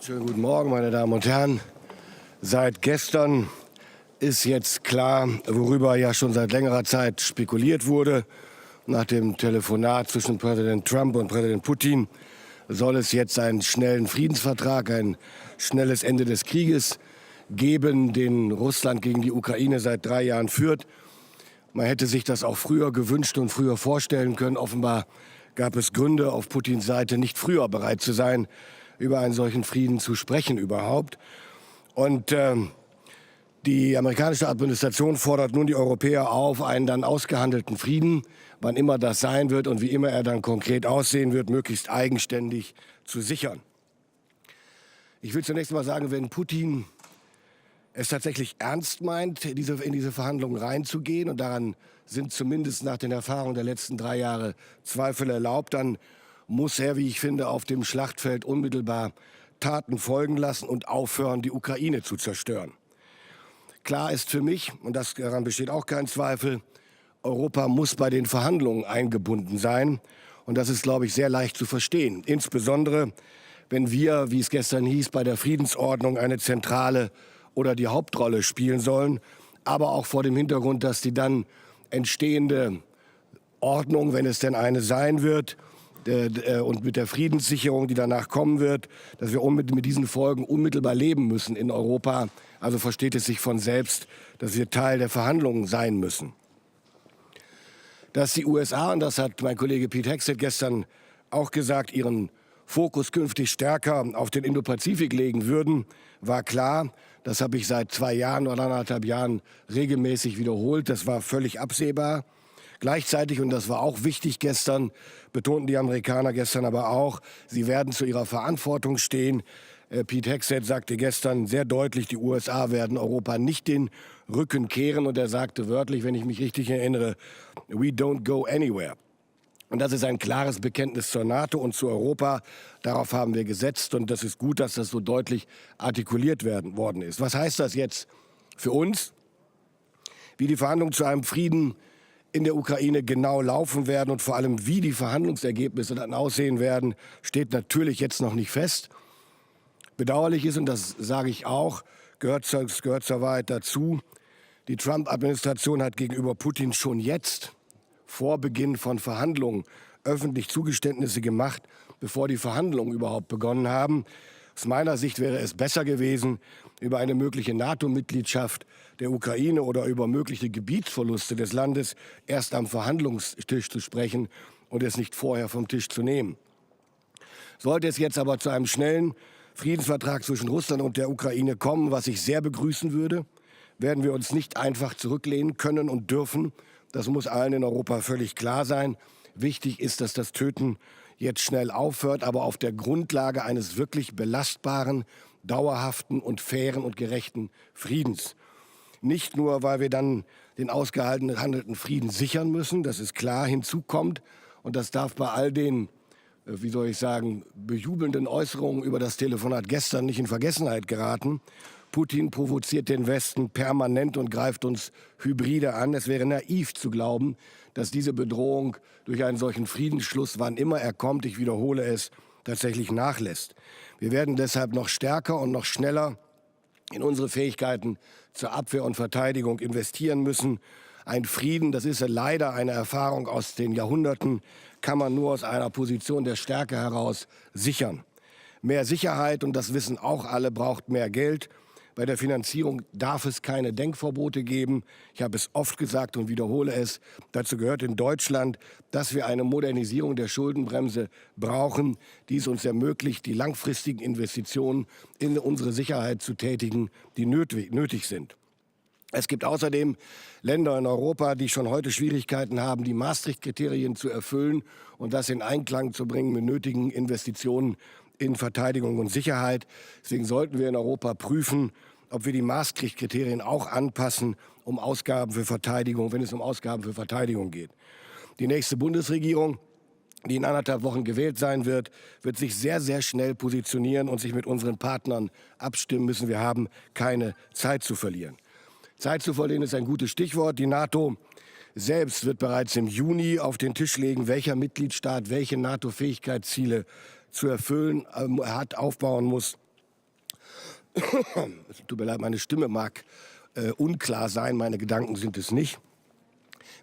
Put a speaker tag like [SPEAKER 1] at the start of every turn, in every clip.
[SPEAKER 1] Schönen guten Morgen, meine Damen und Herren. Seit gestern ist jetzt klar, worüber ja schon seit längerer Zeit spekuliert wurde. Nach dem Telefonat zwischen Präsident Trump und Präsident Putin soll es jetzt einen schnellen Friedensvertrag, ein schnelles Ende des Krieges geben, den Russland gegen die Ukraine seit 3 Jahren führt. Man hätte sich das auch früher gewünscht und früher vorstellen können. Offenbar gab es Gründe auf Putins Seite, nicht früher bereit zu sein, über einen solchen Frieden zu sprechen überhaupt. Und die amerikanische Administration fordert nun die Europäer auf, einen dann ausgehandelten Frieden, wann immer das sein wird und wie immer er dann konkret aussehen wird, möglichst eigenständig zu sichern. Ich will zunächst mal sagen, wenn Putin es tatsächlich ernst meint, in diese Verhandlungen reinzugehen, und daran sind zumindest nach den Erfahrungen der letzten 3 Jahre Zweifel erlaubt, dann muss er, wie ich finde, auf dem Schlachtfeld unmittelbar Taten folgen lassen und aufhören, die Ukraine zu zerstören. Klar ist für mich, und daran besteht auch kein Zweifel, Europa muss bei den Verhandlungen eingebunden sein. Und das ist, glaube ich, sehr leicht zu verstehen. Insbesondere, wenn wir, wie es gestern hieß, bei der Friedensordnung eine zentrale oder die Hauptrolle spielen sollen. Aber auch vor dem Hintergrund, dass die dann entstehende Ordnung, wenn es denn eine sein wird, und mit der Friedenssicherung, die danach kommen wird, dass wir mit diesen Folgen unmittelbar leben müssen in Europa. Also versteht es sich von selbst, dass wir Teil der Verhandlungen sein müssen. Dass die USA, und das hat mein Kollege Pete Hegseth gestern auch gesagt, ihren Fokus künftig stärker auf den Indopazifik legen würden, war klar. Das habe ich seit 2 Jahren oder 1,5 Jahren regelmäßig wiederholt. Das war völlig absehbar. Gleichzeitig, und das war auch wichtig gestern, betonten die Amerikaner gestern aber auch, sie werden zu ihrer Verantwortung stehen. Pete Hegseth sagte gestern sehr deutlich, die USA werden Europa nicht den Rücken kehren. Und er sagte wörtlich, wenn ich mich richtig erinnere, we don't go anywhere. Und das ist ein klares Bekenntnis zur NATO und zu Europa. Darauf haben wir gesetzt, und das ist gut, dass das so deutlich artikuliert worden ist. Was heißt das jetzt für uns? Wie die Verhandlungen zu einem Frieden in der Ukraine genau laufen werden und vor allem, wie die Verhandlungsergebnisse dann aussehen werden, steht natürlich jetzt noch nicht fest. Bedauerlich ist, und das sage ich auch, gehört zur Wahrheit dazu, die Trump-Administration hat gegenüber Putin schon jetzt, vor Beginn von Verhandlungen, öffentlich Zugeständnisse gemacht, bevor die Verhandlungen überhaupt begonnen haben. Aus meiner Sicht wäre es besser gewesen, über eine mögliche NATO-Mitgliedschaft der Ukraine oder über mögliche Gebietsverluste des Landes erst am Verhandlungstisch zu sprechen und es nicht vorher vom Tisch zu nehmen. Sollte es jetzt aber zu einem schnellen Friedensvertrag zwischen Russland und der Ukraine kommen, was ich sehr begrüßen würde, werden wir uns nicht einfach zurücklehnen können und dürfen. Das muss allen in Europa völlig klar sein. Wichtig ist, dass das Töten jetzt schnell aufhört, aber auf der Grundlage eines wirklich belastbaren, dauerhaften und fairen und gerechten Friedens. Nicht nur, weil wir dann den ausgehandelten Frieden sichern müssen, das ist klar, hinzu kommt, und das darf bei all den, wie soll ich sagen, bejubelnden Äußerungen über das Telefonat gestern nicht in Vergessenheit geraten. Putin provoziert den Westen permanent und greift uns hybride an. Es wäre naiv zu glauben, dass diese Bedrohung durch einen solchen Friedensschluss, wann immer er kommt, ich wiederhole es, tatsächlich nachlässt. Wir werden deshalb noch stärker und noch schneller in unsere Fähigkeiten zur Abwehr und Verteidigung investieren müssen. Ein Frieden, das ist leider eine Erfahrung aus den Jahrhunderten, kann man nur aus einer Position der Stärke heraus sichern. Mehr Sicherheit, und das wissen auch alle, braucht mehr Geld. Bei der Finanzierung darf es keine Denkverbote geben. Ich habe es oft gesagt und wiederhole es. Dazu gehört in Deutschland, dass wir eine Modernisierung der Schuldenbremse brauchen, die es uns ermöglicht, die langfristigen Investitionen in unsere Sicherheit zu tätigen, die nötig sind. Es gibt außerdem Länder in Europa, die schon heute Schwierigkeiten haben, die Maastricht-Kriterien zu erfüllen und das in Einklang zu bringen mit nötigen Investitionen in Verteidigung und Sicherheit. Deswegen sollten wir in Europa prüfen, ob wir die Maastricht-Kriterien auch anpassen, wenn es um Ausgaben für Verteidigung geht. Die nächste Bundesregierung, die in 1,5 Wochen gewählt sein wird, wird sich sehr, sehr schnell positionieren und sich mit unseren Partnern abstimmen müssen. Wir haben keine Zeit zu verlieren. Zeit zu verlieren ist ein gutes Stichwort. Die NATO selbst wird bereits im Juni auf den Tisch legen, welcher Mitgliedstaat welche NATO-Fähigkeitsziele zu erfüllen aufbauen muss. Es tut mir leid, meine Stimme mag unklar sein, meine Gedanken sind es nicht.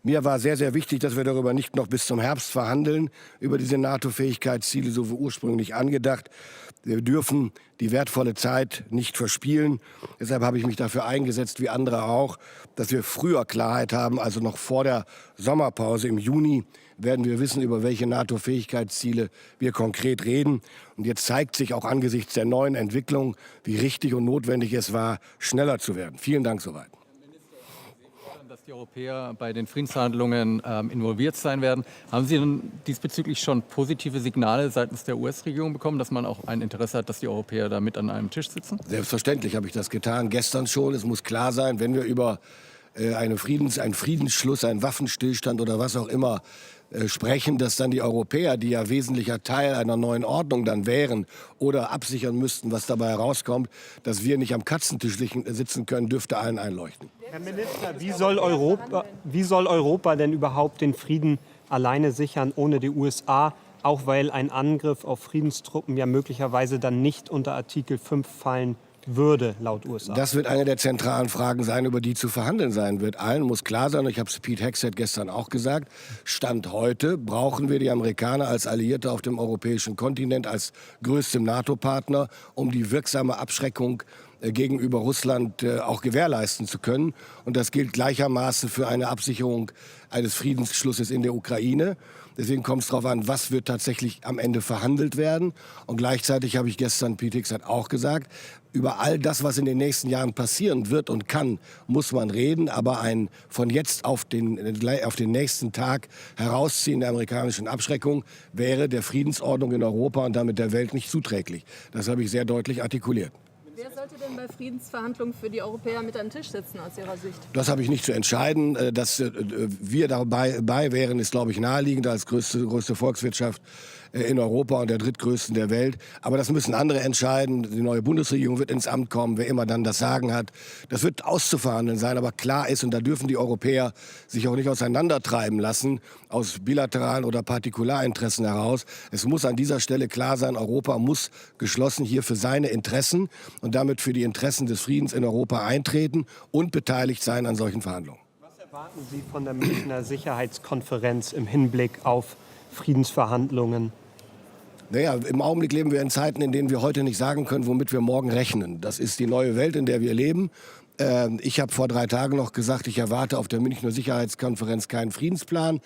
[SPEAKER 1] Mir war sehr, sehr wichtig, dass wir darüber nicht noch bis zum Herbst verhandeln, über diese NATO-Fähigkeitsziele, so wie ursprünglich angedacht. Wir dürfen die wertvolle Zeit nicht verspielen. Deshalb habe ich mich dafür eingesetzt, wie andere auch, dass wir früher Klarheit haben, also noch vor der Sommerpause im Juni werden wir wissen, über welche NATO-Fähigkeitsziele wir konkret reden. Und jetzt zeigt sich auch angesichts der neuen Entwicklung, wie richtig und notwendig es war, schneller zu werden. Vielen Dank soweit.
[SPEAKER 2] Dass die Europäer bei den Friedensverhandlungen involviert sein werden. Haben Sie denn diesbezüglich schon positive Signale seitens der US-Regierung bekommen, dass man auch ein Interesse hat, dass die Europäer da mit an einem Tisch sitzen?
[SPEAKER 1] Selbstverständlich habe ich das getan, gestern schon. Es muss klar sein, wenn wir über einen Friedensschluss, einen Waffenstillstand oder was auch immer sprechen, dass dann die Europäer, die ja wesentlicher Teil einer neuen Ordnung dann wären oder absichern müssten, was dabei herauskommt, dass wir nicht am Katzentisch sitzen können, dürfte allen einleuchten.
[SPEAKER 3] Herr Minister, wie soll Europa denn überhaupt den Frieden alleine sichern ohne die USA? Auch weil ein Angriff auf Friedenstruppen ja möglicherweise dann nicht unter Artikel 5 fallen würde, laut USA.
[SPEAKER 1] Das wird eine der zentralen Fragen sein, über die zu verhandeln sein wird. Allen muss klar sein, und ich habe es Pete Hegseth gestern auch gesagt, Stand heute brauchen wir die Amerikaner als Alliierte auf dem europäischen Kontinent, als größtem NATO-Partner, um die wirksame Abschreckung gegenüber Russland auch gewährleisten zu können. Und das gilt gleichermaßen für eine Absicherung eines Friedensschlusses in der Ukraine. Deswegen kommt es darauf an, was wird tatsächlich am Ende verhandelt werden. Und gleichzeitig habe ich gestern, Pete Hegseth hat auch gesagt, über all das, was in den nächsten Jahren passieren wird und kann, muss man reden. Aber ein von jetzt auf den nächsten Tag herausziehen der amerikanischen Abschreckung wäre der Friedensordnung in Europa und damit der Welt nicht zuträglich. Das habe ich sehr deutlich artikuliert.
[SPEAKER 4] Wer sollte denn bei Friedensverhandlungen für die Europäer mit an den Tisch sitzen aus Ihrer Sicht?
[SPEAKER 1] Das habe ich nicht zu entscheiden. Dass wir dabei wären, ist, glaube ich, naheliegend als größte Volkswirtschaft in Europa und der drittgrößten der Welt. Aber das müssen andere entscheiden. Die neue Bundesregierung wird ins Amt kommen, wer immer dann das Sagen hat. Das wird auszuverhandeln sein, aber klar ist, und da dürfen die Europäer sich auch nicht auseinandertreiben lassen, aus bilateralen oder Partikularinteressen heraus. Es muss an dieser Stelle klar sein, Europa muss geschlossen hier für seine Interessen und damit für die Interessen des Friedens in Europa eintreten und beteiligt sein an solchen Verhandlungen.
[SPEAKER 3] Was erwarten Sie von der Münchner Sicherheitskonferenz im Hinblick auf Friedensverhandlungen?
[SPEAKER 1] Naja, im Augenblick leben wir in Zeiten, in denen wir heute nicht sagen können, womit wir morgen rechnen. Das ist die neue Welt, in der wir leben. Ich habe vor 3 Tagen noch gesagt, ich erwarte auf der Münchner Sicherheitskonferenz keinen Friedensplan.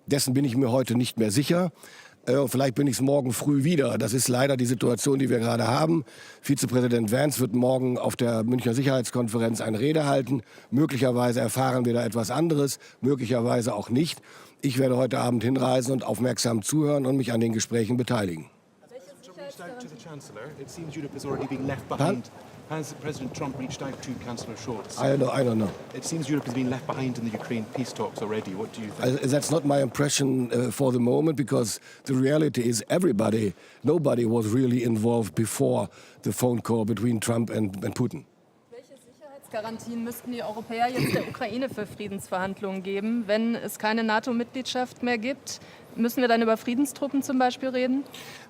[SPEAKER 1] Dessen bin ich mir heute nicht mehr sicher. Vielleicht bin ich es morgen früh wieder. Das ist leider die Situation, die wir gerade haben. Vizepräsident Vance wird morgen auf der Münchner Sicherheitskonferenz eine Rede halten. Möglicherweise erfahren wir da etwas anderes, möglicherweise auch nicht. Ich werde heute Abend hinreisen und aufmerksam zuhören und mich an den Gesprächen beteiligen.
[SPEAKER 5] Has President Trump reached out to Chancellor Scholz?
[SPEAKER 1] I don't know.
[SPEAKER 5] It seems Europe has been left behind in the Ukraine peace talks already. What do you think?
[SPEAKER 1] That's not my impression for the moment, because the reality is nobody was really involved before the phone call between Trump and Putin.
[SPEAKER 4] Welche Sicherheitsgarantien müssten die Europäer jetzt der Ukraine für Friedensverhandlungen geben, wenn es keine NATO-Mitgliedschaft mehr gibt? Müssen wir dann über Friedenstruppen zum Beispiel reden?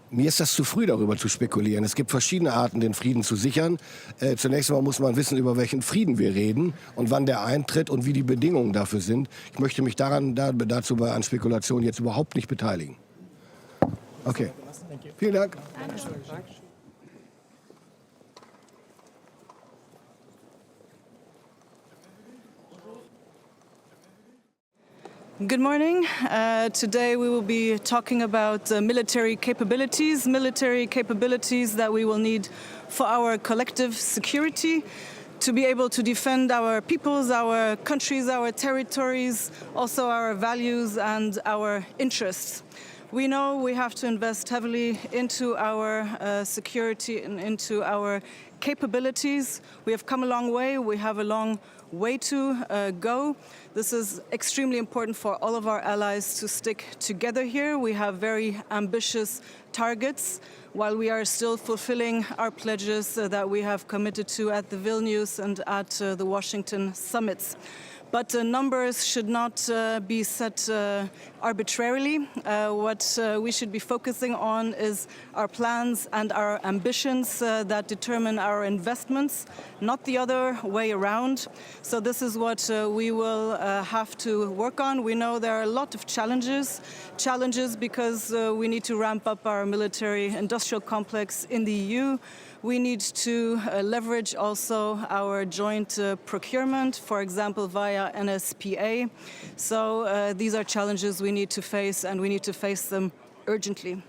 [SPEAKER 1] Mir ist das zu früh, darüber zu spekulieren. Es gibt verschiedene Arten, den Frieden zu sichern. Zunächst einmal muss man wissen, über welchen Frieden wir reden und wann der eintritt und wie die Bedingungen dafür sind. Ich möchte mich dazu an Spekulationen jetzt überhaupt nicht beteiligen. Okay. Vielen Dank.
[SPEAKER 6] Good morning. Today we will be talking about military capabilities that we will need for our collective security, to be able to defend our peoples, our countries, our territories, also our values and our interests. We know we have to invest heavily into our security and into our capabilities. We have come a long way. We have a long way to go. This is extremely important for all of our allies to stick together here. We have very ambitious targets while we are still fulfilling our pledges that we have committed to at the Vilnius and at the Washington summits. But numbers should not be set arbitrarily. What we should be focusing on is our plans and our ambitions that determine our investments, not the other way around. So this is what we will have to work on. We know there are a lot of challenges because we need to ramp up our military industrial complex in the EU. We need to leverage also our joint procurement, for example, via NSPA. So these are challenges we need to face, and we need to face them urgently.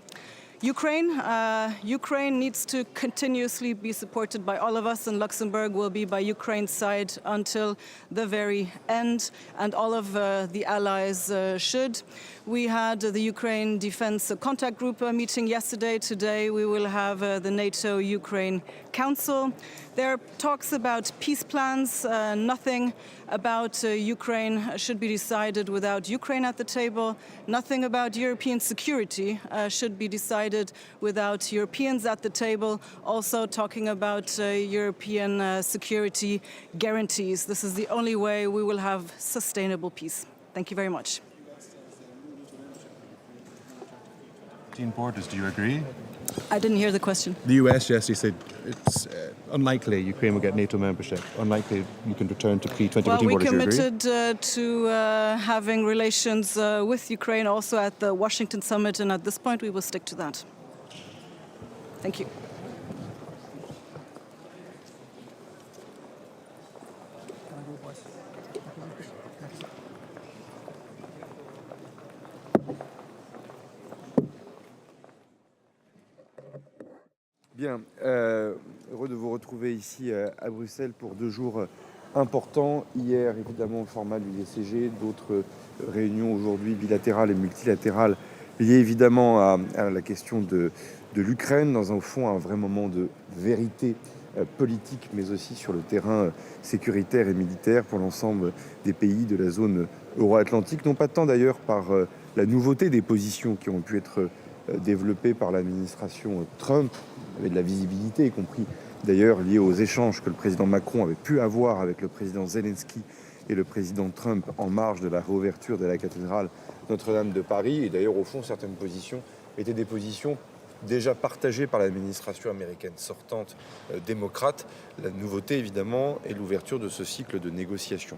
[SPEAKER 6] Ukraine needs to continuously be supported by all of us, and Luxembourg will be by Ukraine's side until the very end, and all of the allies should. We had the Ukraine Defense Contact Group meeting yesterday. Today we will have the NATO Ukraine Council. There are talks about peace plans. Nothing about Ukraine should be decided without Ukraine at the table. Nothing about European security should be decided without Europeans at the table. Also talking about European security guarantees. This is the only way we will have sustainable peace. Thank you very much.
[SPEAKER 5] Borders, do you agree?
[SPEAKER 6] I didn't hear the question.
[SPEAKER 5] The US yesterday said it's unlikely Ukraine will get NATO membership, unlikely you can return to pre-2014
[SPEAKER 6] Well, we
[SPEAKER 5] borders.
[SPEAKER 6] committed to having relations with Ukraine also at the Washington summit, and at this point we will stick to that. Thank you.
[SPEAKER 7] Bien, heureux de vous retrouver ici à Bruxelles pour 2 jours importants. Hier, évidemment, le format du DCG, d'autres réunions aujourd'hui bilatérales et multilatérales liées évidemment à la question de l'Ukraine, dans un fond un vrai moment de vérité politique, mais aussi sur le terrain sécuritaire et militaire pour l'ensemble des pays de la zone euro-atlantique, non pas tant d'ailleurs par la nouveauté des positions qui ont pu être développées par l'administration Trump, avec de la visibilité, y compris d'ailleurs lié aux échanges que le président Macron avait pu avoir avec le président Zelensky et le président Trump en marge de la réouverture de la cathédrale Notre-Dame de Paris. Et d'ailleurs, au fond, certaines positions étaient des positions déjà partagées par l'administration américaine sortante démocrate. La nouveauté, évidemment, est l'ouverture de ce cycle de négociations.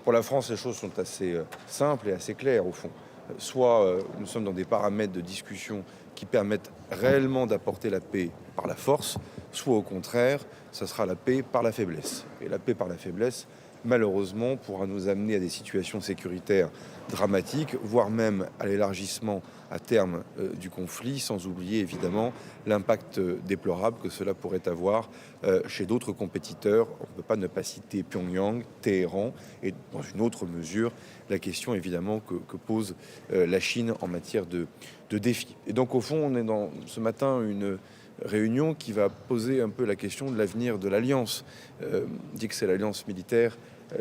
[SPEAKER 7] Pour la France, les choses sont assez simples et assez claires, au fond. Soit nous sommes dans des paramètres de discussion qui permettent réellement d'apporter la paix par la force, soit au contraire, ça sera la paix par la faiblesse. Et la paix par la faiblesse, malheureusement, pourra nous amener à des situations sécuritaires dramatiques, voire même à l'élargissement à terme du conflit, sans oublier évidemment l'impact déplorable que cela pourrait avoir chez d'autres compétiteurs. On ne peut pas ne pas citer Pyongyang, Téhéran et dans une autre mesure la question évidemment que pose la Chine en matière de défis. Et donc au fond, on est dans ce matin une réunion qui va poser un peu la question de l'avenir de l'Alliance. On dit que c'est l'alliance militaire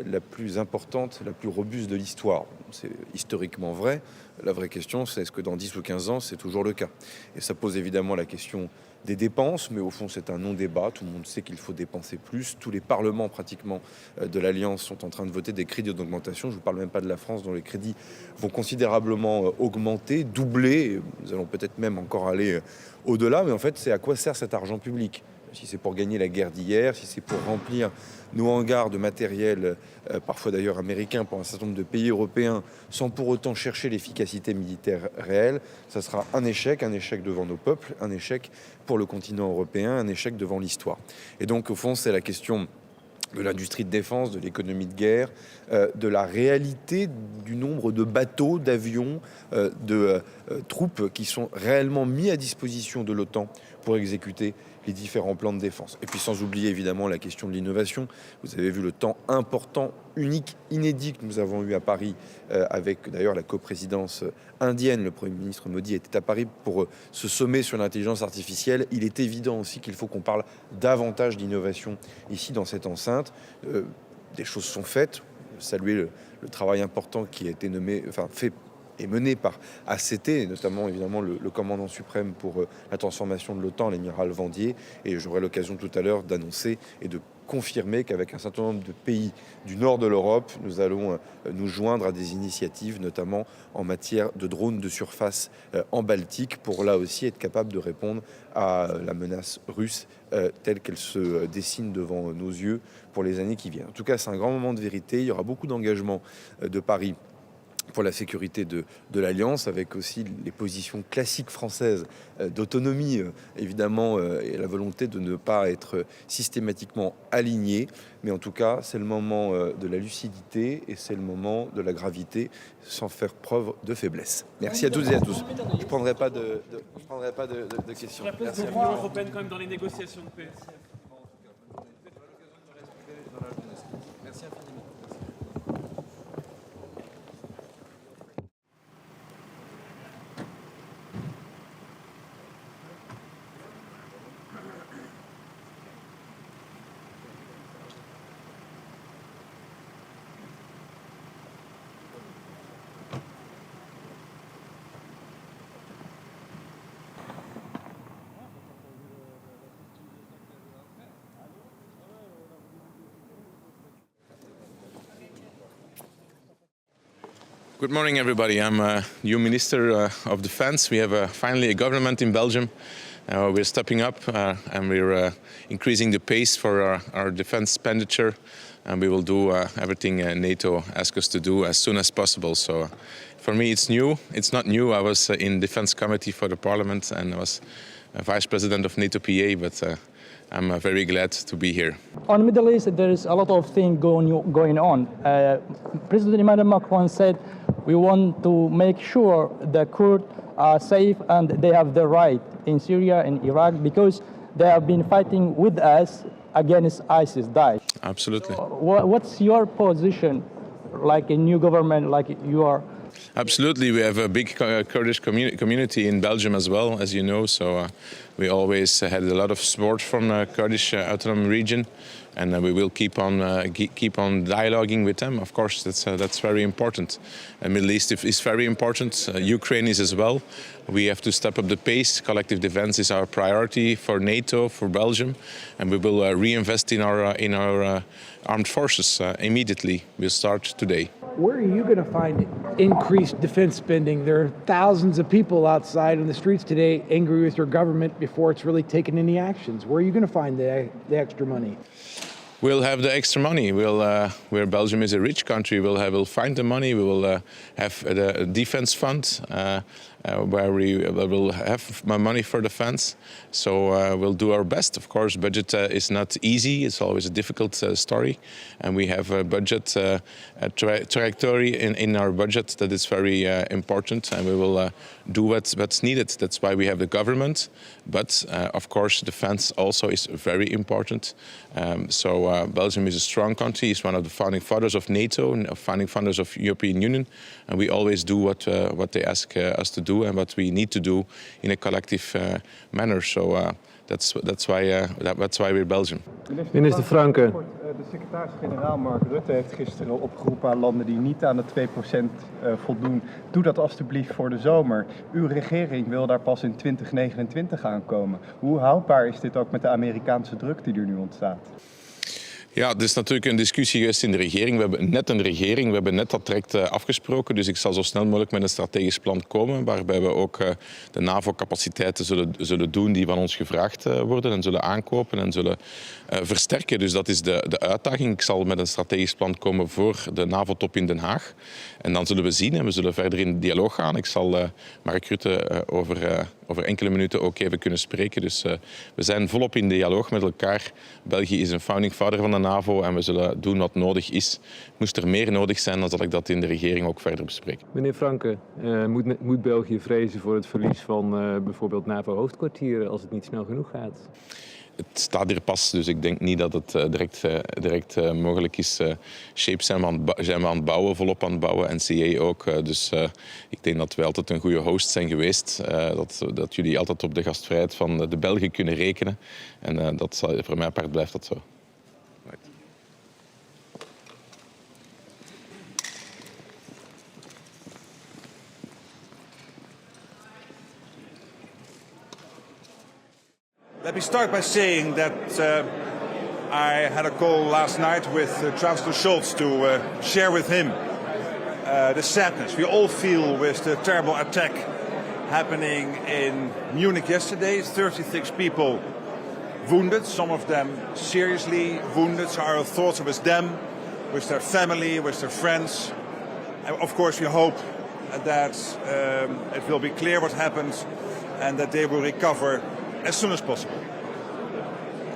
[SPEAKER 7] la plus importante, la plus robuste de l'histoire. C'est historiquement vrai. La vraie question, c'est est-ce que dans 10 ou 15 ans, c'est toujours le cas? Et ça pose évidemment la question des dépenses, mais au fond, c'est un non-débat. Tout le monde sait qu'il faut dépenser plus. Tous les parlements, pratiquement, de l'Alliance sont en train de voter des crédits d'augmentation. Je ne vous parle même pas de la France, dont les crédits vont considérablement augmenter, doubler. Nous allons peut-être même encore aller au-delà. Mais en fait, c'est à quoi sert cet argent public? Si c'est pour gagner la guerre d'hier, si c'est pour remplir nos hangars de matériel, parfois d'ailleurs américain, pour un certain nombre de pays européens, sans pour autant chercher l'efficacité militaire réelle, ça sera un échec devant nos peuples, un échec pour le continent européen, un échec devant l'histoire. Et donc, au fond, c'est la question de l'industrie de défense, de l'économie de guerre, de la réalité du nombre de bateaux, d'avions, de troupes qui sont réellement mis à disposition de l'OTAN pour exécuter les différents plans de défense. Et puis sans oublier évidemment la question de l'innovation. Vous avez vu le temps important, unique, inédit que nous avons eu à Paris avec d'ailleurs la coprésidence indienne. Le Premier ministre Modi était à Paris pour ce sommet sur l'intelligence artificielle. Il est évident aussi qu'il faut qu'on parle davantage d'innovation ici dans cette enceinte. Des choses sont faites. Saluer le travail important qui a été fait est menée par ACT, et notamment évidemment le commandant suprême pour la transformation de l'OTAN, l'amiral Vendier. Et j'aurai l'occasion tout à l'heure d'annoncer et de confirmer qu'avec un certain nombre de pays du nord de l'Europe, nous allons nous joindre à des initiatives, notamment en matière de drones de surface en Baltique, pour là aussi être capable de répondre à la menace russe telle qu'elle se dessine devant nos yeux pour les années qui viennent. En tout cas, c'est un grand moment de vérité. Il y aura beaucoup d'engagement de Paris pour la sécurité de l'Alliance, avec aussi les positions classiques françaises d'autonomie, évidemment, et la volonté de ne pas être systématiquement alignés. Mais en tout cas, c'est le moment de la lucidité et c'est le moment de la gravité, sans faire preuve de faiblesse. Merci à toutes et à tous. Je ne prendrai pas de questions.
[SPEAKER 8] La place de l'Union européenne quand même dans les négociations de paix.
[SPEAKER 7] Merci infiniment.
[SPEAKER 9] Good morning, everybody. I'm new Minister of Defense. We have finally a government in Belgium. We're stepping up and we're increasing the pace for our defense expenditure. And we will do everything NATO asks us to do as soon as possible. So for me, it's new. It's not new. I was in Defense Committee for the Parliament and I was Vice President of NATO PA, but I'm very glad to be here.
[SPEAKER 10] On the Middle East, there is a lot of things going on. President Emmanuel Macron said, we want to make sure the Kurds are safe and they have the right in Syria and Iraq because they have been fighting with us against ISIS, Daesh.
[SPEAKER 9] Absolutely.
[SPEAKER 10] What's your position, like a new government, like you are?
[SPEAKER 9] Absolutely. We have a big Kurdish community in Belgium as well, as you know. So we always had a lot of support from the Kurdish autonomous region, and we will keep on dialoguing with them. Of course, that's very important. The Middle East is very important. Ukraine is as well. We have to step up the pace. Collective defense is our priority for NATO, for Belgium, and we will reinvest in our armed forces immediately. We'll start today.
[SPEAKER 11] Where are you going to find increased defense spending? There are thousands of people outside in the streets today angry with your government before it's really taken any actions. Where are you going to find the extra money?
[SPEAKER 9] We'll have the extra money. Where Belgium is a rich country, we'll find the money. We will have the defense fund where we will have money for defense. So we'll do our best. Of course, budget is not easy. It's always a difficult story. And we have a budget trajectory in our budget that is very important. And we will do what's needed. That's why we have the government. But of course, defense also is very important. So Belgium is a strong country. It's one of the founding fathers of NATO and founding fathers of European Union. And we always do what they ask us to do and what we need to do in a collective manner. So that's why we're Belgium.
[SPEAKER 5] Minister Franke. De secretaris-generaal Mark Rutte heeft gisteren opgeroepen aan landen die niet aan de 2% voldoen. Doe dat alstublieft voor de zomer. Uw regering wil daar pas in 2029 aankomen. Hoe houdbaar is dit ook met de Amerikaanse druk die er nu ontstaat?
[SPEAKER 9] Ja, het is natuurlijk een discussie geweest in de regering. We hebben net een regering, we hebben net dat direct afgesproken. Dus ik zal zo snel mogelijk met een strategisch plan komen, waarbij we ook de NAVO-capaciteiten zullen doen die van ons gevraagd worden en zullen aankopen en zullen versterken. Dus dat is de uitdaging. Ik zal met een strategisch plan komen voor de NAVO-top in Den Haag. En dan zullen we zien en we zullen verder in dialoog gaan. Ik zal Mark Rutte over enkele minuten ook even kunnen spreken. Dus we zijn volop in dialoog met elkaar. België is een founding father van de NAVO en we zullen doen wat nodig is. Moest er meer nodig zijn, dan zal ik dat in de regering ook verder bespreken.
[SPEAKER 12] Meneer Franke, moet België vrezen voor het verlies van bijvoorbeeld NAVO-hoofdkwartier als het niet snel genoeg gaat?
[SPEAKER 9] Het staat hier pas, dus ik denk niet dat het direct mogelijk is. Shape zijn we aan het bouwen, volop aan het bouwen, NCA ook. Dus ik denk dat wij altijd een goede host zijn geweest. Dat jullie altijd op de gastvrijheid van de Belgen kunnen rekenen. En voor mijn part blijft dat zo.
[SPEAKER 13] Let me start by saying that I had a call last night with Chancellor Scholz to share with him the sadness we all feel with the terrible attack happening in Munich yesterday. 36 people wounded, some of them seriously wounded. So our thoughts are with them, with their family, with their friends. And of course, we hope that it will be clear what happened and that they will recover as soon as possible.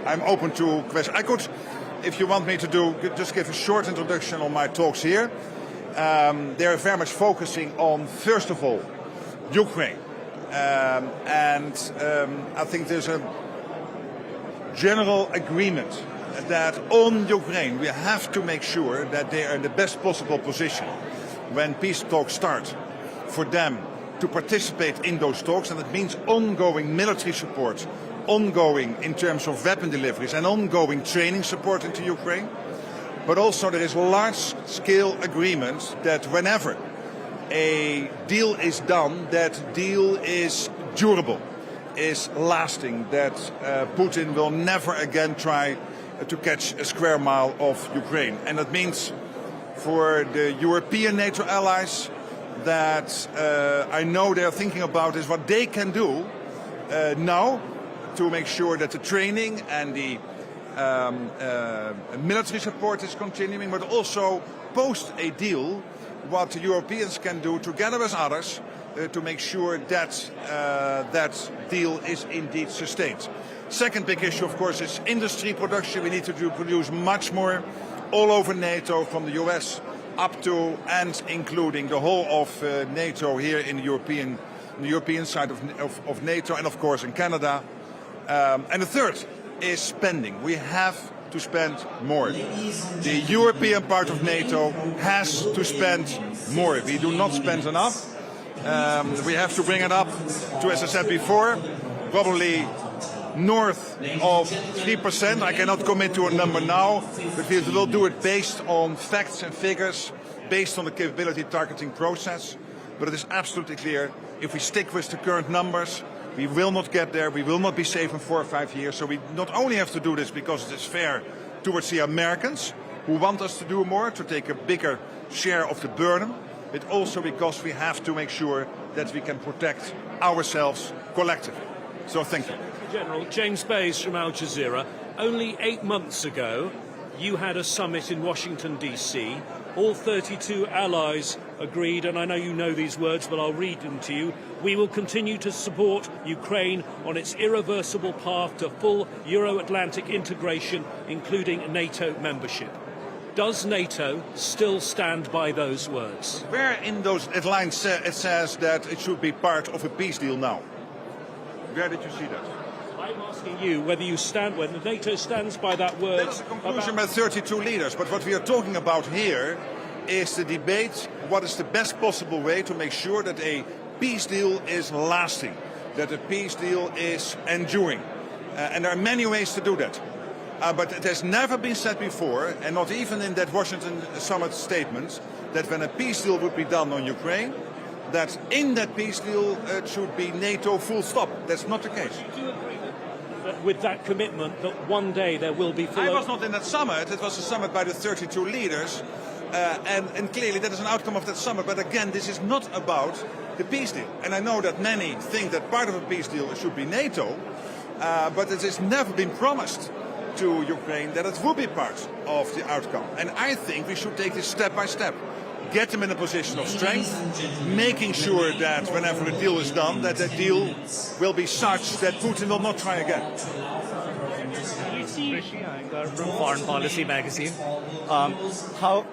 [SPEAKER 13] I'm open to questions. I could, if you want me to do, just give a short introduction on my talks here. They are very much focusing on, first of all, Ukraine. I think there's a general agreement that on Ukraine we have to make sure that they are in the best possible position when peace talks start for them to participate in those talks, and it means ongoing military support, ongoing in terms of weapon deliveries and ongoing training support into Ukraine. But also there is large-scale agreement that whenever a deal is done, that deal is durable, is lasting, that Putin will never again try to catch a square mile of Ukraine. And that means for the European NATO allies that I know they are thinking about is what they can do now to make sure that the training and the military support is continuing, but also post a deal, what the Europeans can do together with others to make sure that that deal is indeed sustained. Second big issue, of course, is industry production. We need to produce much more all over NATO, from the US up to and including the whole of NATO here in the European side of NATO, and of course in Canada. And the third is spending. We have to spend more. The European part of NATO has to spend more. We do not spend enough. We have to bring it up to, as I said before, probably north of 3%. I cannot commit to a number now, but we will do it based on facts and figures, based on the capability targeting process. But it is absolutely clear, if we stick with the current numbers, we will not get there. We will not be safe in 4 or 5 years. So we not only have to do this because it is fair towards the Americans, who want us to do more, to take a bigger share of the burden, but also because we have to make sure that we can protect ourselves collectively. So thank you.
[SPEAKER 8] General, James Bays from Al Jazeera. Only 8 months ago, you had a summit in Washington, D.C. All 32 allies agreed, and I know you know these words, but I'll read them to you. We will continue to support Ukraine on its irreversible path to full Euro-Atlantic integration, including NATO membership. Does NATO still stand by those words?
[SPEAKER 13] Where in those lines it says that it should be part of a peace deal now? Where did you see that?
[SPEAKER 8] I'm asking you whether NATO stands by that word.
[SPEAKER 13] That's the conclusion by 32 leaders. But what we are talking about here is the debate, what is the best possible way to make sure that a peace deal is lasting, that a peace deal is enduring. And there are many ways to do that. But it has never been said before, and not even in that Washington summit statement, that when a peace deal would be done on Ukraine, that in that peace deal it should be NATO full stop. That's not the case.
[SPEAKER 8] Do you agree with that commitment that one day there will be full...
[SPEAKER 13] I was not in that summit. It was a summit by the 32 leaders. And clearly that is an outcome of that summit. But again, this is not about the peace deal. And I know that many think that part of a peace deal should be NATO. But it has never been promised to Ukraine that it will be part of the outcome. And I think we should take this step by step. Get them in a position of strength, making sure that whenever a deal is done, that that deal will be such that Putin will not try again.
[SPEAKER 14] From Foreign Policy magazine. How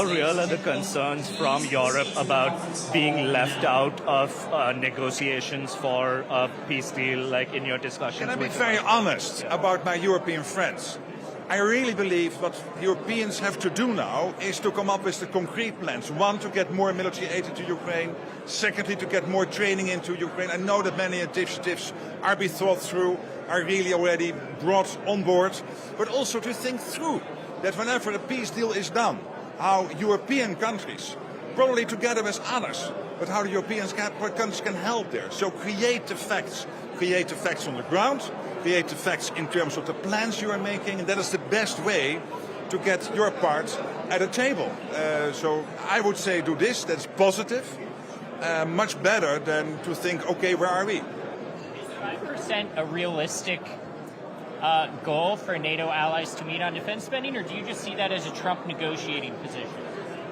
[SPEAKER 14] real are the concerns from Europe about being left out of negotiations for a peace deal, like in your discussions?
[SPEAKER 13] Can I be very honest about my European friends? I really believe what Europeans have to do now is to come up with the concrete plans. One, to get more military aid into Ukraine. Secondly, to get more training into Ukraine. I know that many initiatives are being thought through, are really already brought on board. But also to think through that whenever a peace deal is done, how European countries, probably together with others, but how the European countries can help there. So create the facts on the ground, create the facts in terms of the plans you are making, and that is the best way to get your part at a table. So I would say do this, that's positive, much better than to think, okay, where are we?
[SPEAKER 15] Is 5% a realistic goal for NATO allies to meet on defense spending, or do you just see that as a Trump negotiating position?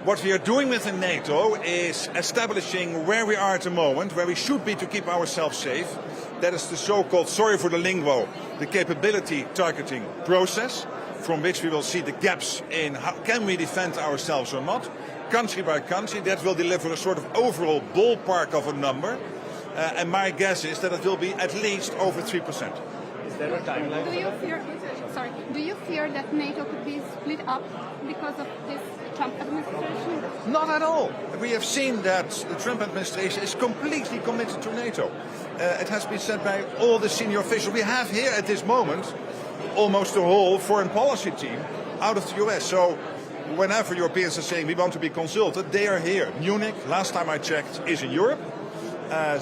[SPEAKER 13] What we are doing within NATO is establishing where we are at the moment, where we should be to keep ourselves safe. That is the so-called, sorry for the lingo, the capability targeting process, from which we will see the gaps in how can we defend ourselves or not, country by country. That will deliver a sort of overall ballpark of a number, and my guess is that it will be at least over 3%.
[SPEAKER 15] Is there a timeline?
[SPEAKER 16] Do you fear that NATO could be split up because of this Trump administration?
[SPEAKER 13] Not at all. We have seen that the Trump administration is completely committed to NATO. It has been said by all the senior officials. We have here at this moment almost the whole foreign policy team out of the US. So whenever Europeans are saying we want to be consulted, they are here. Munich, last time I checked, is in Europe.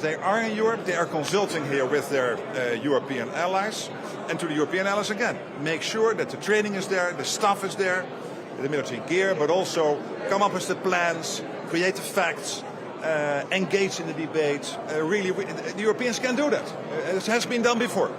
[SPEAKER 13] They are in Europe. They are consulting here with their European allies. And to the European allies again, make sure that the training is there, the staff is there, the military gear, but also come up with the plans, create the facts, engage in the debate. Really, the Europeans can do that. It has been done before.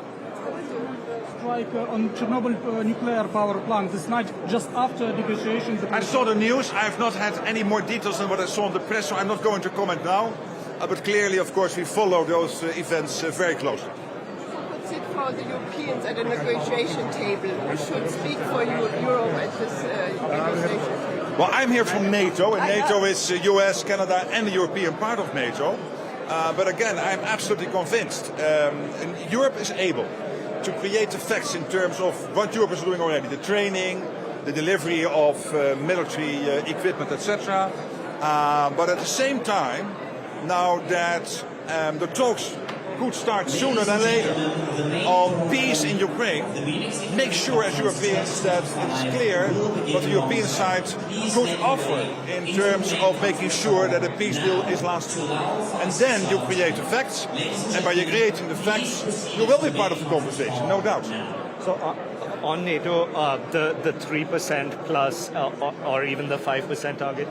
[SPEAKER 17] Strike on Chernobyl nuclear power plant this night, just after negotiations.
[SPEAKER 13] I saw the news. I have not had any more details than what I saw in the press, so I'm not going to comment now. But clearly, of course, we follow those events very closely.
[SPEAKER 18] Who sit for the Europeans at a negotiation table? Who should speak for Europe at this negotiation table?
[SPEAKER 13] Well, I'm here from NATO, and NATO is US, Canada, and the European part of NATO. But again, I'm absolutely convinced Europe is able to create the facts in terms of what Europe is doing already, the training, the delivery of military equipment, etc. But at the same time, now that the talks could start sooner than later on peace in Ukraine, make sure as Europeans that it's clear what the European side could offer in terms of making sure that a peace deal is lasting. And then you create the facts, and by creating the facts, you will be part of the conversation, no doubt.
[SPEAKER 14] So on NATO, the 3% plus or even the 5% target,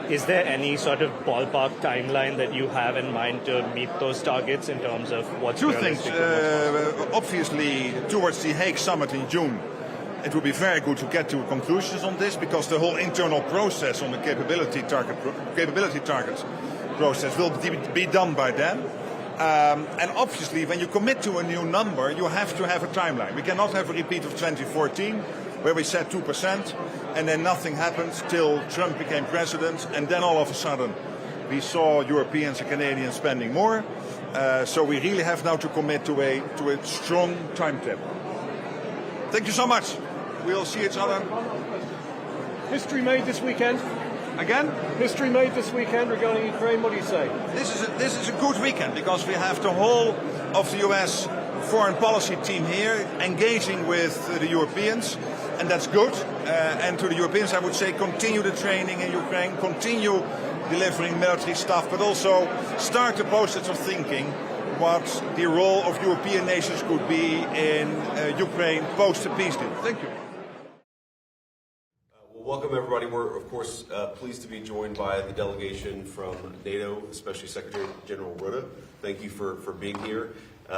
[SPEAKER 14] is there any sort of ballpark timeline that you have in mind to meet those targets in terms of what's
[SPEAKER 13] Two
[SPEAKER 14] realistic?
[SPEAKER 13] things. Obviously, towards the Hague summit in June, it would be very good to get to conclusions on this, because the whole internal process on the capability target process will be done by then. And obviously, when you commit to a new number, you have to have a timeline. We cannot have a repeat of 2014, where we said 2%, and then nothing happened till Trump became president, and then all of a sudden we saw Europeans and Canadians spending more. So we really have now to commit to a strong timetable. Thank you so much. We'll see each other.
[SPEAKER 8] History made this weekend.
[SPEAKER 13] Again?
[SPEAKER 8] History made this weekend regarding Ukraine. What do you say?
[SPEAKER 13] This is a good weekend, because we have the whole of the US foreign policy team here engaging with the Europeans, and that's good. And to the Europeans I would say continue the training in Ukraine, continue delivering military stuff, but also start the process of thinking what the role of European nations could be in Ukraine post the peace deal. Thank you.
[SPEAKER 19] Welcome, everybody. We're, of course, pleased to be joined by the delegation from NATO, especially Secretary General Rutte. Thank you for being here.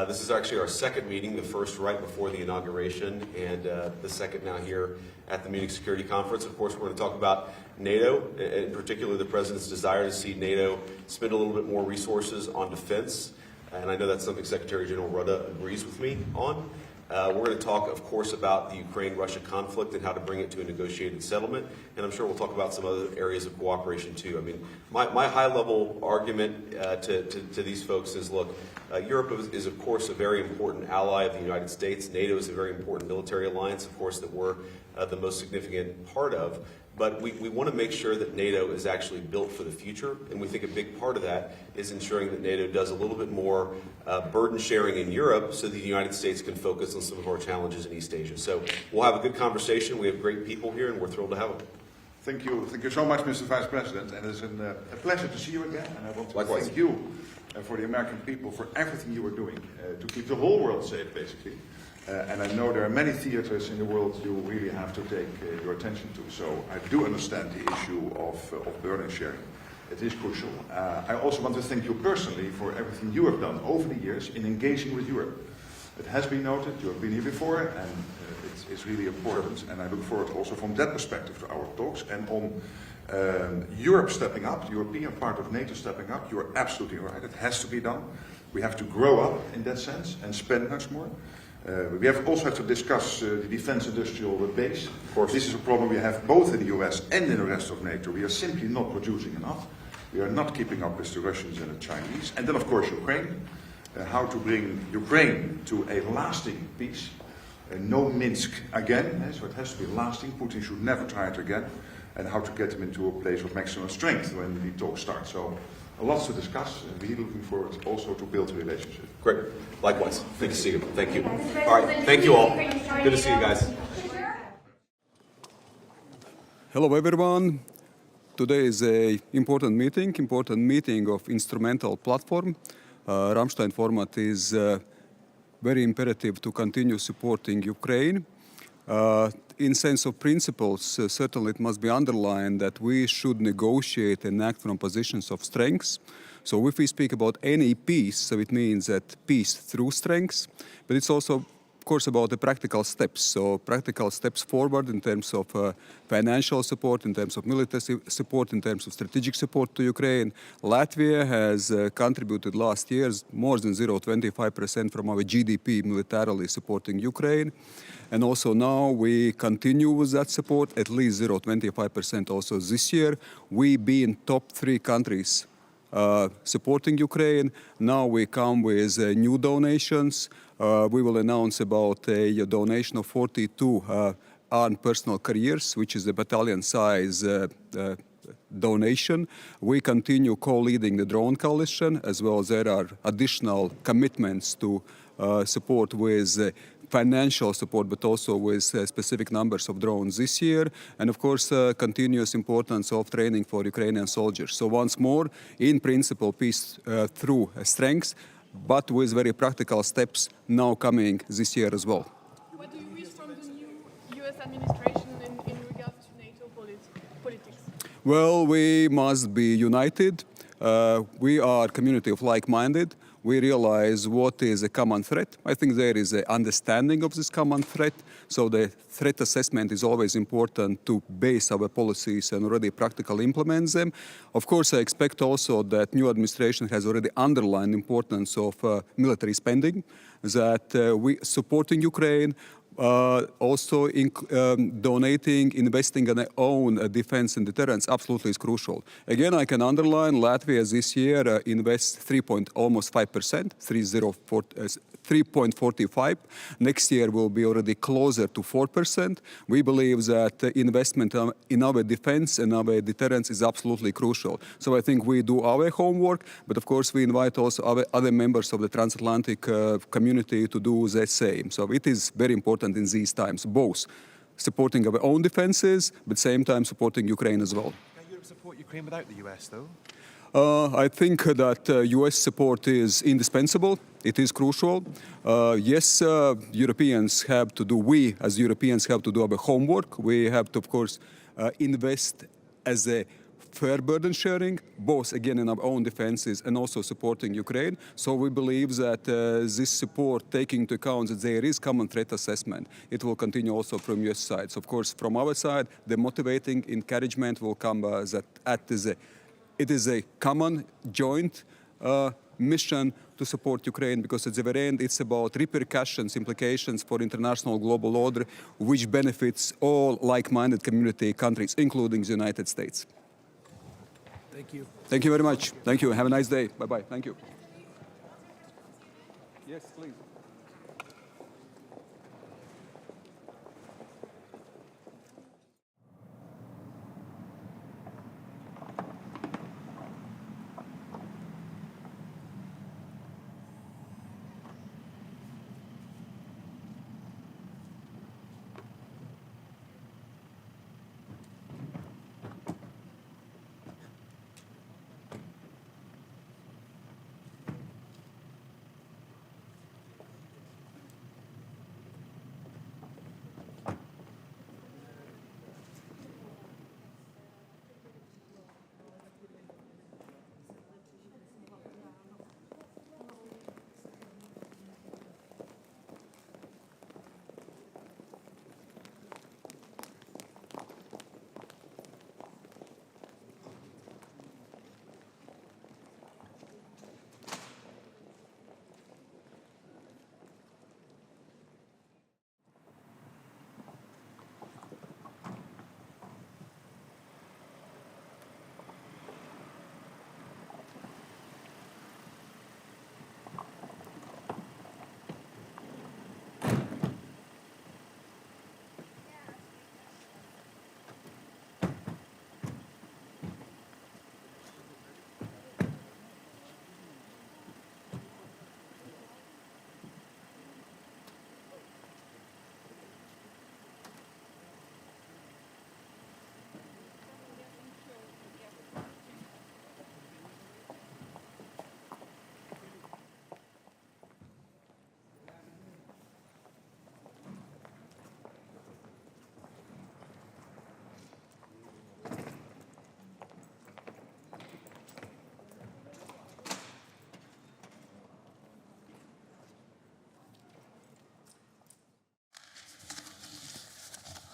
[SPEAKER 19] This is actually our second meeting, the first right before the inauguration, and the second now here at the Munich Security Conference. Of course, we're going to talk about NATO, in particular the President's desire to see NATO spend a little bit more resources on defense. And I know that's something Secretary General Rutte agrees with me on. We're going to talk, of course, about the Ukraine-Russia conflict and how to bring it to a negotiated settlement. And I'm sure we'll talk about some other areas of cooperation, too. I mean, my high-level argument to these folks is, look, Europe is, of course, a very important ally of the United States. NATO is a very important military alliance, of course, that we're the most significant part of. But we want to make sure that NATO is actually built for the future, and we think a big part of that is ensuring that NATO does a little bit more burden sharing in Europe so that the United States can focus on some of our challenges in East Asia. So we'll have a good conversation. We have great people here, and we're thrilled to have them.
[SPEAKER 13] Thank you. Thank you so much, Mr. Vice President, and it's a pleasure to see you again. And I want to thank you for the American people for everything you are doing to keep the whole world safe, basically. And I know there are many theaters in the world you really have to take your attention to. So I do understand the issue of burden sharing. It is crucial. I also want to thank you personally for everything you have done over the years in engaging with Europe. It has been noted, you have been here before, and it's really important. And I look forward also from that perspective to our talks. And on Europe stepping up, the European part of NATO stepping up, you're absolutely right. It has to be done. We have to grow up in that sense and spend much more. We also have to discuss the defense industrial base. Of course, this is a problem we have both in the US and in the rest of NATO. We are simply not producing enough. We are not keeping up with the Russians and the Chinese. And then, of course, Ukraine. How to bring Ukraine to a lasting peace. No Minsk again, so it has to be lasting. Putin should never try it again. And how to get them into a place of maximum strength when the talks start. So a lot to discuss, and we're looking forward also to build a relationship.
[SPEAKER 19] Great. Likewise. Good to see you. Thank you. All right. Thank you all. Good to see you guys.
[SPEAKER 20] Hello, everyone. Today is an important meeting of instrumental platform. Ramstein format is very imperative to continue supporting Ukraine. In sense of principles, certainly it must be underlined that we should negotiate and act from positions of strengths. So if we speak about any peace, so it means that peace through strengths, but it's also, of course, about the practical steps. So practical steps forward in terms of financial support, in terms of military support, in terms of strategic support to Ukraine. Latvia has contributed last year more than 0.25% from our GDP militarily supporting Ukraine. And also now we continue with that support, at least 0.25% also this year. We being top 3 countries supporting Ukraine. Now we come with new donations. We will announce about a donation of 42 armed personnel carriers, which is a battalion size donation. We continue co-leading the drone coalition, as well as there are additional commitments to support with financial support, but also with specific numbers of drones this year. And of course, continuous importance of training for Ukrainian soldiers. So once more, in principle, peace through strengths, but with very practical steps now coming this year as well.
[SPEAKER 4] What do you wish from the new US administration in regards to NATO politics?
[SPEAKER 20] Well, we must be united. We are a community of like-minded. We realize what is a common threat. I think there is an understanding of this common threat. So the threat assessment is always important to base our policies and already practically implement them. Of course, I expect also that new administration has already underlined the importance of military spending, that we supporting Ukraine, also donating, investing in their own defense and deterrence absolutely is crucial. Again, I can underline Latvia this year invests almost 5%, 3.45. Next year will be already closer to 4%. We believe that investment in our defense and our deterrence is absolutely crucial. So I think we do our homework, but of course we invite also other members of the transatlantic community to do the same. So it is very important in these times, both supporting our own defenses, but at the same time supporting Ukraine as well.
[SPEAKER 21] Can Europe support Ukraine without the US, though?
[SPEAKER 20] I think that US support is indispensable. It is crucial. Yes, Europeans have to do, we as Europeans have to do our homework. We have to, of course, invest as a fair burden sharing, both again in our own defenses and also supporting Ukraine. So we believe that this support, taking into account that there is common threat assessment, it will continue also from US side. So of course, from our side, the motivating encouragement will come that it is a common joint mission to support Ukraine, because at the very end it's about repercussions, implications for international global order, which benefits all like-minded community countries, including the United States.
[SPEAKER 21] Thank you.
[SPEAKER 20] Thank you very much. Thank you. Have a nice day. Bye-bye. Thank you. Yes, please.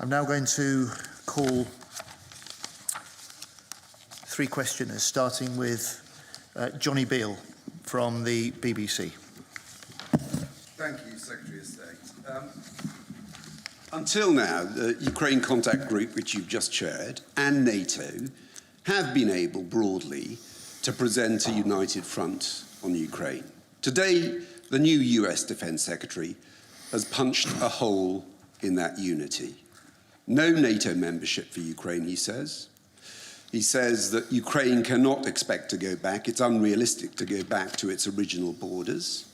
[SPEAKER 2] I'm now going to call three questioners, starting with Johnny Beale from the BBC.
[SPEAKER 22] Thank you, Secretary of State. Until now, the Ukraine Contact Group, which you've just chaired, and NATO have been able, broadly, to present a united front on Ukraine. Today, the new US Defense Secretary has punched a hole in that unity. No NATO membership for Ukraine, he says. He says that Ukraine cannot expect to go back. It's unrealistic to go back to its original borders.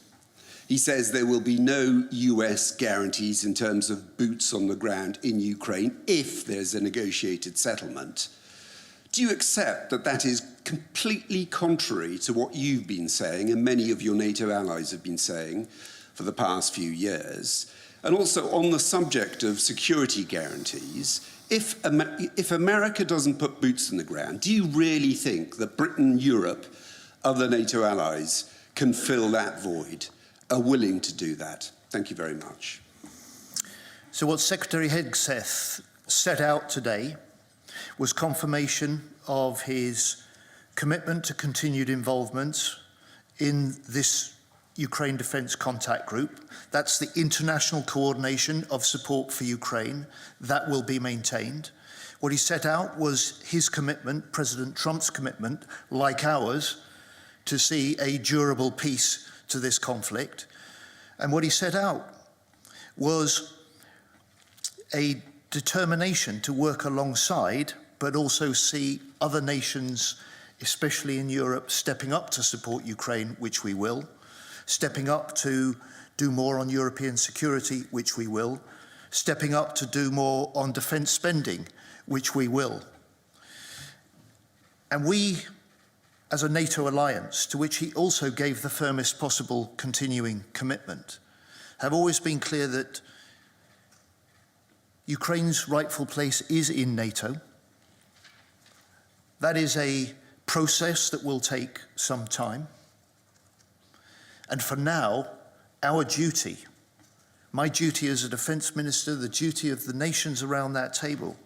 [SPEAKER 22] He says there will be no US guarantees in terms of boots on the ground in Ukraine if there's a negotiated settlement. Do you accept that that is completely contrary to what you've been saying and many of your NATO allies have been saying for the past few years? And also on the subject of security guarantees, if America doesn't put boots on the ground, do you really think that Britain, Europe, other NATO allies can fill that void, are willing to do that? Thank you very much.
[SPEAKER 2] So what Secretary Hegseth set out today was confirmation of his commitment to continued involvement in this Ukraine Defence Contact Group. That's the international coordination of support for Ukraine. That will be maintained. What he set out was his commitment, President Trump's commitment, like ours, to see a durable peace to this conflict. And what he set out was a determination to work alongside, but also see other nations, especially in Europe, stepping up to support Ukraine, which we will, stepping up to do more on European security, which we will, stepping up to do more on defence spending, which we will. And we, as a NATO alliance, to which he also gave the firmest possible continuing commitment, have always been clear that Ukraine's rightful place is in NATO. That is a process that will take some time. And for now, our duty, my duty as a defence minister, the duty of the nations around that table,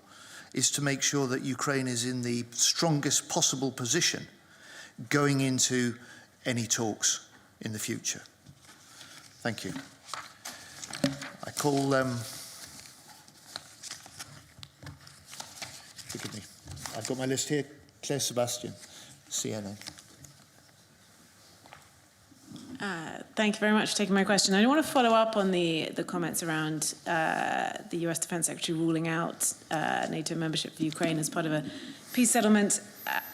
[SPEAKER 2] is to make sure that Ukraine is in the strongest possible position going into any talks in the future. Thank you. I call, forgive me, I've got my list here. Claire Sebastian, CNN.
[SPEAKER 23] Thank you very much for taking my question. I want to follow up on the comments around the US Defense Secretary ruling out NATO membership for Ukraine as part of a peace settlement.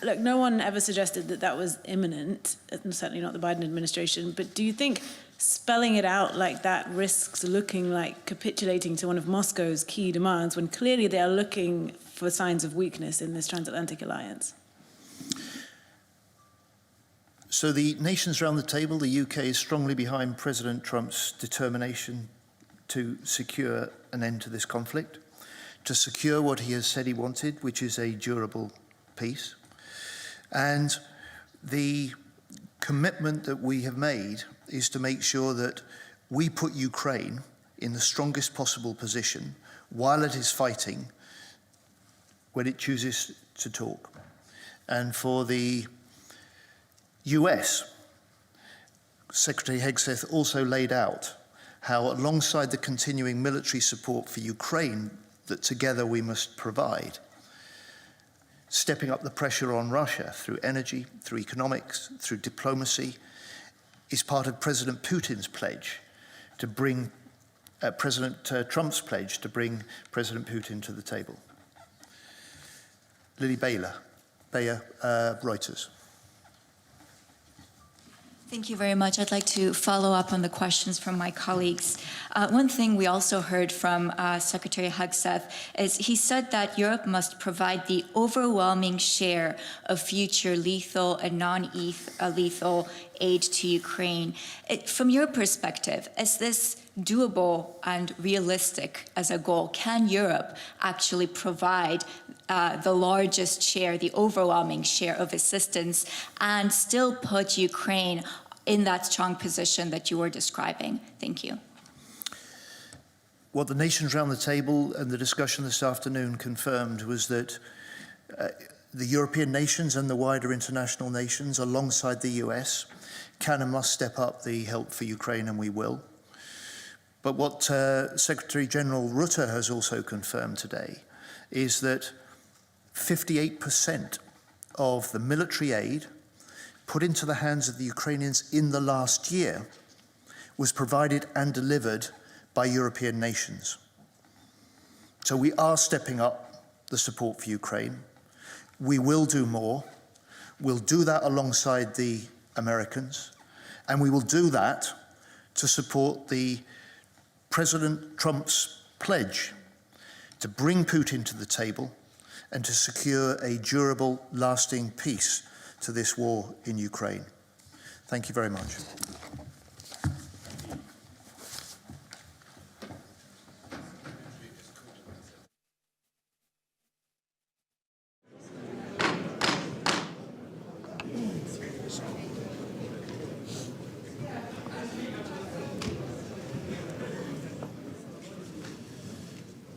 [SPEAKER 23] Look, no one ever suggested that that was imminent, certainly not the Biden administration, but do you think spelling it out like that risks looking like capitulating to one of Moscow's key demands when clearly they are looking for signs of weakness in this transatlantic alliance?
[SPEAKER 2] So the nations around the table, the UK is strongly behind President Trump's determination to secure an end to this conflict, to secure what he has said he wanted, which is a durable peace. And the commitment that we have made is to make sure that we put Ukraine in the strongest possible position while it is fighting when it chooses to talk. And for the US, Secretary Hegseth also laid out how alongside the continuing military support for Ukraine that together we must provide, stepping up the pressure on Russia through energy, through economics, through diplomacy, is part of President Putin's pledge to bring President Trump's pledge to bring President Putin to the table. Lily Bayer, Reuters.
[SPEAKER 24] Thank you very much. I'd like to follow up on the questions from my colleagues. One thing we also heard from Secretary Hegseth is he said that Europe must provide the overwhelming share of future lethal and non-lethal aid to Ukraine. From your perspective, is this doable and realistic as a goal? Can Europe actually provide the largest share, the overwhelming share of assistance, and still put Ukraine in that strong position that you were describing? Thank you.
[SPEAKER 2] What the nations round the table and the discussion this afternoon confirmed was that the European nations and the wider international nations, alongside the US, can and must step up the help for Ukraine, and we will. But what Secretary General Rutte has also confirmed today is that 58% of the military aid put into the hands of the Ukrainians in the last year was provided and delivered by European nations. So we are stepping up the support for Ukraine. We will do more. We'll do that alongside the Americans, and we will do that to support the President Trump's pledge to bring Putin to the table and to secure a durable, lasting peace to this war in Ukraine. Thank you very much.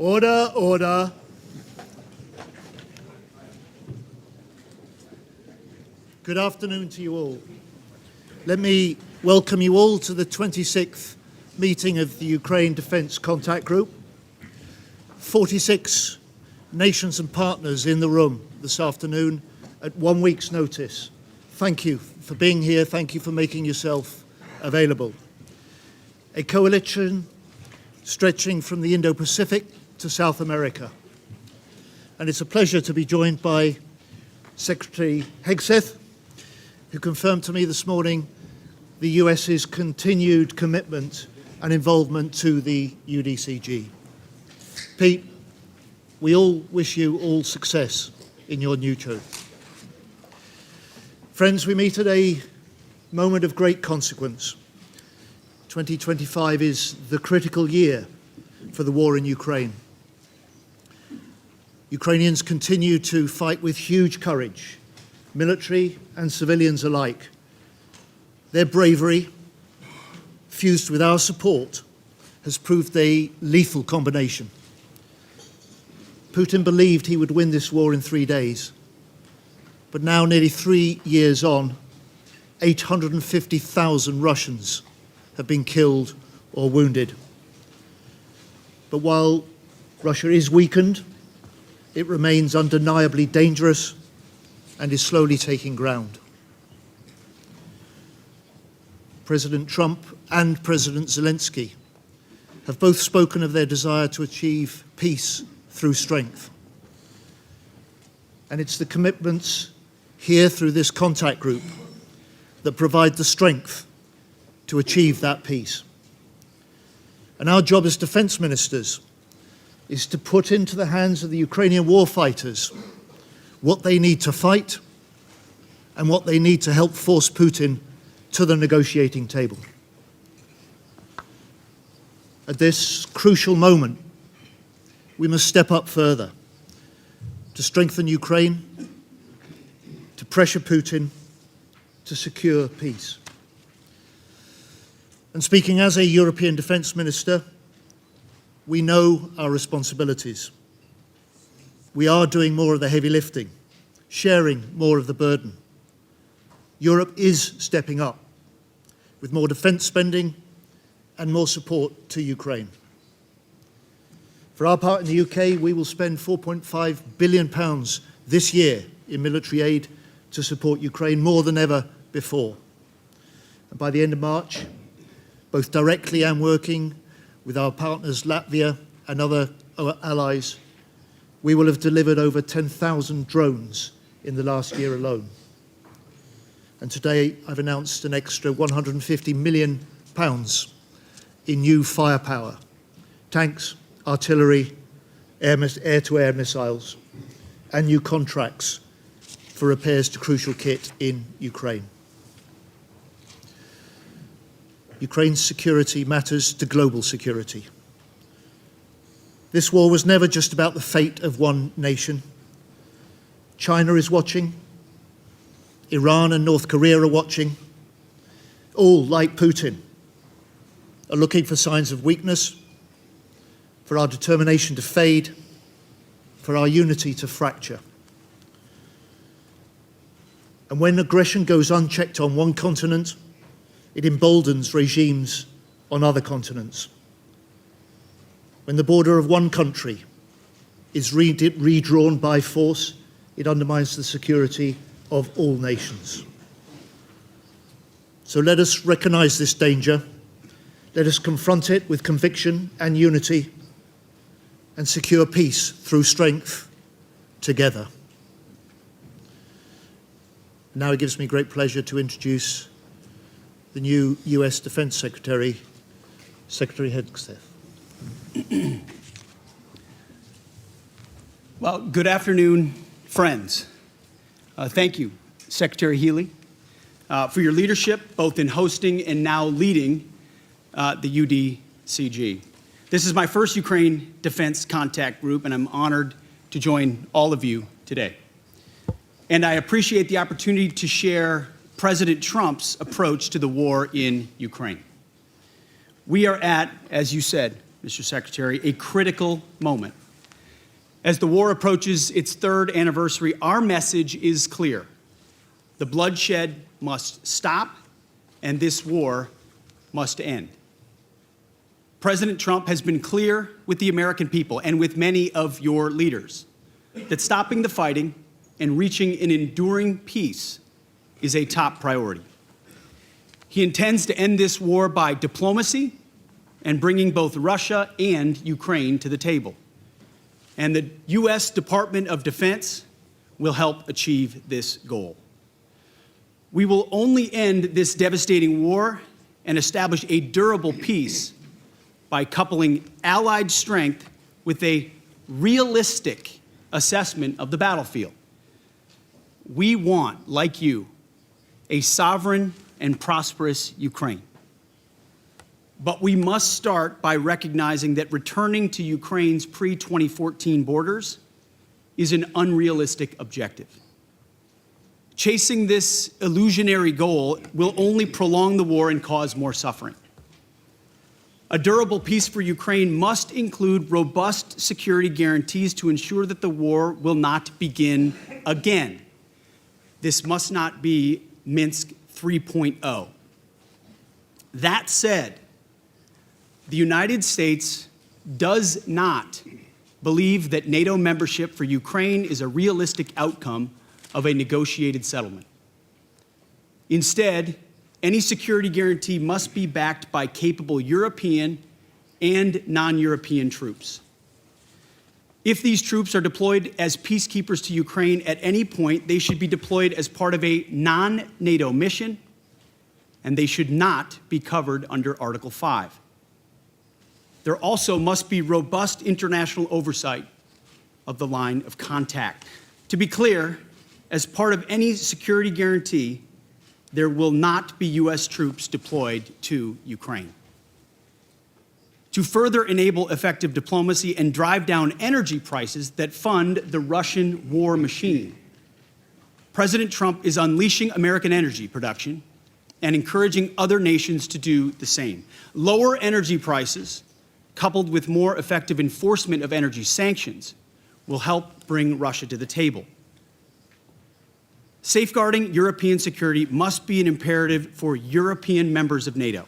[SPEAKER 1] Order, order. Good afternoon to you all. Let me welcome you all to the 26th meeting of the Ukraine Defence Contact Group. 46 nations and partners in the room this afternoon at 1 week's notice. Thank you for being here. Thank you for making yourself available. A coalition stretching from the Indo-Pacific to South America. And it's a pleasure to be joined by Secretary Hegseth, who confirmed to me this morning the US's continued commitment and involvement to the UDCG. Pete, we all wish you all success in your new job. Friends, we meet at a moment of great consequence. 2025 is the critical year for the war in Ukraine. Ukrainians continue to fight with huge courage, military and civilians alike. Their bravery, fused with our support, has proved a lethal combination. Putin believed he would win this war in 3 days, but now, nearly 3 years on, 850,000 Russians have been killed or wounded. But while Russia is weakened, it remains undeniably dangerous and is slowly taking ground. President Trump and President Zelensky have both spoken of their desire to achieve peace through strength. And it's the commitments here through this contact group that provide the strength to achieve that peace. And our job as defense ministers is to put into the hands of the Ukrainian war fighters what they need to fight and what they need to help force Putin to the negotiating table. At this crucial moment, we must step up further to strengthen Ukraine, to pressure Putin, to secure peace. And speaking as a European defence minister, we know our responsibilities. We are doing more of the heavy lifting, sharing more of the burden. Europe is stepping up with more defence spending and more support to Ukraine. For our part in the UK, we will spend £4.5 billion this year in military aid to support Ukraine, more than ever before. And by the end of March, both directly and working with our partners Latvia and other allies, we will have delivered over 10,000 drones in the last year alone. And today I've announced an extra £150 million in new firepower, tanks, artillery, air-to-air missiles, and new contracts for repairs to crucial kit in Ukraine. Ukraine's security matters to global security. This war was never just about the fate of one nation. China is watching. Iran and North Korea are watching. All, like Putin, are looking for signs of weakness, for our determination to fade, for our unity to fracture. And when aggression goes unchecked on one continent, it emboldens regimes on other continents. When the border of one country is redrawn by force, it undermines the security of all nations. So let us recognize this danger. Let us confront it with conviction and unity and secure peace through strength together. Now it gives me great pleasure to introduce the new US Defense Secretary, Secretary Hegseth.
[SPEAKER 3] Well, good afternoon, friends. Thank you, Secretary Healy, for your leadership, both in hosting and now leading the UDCG. This is my first Ukraine Defense Contact Group, and I'm honored to join all of you today. And I appreciate the opportunity to share President Trump's approach to the war in Ukraine. We are at, as you said, Mr. Secretary, a critical moment. As the war approaches its third anniversary, our message is clear. The bloodshed must stop, and this war must end. President Trump has been clear with the American people and with many of your leaders that stopping the fighting and reaching an enduring peace is a top priority. He intends to end this war by diplomacy and bringing both Russia and Ukraine to the table. And the U.S. Department of Defense will help achieve this goal. We will only end this devastating war and establish a durable peace by coupling allied strength with a realistic assessment of the battlefield. We want, like you, a sovereign and prosperous Ukraine. But we must start by recognizing that returning to Ukraine's pre-2014 borders is an unrealistic objective. Chasing this illusionary goal will only prolong the war and cause more suffering. A durable peace for Ukraine must include robust security guarantees to ensure that the war will not begin again. This must not be Minsk 3.0. That said, the United States does not believe that NATO membership for Ukraine is a realistic outcome of a negotiated settlement. Instead, any security guarantee must be backed by capable European and non-European troops. If these troops are deployed as peacekeepers to Ukraine at any point, they should be deployed as part of a non-NATO mission, and they should not be covered under Article 5. There also must be robust international oversight of the line of contact. To be clear, as part of any security guarantee, there will not be U.S. troops deployed to Ukraine. To further enable effective diplomacy and drive down energy prices that fund the Russian war machine, President Trump is unleashing American energy production and encouraging other nations to do the same. Lower energy prices, coupled with more effective enforcement of energy sanctions, will help bring Russia to the table. Safeguarding European security must be an imperative for European members of NATO.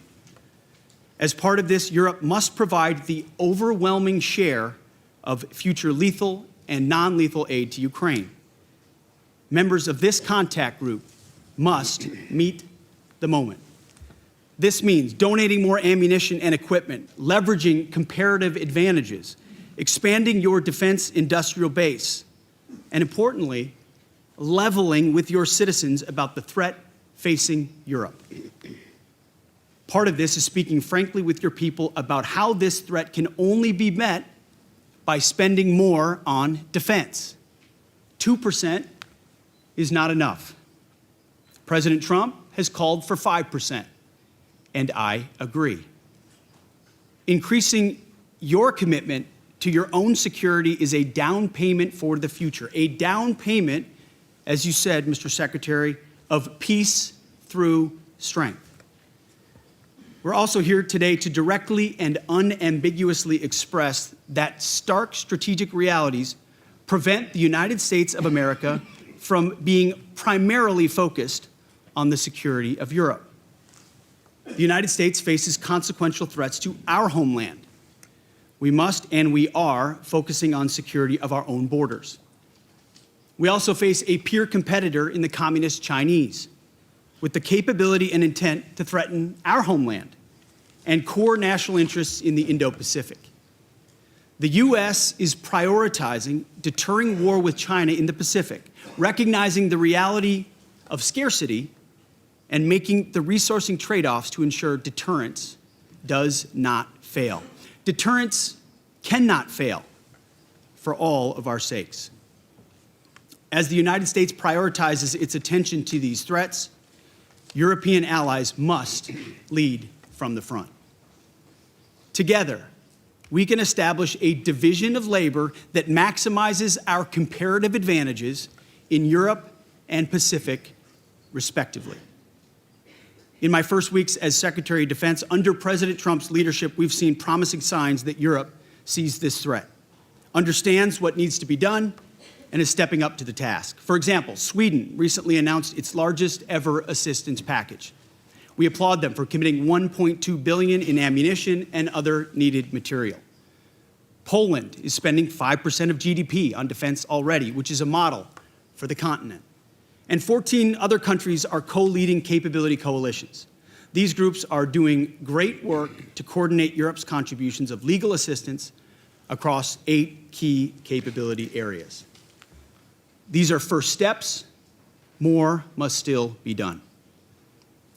[SPEAKER 3] As part of this, Europe must provide the overwhelming share of future lethal and non-lethal aid to Ukraine. Members of this contact group must meet the moment. This means donating more ammunition and equipment, leveraging comparative advantages, expanding your defense industrial base, and importantly, leveling with your citizens about the threat facing Europe. Part of this is speaking frankly with your people about how this threat can only be met by spending more on defense. 2% is not enough. President Trump has called for 5%, and I agree. Increasing your commitment to your own security is a down payment for the future, a down payment, as you said, Mr. Secretary, of peace through strength. We're also here today to directly and unambiguously express that stark strategic realities prevent the United States of America from being primarily focused on the security of Europe. The United States faces consequential threats to our homeland. We must and we are focusing on security of our own borders. We also face a peer competitor in the communist Chinese, with the capability and intent to threaten our homeland and core national interests in the Indo-Pacific. The U.S. is prioritizing deterring war with China in the Pacific, recognizing the reality of scarcity and making the resourcing trade-offs to ensure deterrence does not fail. Deterrence cannot fail for all of our sakes. As the United States prioritizes its attention to these threats, European allies must lead from the front. Together, we can establish a division of labor that maximizes our comparative advantages in Europe and Pacific, respectively. In my first weeks as Secretary of Defense, under President Trump's leadership, we've seen promising signs that Europe sees this threat, understands what needs to be done, and is stepping up to the task. For example, Sweden recently announced its largest ever assistance package. We applaud them for committing $1.2 billion in ammunition and other needed material. Poland is spending 5% of GDP on defense already, which is a model for the continent. And 14 other countries are co-leading capability coalitions. These groups are doing great work to coordinate Europe's contributions of legal assistance across 8 key capability areas. These are first steps. More must still be done.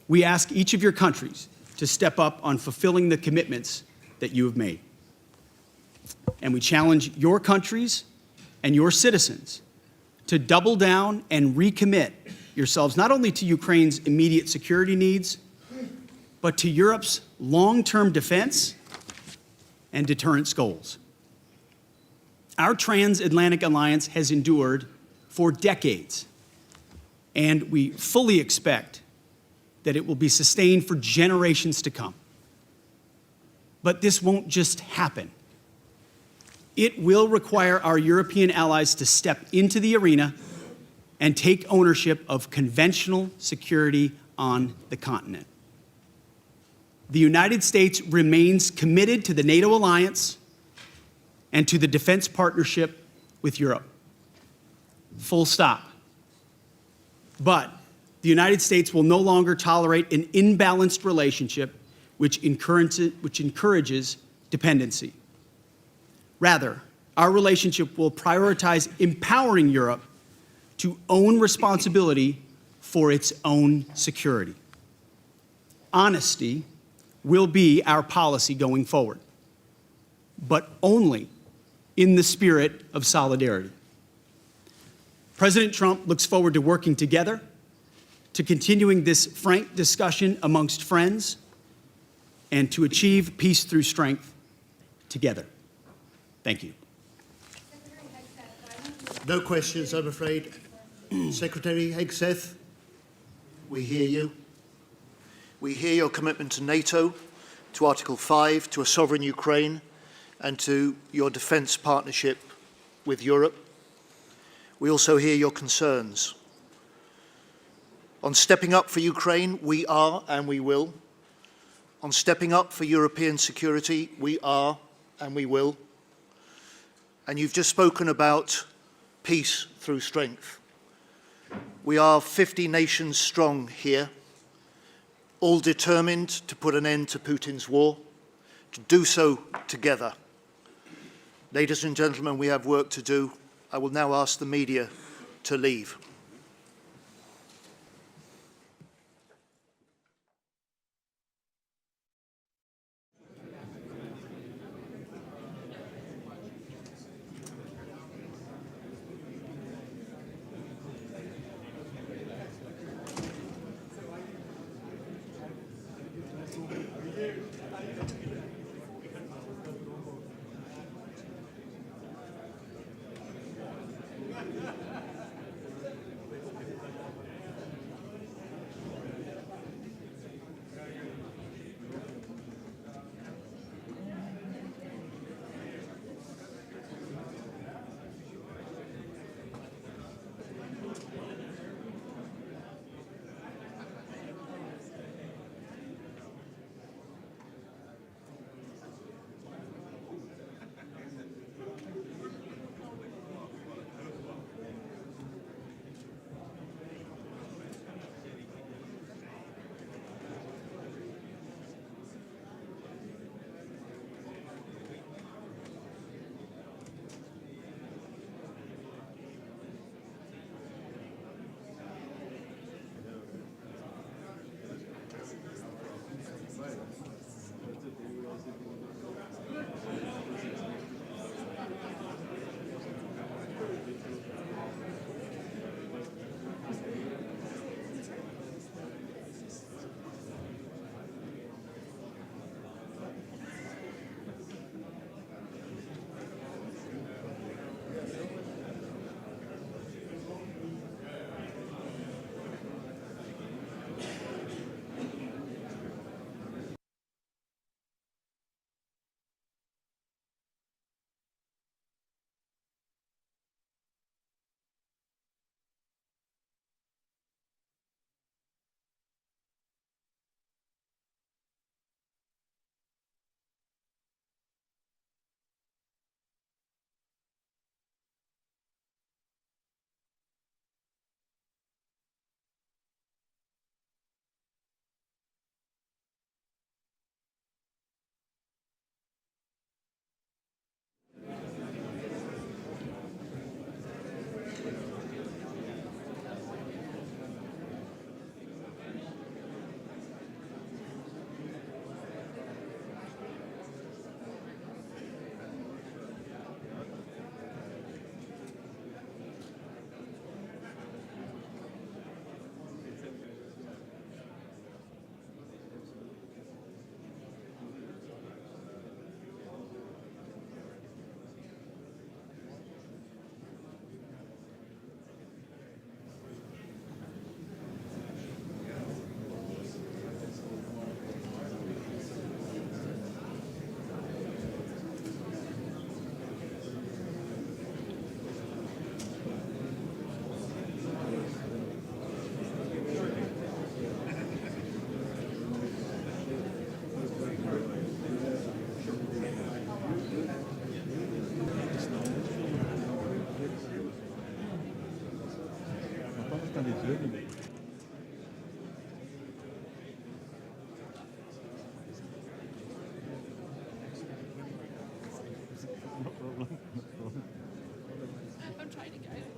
[SPEAKER 3] We ask each of your countries to step up on fulfilling the commitments that you have made. And we challenge your countries and your citizens to double down and recommit yourselves not only to Ukraine's immediate security needs, but to Europe's long-term defense and deterrence goals. Our transatlantic alliance has endured for decades, and we fully expect that it will be sustained for generations to come. But this won't just happen. It will require our European allies to step into the arena and take ownership of conventional security on the continent. The United States remains committed to the NATO alliance and to the defense partnership with Europe. Full stop. But the United States will no longer tolerate an imbalanced relationship which encourages dependency. Rather, our relationship will prioritize empowering Europe to own responsibility for its own security. Honesty will be our policy going forward, but only in the spirit of solidarity. President Trump looks forward to working together, to continuing this frank discussion amongst friends, and to achieve peace through strength together. Thank you.
[SPEAKER 1] No questions, I'm afraid. Secretary Hegseth, we hear you. We hear your commitment to NATO, to Article 5, to a sovereign Ukraine, and to your defence partnership with Europe. We also hear your concerns. On stepping up for Ukraine, we are and we will. On stepping up for European security, we are and we will. And you've just spoken about peace through strength. We are 50 nations strong here, all determined to put an end to Putin's war, to do so together. Ladies and gentlemen, we have work to do. I will now ask the media to leave.
[SPEAKER 16] I'm trying to get it.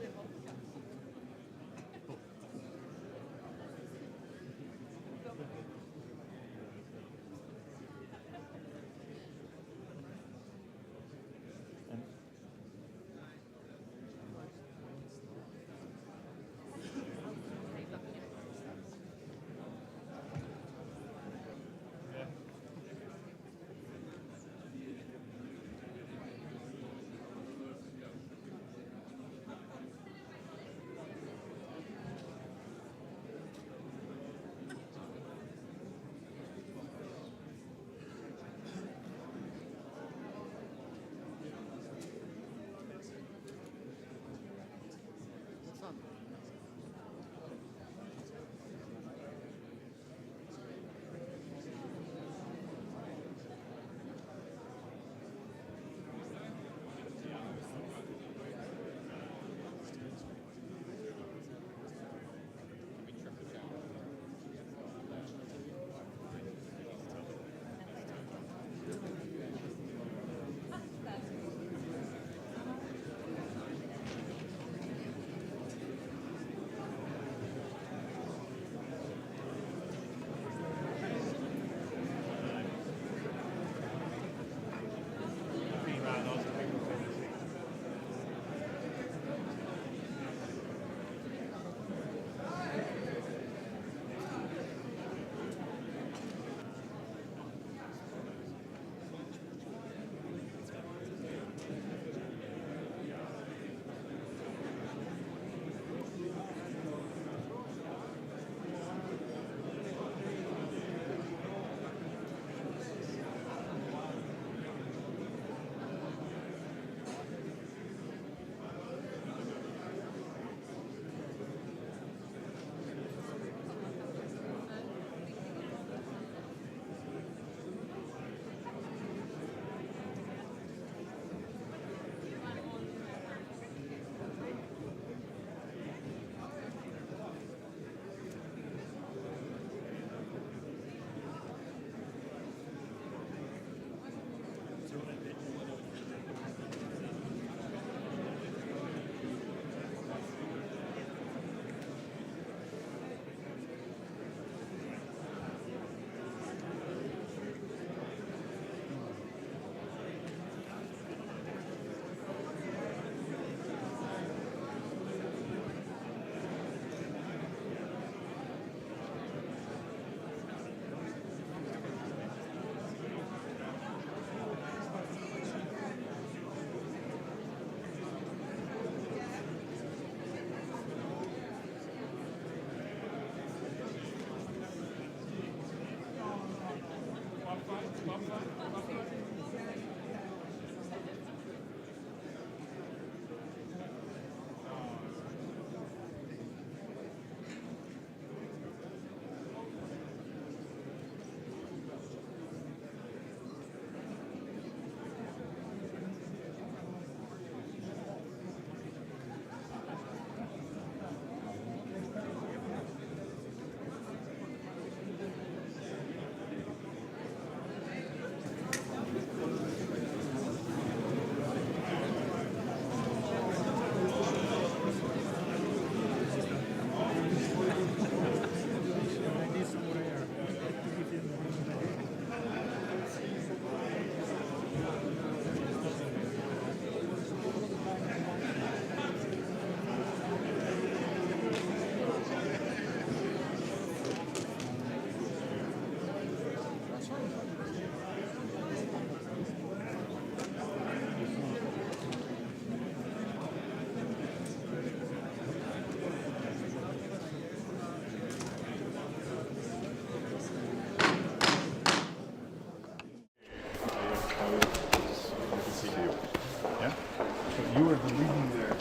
[SPEAKER 6] you were the leading there.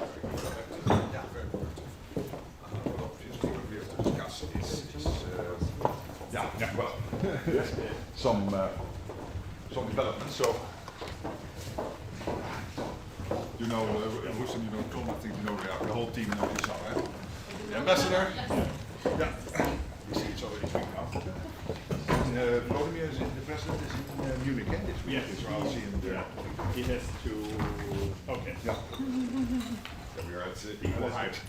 [SPEAKER 6] Some developments. So you know, Rustam, you know Tom. I think you know the whole team knows each other. The ambassador? Yeah. We see each other each week now. Vladimir, the president, is in Munich this week, so I'll see him there.
[SPEAKER 5] He has to... Okay.
[SPEAKER 6] Yeah. So we are at equal height.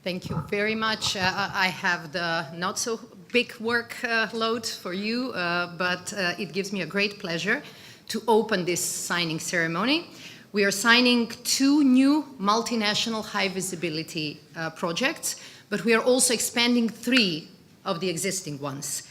[SPEAKER 7] Thank you very much. I have the not so big workload for you, but it gives me a great pleasure to open this signing ceremony. We are signing 2 new multinational high visibility projects, but we are also expanding 3 of the existing ones.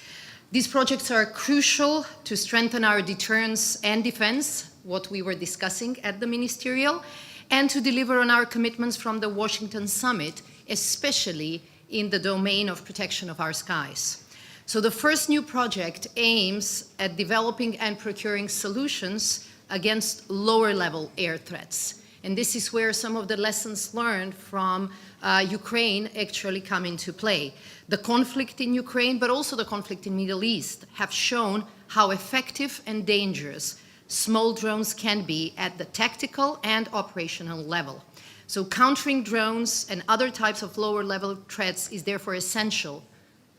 [SPEAKER 7] These projects are crucial to strengthen our deterrence and defense, what we were discussing at the ministerial, and to deliver on our commitments from the Washington summit, especially in the domain of protection of our skies. So the first new project aims at developing and procuring solutions against lower-level air threats. And this is where some of the lessons learned from Ukraine actually come into play. The conflict in Ukraine, but also the conflict in the Middle East, have shown how effective and dangerous small drones can be at the tactical and operational level. So countering drones and other types of lower-level threats is therefore essential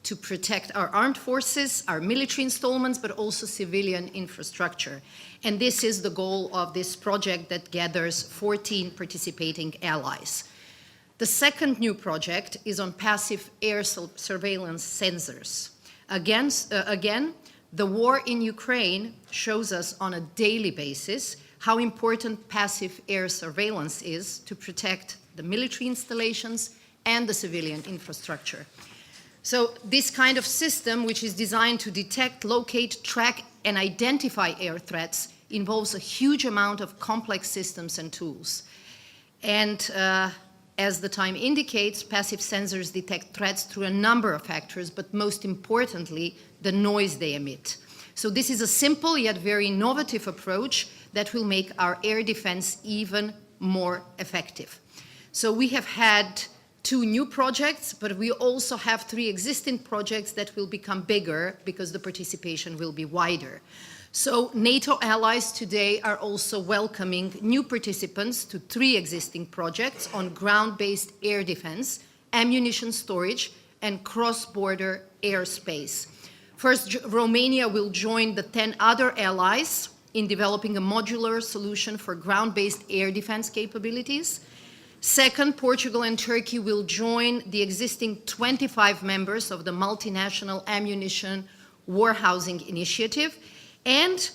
[SPEAKER 7] to protect our armed forces, our military installments, but also civilian infrastructure. And this is the goal of this project that gathers 14 participating allies. The second new project is on passive air surveillance sensors. Again, the war in Ukraine shows us on a daily basis how important passive air surveillance is to protect the military installations and the civilian infrastructure. So this kind of system, which is designed to detect, locate, track, and identify air threats, involves a huge amount of complex systems and tools. And as the time indicates, passive sensors detect threats through a number of factors, but most importantly, the noise they emit. So this is a simple yet very innovative approach that will make our air defense even more effective. So we have had 2 new projects, but we also have 3 existing projects that will become bigger because the participation will be wider. So NATO allies today are also welcoming new participants to 3 existing projects on ground-based air defense, ammunition storage, and cross-border airspace. First, Romania will join the 10 other allies in developing a modular solution for ground-based air defense capabilities. Second, Portugal and Turkey will join the existing 25 members of the Multinational Ammunition Warehousing Initiative. And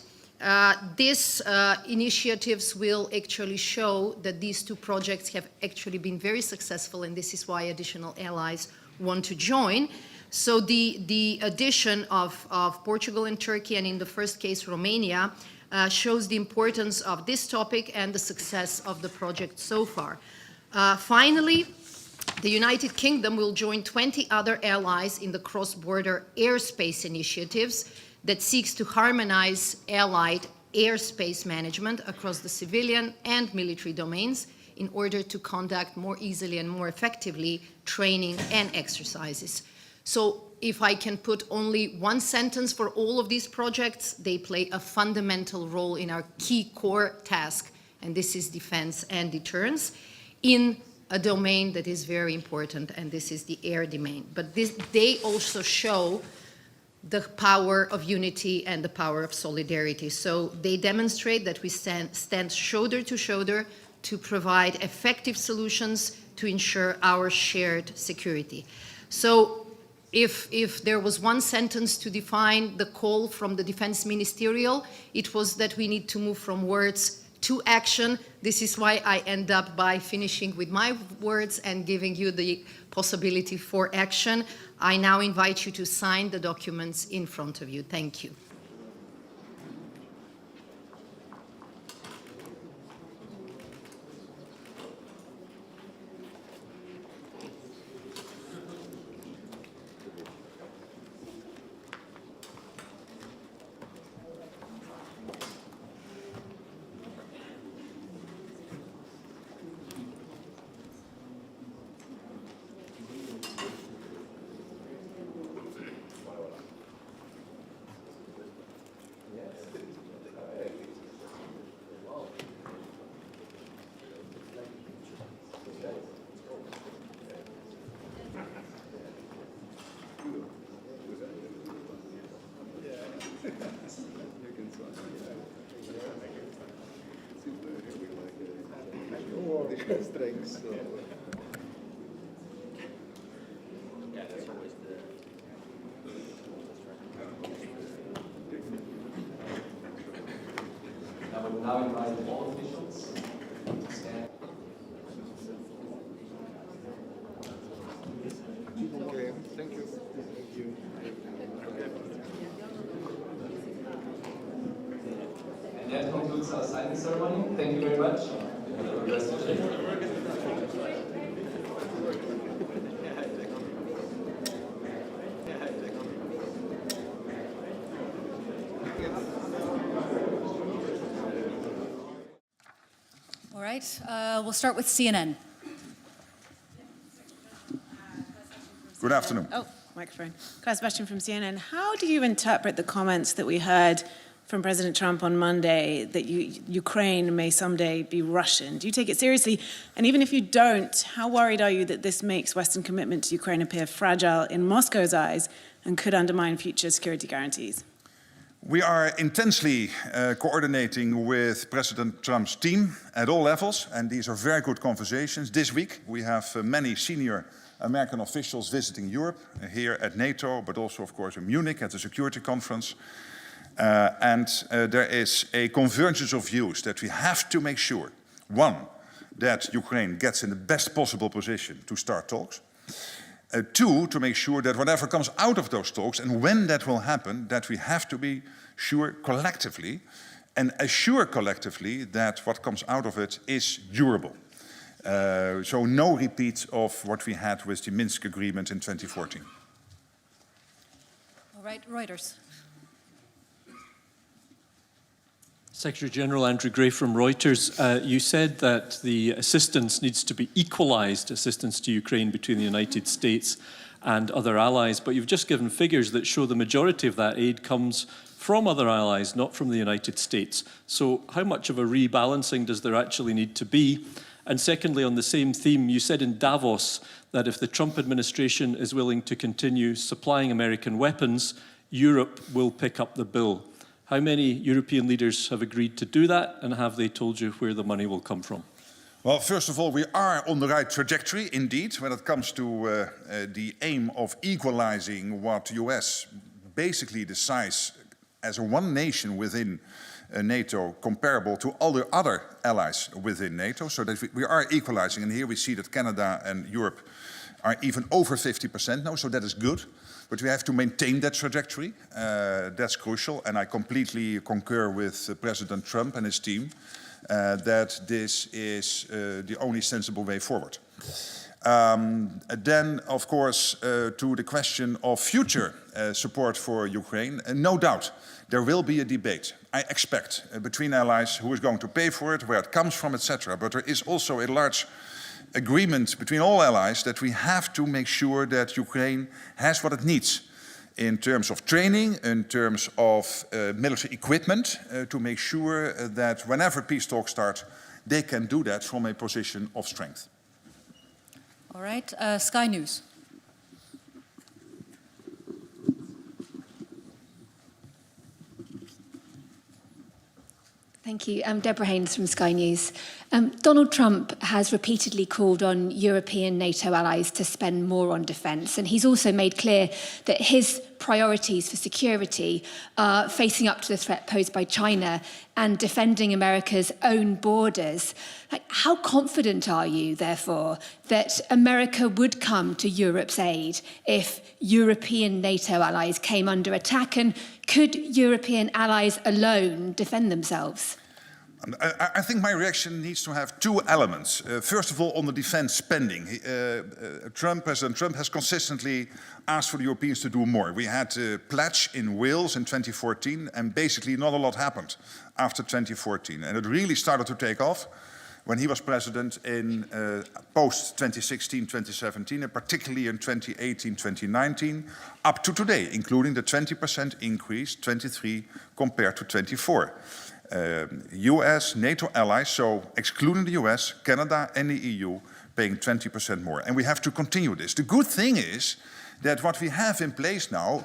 [SPEAKER 7] these initiatives will actually show that these 2 projects have actually been very successful, and this is why additional allies want to join. So the addition of Portugal and Turkey, and in the first case Romania, shows the importance of this topic and the success of the project so far. Finally, the United Kingdom will join 20 other allies in the cross-border airspace initiatives that seeks to harmonize allied airspace management across the civilian and military domains in order to conduct more easily and more effectively training and exercises. So if I can put only one sentence for all of these projects, they play a fundamental role in our key core task, and this is defense and deterrence, in a domain that is very important, and this is the air domain. But they also show the power of unity and the power of solidarity. So they demonstrate that we stand shoulder to shoulder to provide effective solutions to ensure our shared security. So if there was one sentence to define the call from the Defense Ministerial, it was that we need to move from words to action. This is why I end up by finishing with my words and giving you the possibility for action. I now invite you to sign the documents in front of you. Thank you.
[SPEAKER 6] Strengths.
[SPEAKER 9] I will now invite all officials to stand.
[SPEAKER 6] Okay, thank you. Thank you.
[SPEAKER 9] And that concludes our signing ceremony. Thank you very much.
[SPEAKER 10] All right, we'll start with CNN.
[SPEAKER 13] Good afternoon.
[SPEAKER 23] Oh, microphone. Claire Sebastian from CNN. How do you interpret the comments that we heard from President Trump on Monday that Ukraine may someday be Russian. Do you take it seriously? And even if you don't, how worried are you that this makes Western commitment to Ukraine appear fragile in Moscow's eyes and could undermine future security guarantees?
[SPEAKER 13] We are intensely coordinating with President Trump's team at all levels, and these are very good conversations. This week we have many senior American officials visiting Europe, here at NATO, but also, of course, in Munich at the security conference. There is a convergence of views that we have to make sure, one, that Ukraine gets in the best possible position to start talks. Two, to make sure that whatever comes out of those talks, and when that will happen, that we have to be sure collectively and assure collectively that what comes out of it is durable. So no repeat of what we had with the Minsk agreement in 2014.
[SPEAKER 10] All right, Reuters.
[SPEAKER 11] Secretary General Andrew Gray from Reuters, you said that the assistance needs to be equalised, assistance to Ukraine between the United States and other allies, but you've just given figures that show the majority of that aid comes from other allies, not from the United States. So how much of a rebalancing does there actually need to be? And secondly, on the same theme, you said in Davos that if the Trump administration is willing to continue supplying American weapons, Europe will pick up the bill. How many European leaders have agreed to do that, and have they told you where the money will come from?
[SPEAKER 13] Well, first of all, we are on the right trajectory, indeed, when it comes to the aim of equalizing what the US basically decides as a one nation within NATO, comparable to all the other allies within NATO, so that we are equalizing. And here we see that Canada and Europe are even over 50% now, so that is good. But we have to maintain that trajectory. That's crucial, and I completely concur with President Trump and his team that this is the only sensible way forward. Then, of course, to the question of future support for Ukraine, no doubt there will be a debate, I expect, between allies who is going to pay for it, where it comes from, etc. But there is also a large agreement between all allies that we have to make sure that Ukraine has what it needs in terms of training, in terms of military equipment, to make sure that whenever peace talks start, they can do that from a position of strength.
[SPEAKER 10] All right, Sky News.
[SPEAKER 12] Thank you. I'm Deborah Haynes from Sky News. Donald Trump has repeatedly called on European NATO allies to spend more on defence, and he's also made clear that his priorities for security are facing up to the threat posed by China and defending America's own borders. How confident are you, therefore, that America would come to Europe's aid if European NATO allies came under attack, and could European allies alone defend themselves?
[SPEAKER 13] I think my reaction needs to have two elements. First of all, on the defense spending. President Trump has consistently asked for the Europeans to do more. We had a pledge in Wales in 2014, and basically not a lot happened after 2014. And it really started to take off when he was president in post-2016, 2017, and particularly in 2018, 2019, up to today, including the 20% increase, 23 compared to 24. US, NATO allies, so excluding the US, Canada and the EU, paying 20% more. And we have to continue this. The good thing is that what we have in place now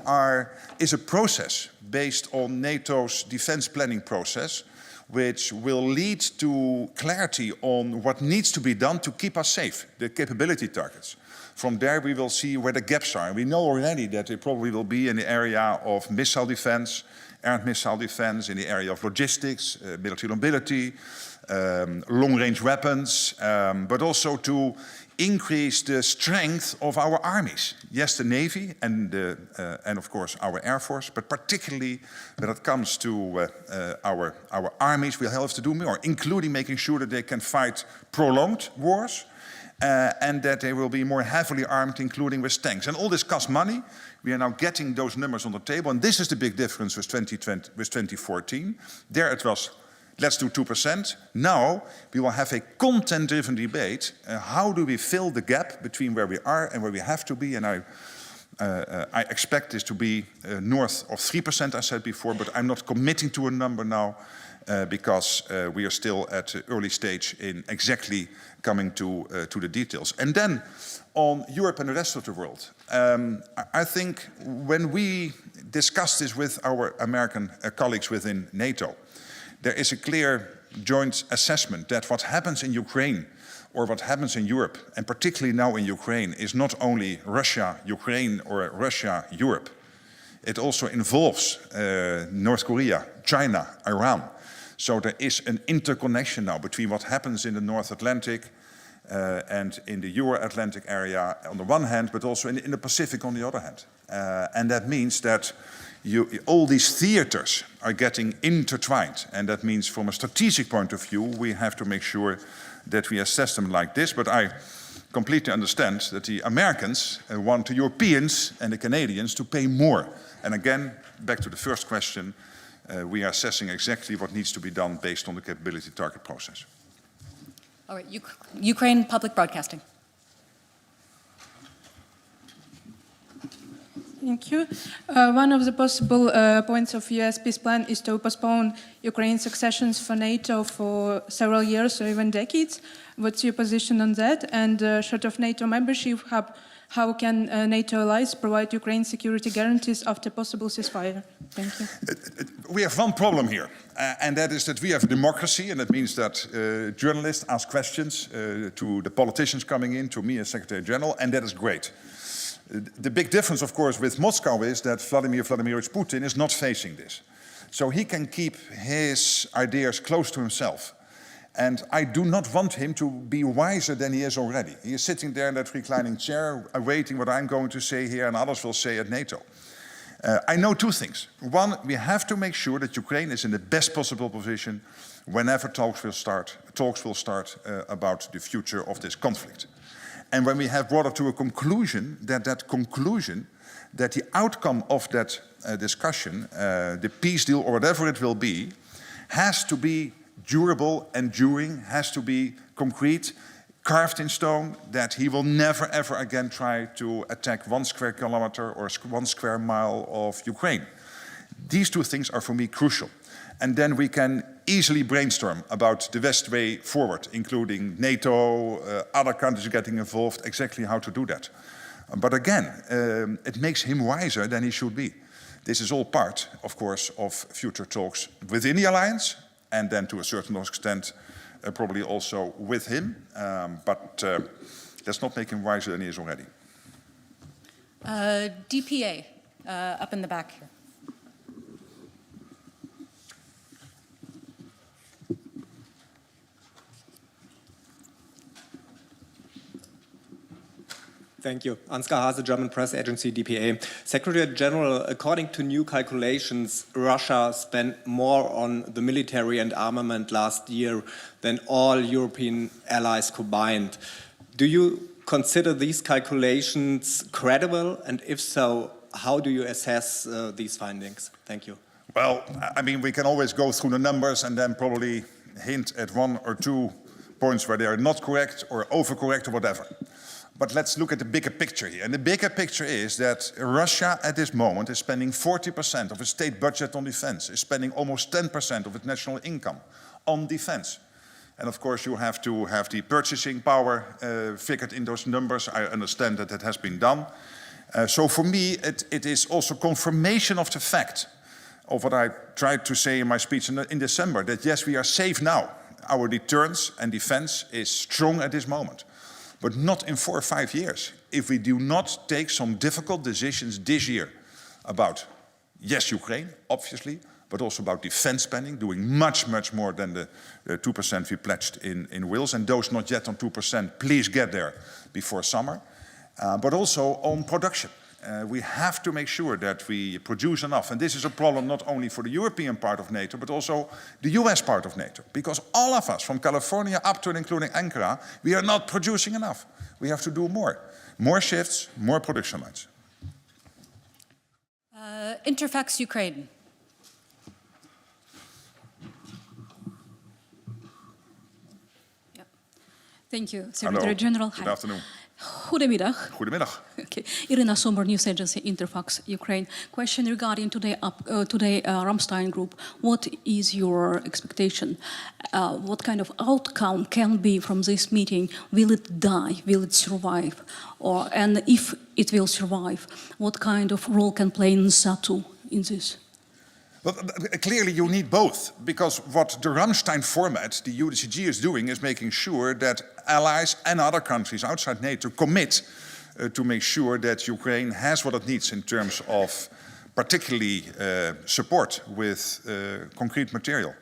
[SPEAKER 13] is a process based on NATO's defense planning process, which will lead to clarity on what needs to be done to keep us safe, the capability targets. From there, we will see where the gaps are. We know already that they probably will be in the area of missile defense, air missile defense, in the area of logistics, military mobility, long-range weapons, but also to increase the strength of our armies. Yes, the Navy and of course our Air Force, but particularly when it comes to our armies, we'll have to do more, including making sure that they can fight prolonged wars, and that they will be more heavily armed, including with tanks. And all this costs money. We are now getting those numbers on the table, and this is the big difference with 2014. There it was, let's do 2%. Now we will have a content-driven debate. How do we fill the gap between where we are and where we have to be? And
[SPEAKER 6] I expect this to be north of 3%, I said before, but I'm not committing to a number now because we are still at the early stage in exactly coming to the details. And then on Europe and the rest of the world, I think when we discuss this with our American colleagues within NATO, there is a clear joint assessment that what happens in Ukraine or what happens in Europe, and particularly now in Ukraine, is not only Russia, Ukraine, or Russia, Europe. It also involves North Korea, China, Iran. So there is an interconnection now between what happens in the North Atlantic and in the Euro-Atlantic area on the one hand, but also in the Pacific on the other hand. And that means that all these theaters are getting intertwined. And that means from a strategic point of view, we have to make sure that we assess them like this. But I completely understand that the Americans want the Europeans and the Canadians to pay more. And again, back to the first question, we are assessing exactly what needs to be done based on the capability target process.
[SPEAKER 10] All right, Ukraine Public Broadcasting.
[SPEAKER 14] Thank you. One of the possible points of US peace plan is to postpone Ukraine's accessions for NATO for several years or even decades. What's your position on that? And short of NATO membership, how can NATO allies provide Ukraine security guarantees after possible ceasefire? Thank you.
[SPEAKER 6] We have one problem here, and that is that we have a democracy, and that means that journalists ask questions to the politicians coming in, to me as Secretary General, and that is great. The big difference, of course, with Moscow is that Vladimir Vladimirovich Putin is not facing this. So he can keep his ideas close to himself. And I do not want him to be wiser than he is already. He is sitting there in that reclining chair, awaiting what I'm going to say here and others will say at NATO. I know two things. One, we have to make sure that Ukraine is in the best possible position whenever talks will start about the future of this conflict. And when we have brought it to a conclusion, that the outcome of that discussion, the peace deal or whatever it will be, has to be durable, enduring, has to be concrete, carved in stone, that he will never ever again try to attack 1 square kilometer or 1 square mile of Ukraine. These two things are for me crucial. And then we can easily brainstorm about the best way forward, including NATO, other countries getting involved, exactly how to do that. But again, it makes him wiser than he should be. This is all part, of course, of future talks within the alliance, and then to a certain extent, probably also with him. But let's not make him wiser than he is already.
[SPEAKER 10] DPA, up in the back here.
[SPEAKER 15] Thank you. Ansgar Hase, German press agency, DPA. Secretary General, according to new calculations, Russia spent more on the military and armament last year than all European allies combined. Do you consider these calculations credible? And if so, how do you assess these findings? Thank you.
[SPEAKER 6] Well, I mean, we can always go through the numbers and then probably hint at 1 or 2 points where they are not correct or overcorrect or whatever. But let's look at the bigger picture here. And the bigger picture is that Russia at this moment is spending 40% of its state budget on defense, is spending almost 10% of its national income on defense. And of course you have to have the purchasing power figured in those numbers. I understand that that has been done. So for me, it is also confirmation of the fact of what I tried to say in my speech in December, that yes, we are safe now. Our deterrence and defense is strong at this moment. But not in 4 or 5 years, if we do not take some difficult decisions this year about, yes, Ukraine, obviously, but also about defense spending, doing much, much more than the 2% we pledged in Wales, and those not yet on 2%, please get there before summer. But also on production. We have to make sure that we produce enough. And this is a problem not only for the European part of NATO, but also the US part of NATO. Because all of us, from California up to and including Ankara, we are not producing enough. We have to do more. More shifts, more production lines.
[SPEAKER 10] Interfax Ukraine.
[SPEAKER 17] Thank you, Secretary General.
[SPEAKER 6] Good afternoon.
[SPEAKER 8] Goedemiddag.
[SPEAKER 6] Goedemiddag.
[SPEAKER 8] Okay. Irina Somber, News Agency, Interfax, Ukraine. Question regarding today Ramstein Group. What is your expectation? What kind of outcome can be from this meeting? Will it die? Will it survive? And if it will survive, what kind of role can play NATO in this?
[SPEAKER 6] Well, clearly you need both, because what the Ramstein format, the UDCG, is doing is making sure that allies and other countries outside NATO commit to make sure that Ukraine has what it needs in terms of particularly support with concrete material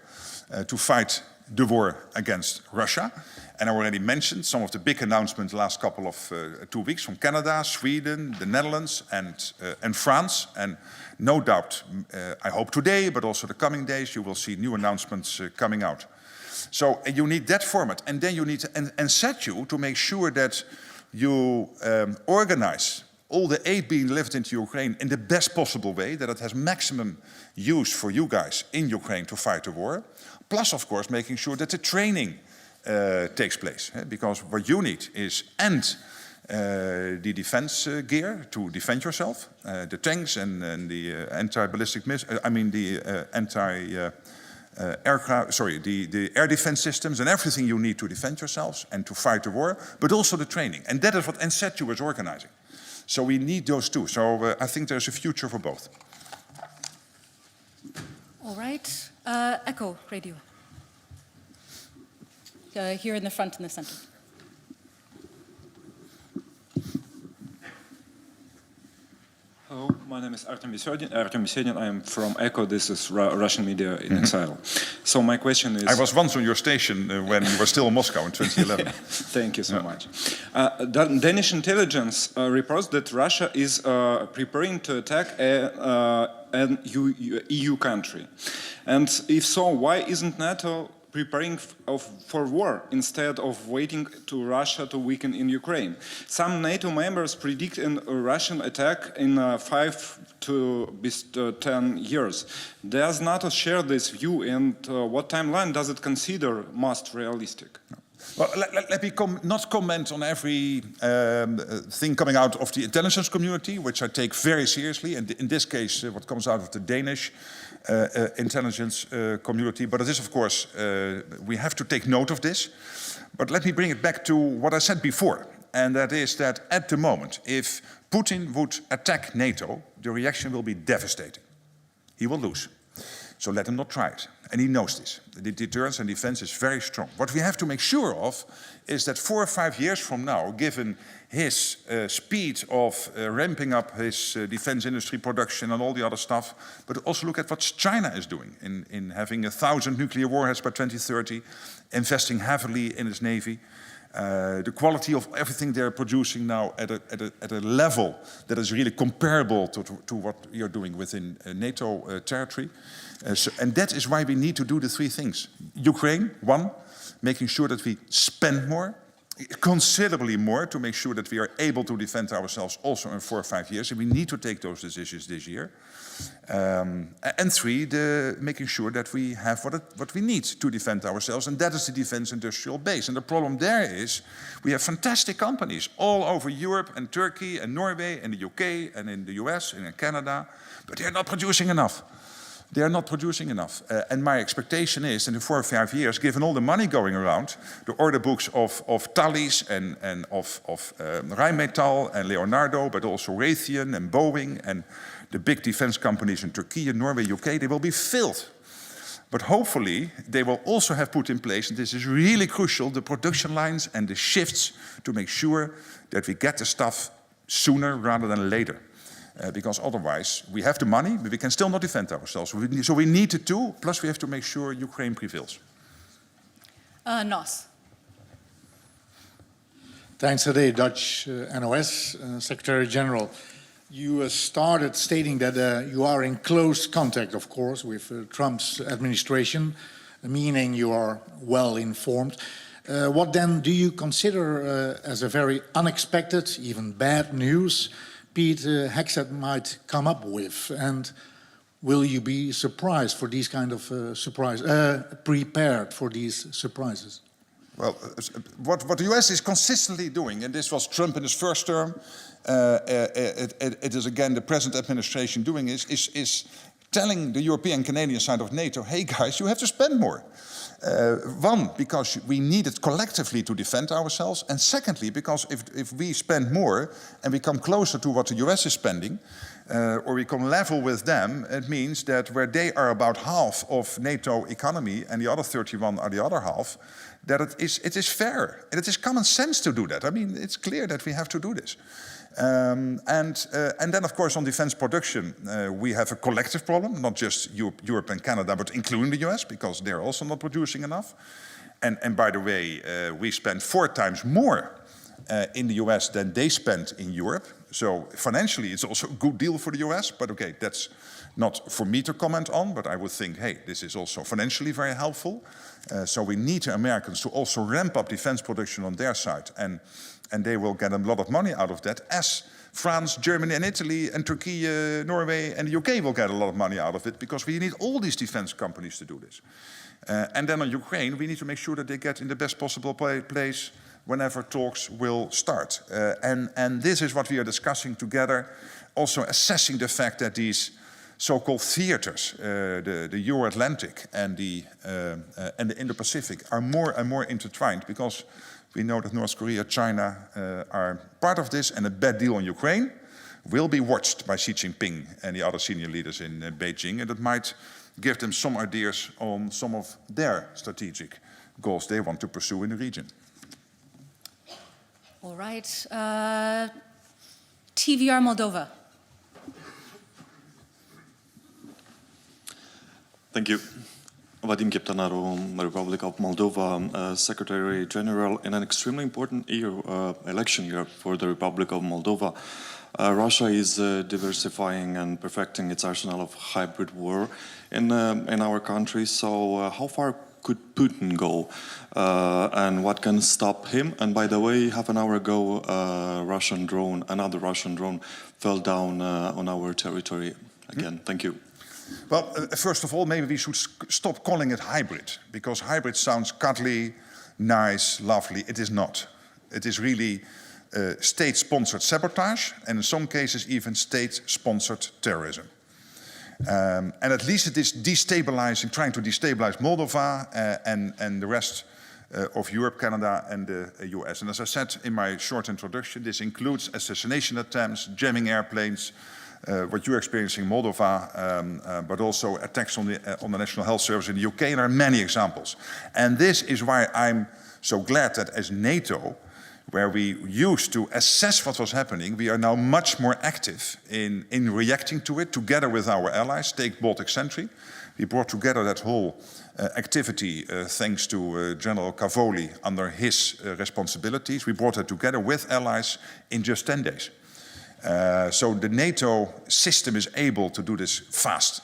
[SPEAKER 6] to fight the war against Russia. And I already mentioned some of the big announcements the last couple of 2 weeks from Canada, Sweden, the Netherlands and France. And no doubt, I hope today, but also the coming days, you will see new announcements coming out. So you need that format. And then you need to set you to make sure that you organize all the aid being delivered into Ukraine in the best possible way, that it has maximum use for you guys in Ukraine to fight the war. Plus, of course, making sure that the training takes place. Because what you need is the defense gear to defend yourself, the tanks and the anti-ballistic missiles, the air defense systems and everything you need to defend yourselves and to fight the war, but also the training. And that is what NSETU is organizing. So we need those two. So I think there's a future for both.
[SPEAKER 10] All right. Echo Radio. Here in the front in the center.
[SPEAKER 17] Hello, my name is Artem Vesedin. I am from ECHO. This is Russian media in exile. So my question is...
[SPEAKER 6] I was once on your station when you were still in Moscow in 2011.
[SPEAKER 17] Thank you so much. Danish intelligence reports that Russia is preparing to attack an EU country. And if so, why isn't NATO preparing for war instead of waiting to Russia to weaken in Ukraine? Some NATO members predict a Russian attack in 5 to 10 years. Does NATO share this view, and what timeline does it consider most realistic?
[SPEAKER 6] Well, let me not comment on every thing coming out of the intelligence community, which I take very seriously, and in this case, what comes out of the Danish intelligence community. But it is, of course, we have to take note of this. But let me bring it back to what I said before, and that is that at the moment, if Putin would attack NATO, the reaction will be devastating. He will lose. So let him not try it. And he knows this. The deterrence and defense is very strong. What we have to make sure of is that 4 or 5 years from now, given his speed of ramping up his defense industry production and all the other stuff, but also look at what China is doing in having 1,000 nuclear warheads by 2030, investing heavily in its navy, the quality of everything they're producing now at a level that is really comparable to what you're doing within NATO territory. And that is why we need to do the 3 things. Ukraine, 1, making sure that we spend more, considerably more, to make sure that we are able to defend ourselves also in 4 or 5 years. And we need to take those decisions this year. And 3, making sure that we have what we need to defend ourselves. And that is the defense industrial base. And the problem there is we have fantastic companies all over Europe and Turkey and Norway and the UK and in the US and in Canada. But they're not producing enough. They are not producing enough. And my expectation is, in the 4 or 5 years, given all the money going around, the order books of Thalys and of Rheinmetall and Leonardo, but also Raytheon and Boeing and the big defense companies in Turkey and Norway, UK, they will be filled. But hopefully, they will also have put in place, and this is really crucial, the production lines and the shifts to make sure that we get the stuff sooner rather than later. Because otherwise, we have the money, but we can still not defend ourselves. So we need the 2, plus we have to make sure Ukraine prevails.
[SPEAKER 10] Nos.
[SPEAKER 18] Thanks today, Dutch NOS, Secretary General. You started stating that you are in close contact, of course, with Trump's administration, meaning you are well informed. What then do you consider as a very unexpected, even bad news Pete Hegseth might come up with, and will you be surprised for these kind of prepared for these surprises?
[SPEAKER 6] Well, what the US is consistently doing, and this was Trump in his first term, it is again the present administration doing, is telling the European Canadian side of NATO, hey guys, you have to spend more. One, because we need it collectively to defend ourselves, and secondly, because if we spend more and we come closer to what the US is spending, or we come level with them, it means that where they are about half of NATO economy and the other 31 are the other half, that it is fair. And it is common sense to do that. I mean, it's clear that we have to do this. And then, of course, on defense production, we have a collective problem, not just Europe and Canada, but including the US, because they're also not producing enough. And by the way, we spend 4 times more in the US than they spend in Europe. So financially, it's also a good deal for the US. But okay, that's not for me to comment on, but I would think, hey, this is also financially very helpful. So we need the Americans to also ramp up defense production on their side. And they will get a lot of money out of that, as France, Germany and Italy and Turkey, Norway and the UK will get a lot of money out of it, because we need all these defense companies to do this. And then on Ukraine, we need to make sure that they get in the best possible place whenever talks will start. And this is what we are discussing together, also assessing the fact that these so-called theaters, the Euro-Atlantic and the Indo-Pacific, are more and more intertwined, because we know that North Korea, China are part of this, and a bad deal on Ukraine will be watched by Xi Jinping and the other senior leaders in Beijing, and it might give them some ideas on some of their strategic goals they want to pursue in the region.
[SPEAKER 10] All right. TVR Moldova.
[SPEAKER 4] Thank you. Vadim Keptanaru, Republic of Moldova, Secretary General. In an extremely important year, election year for the Republic of Moldova, Russia is diversifying and perfecting its arsenal of hybrid war in our country. So how far could Putin go, and what can stop him? And by the way, half an hour ago, another Russian drone fell down on our territory again. Thank you.
[SPEAKER 6] Well, first of all, maybe we should stop calling it hybrid, because hybrid sounds cuddly, nice, lovely. It is not. It is really state-sponsored sabotage, and in some cases even state-sponsored terrorism. And at least it is destabilizing, trying to destabilize Moldova and the rest of Europe, Canada and the US. And as I said in my short introduction, this includes assassination attempts, jamming airplanes, what you're experiencing in Moldova, but also attacks on the National Health Service in the UK, and there are many examples. And this is why I'm so glad that as NATO, where we used to assess what was happening, we are now much more active in reacting to it together with our allies. Take Baltic Sentry. We brought together that whole activity thanks to General Cavoli under his responsibilities. We brought it together with allies in just 10 days. So the NATO system is able to do this fast.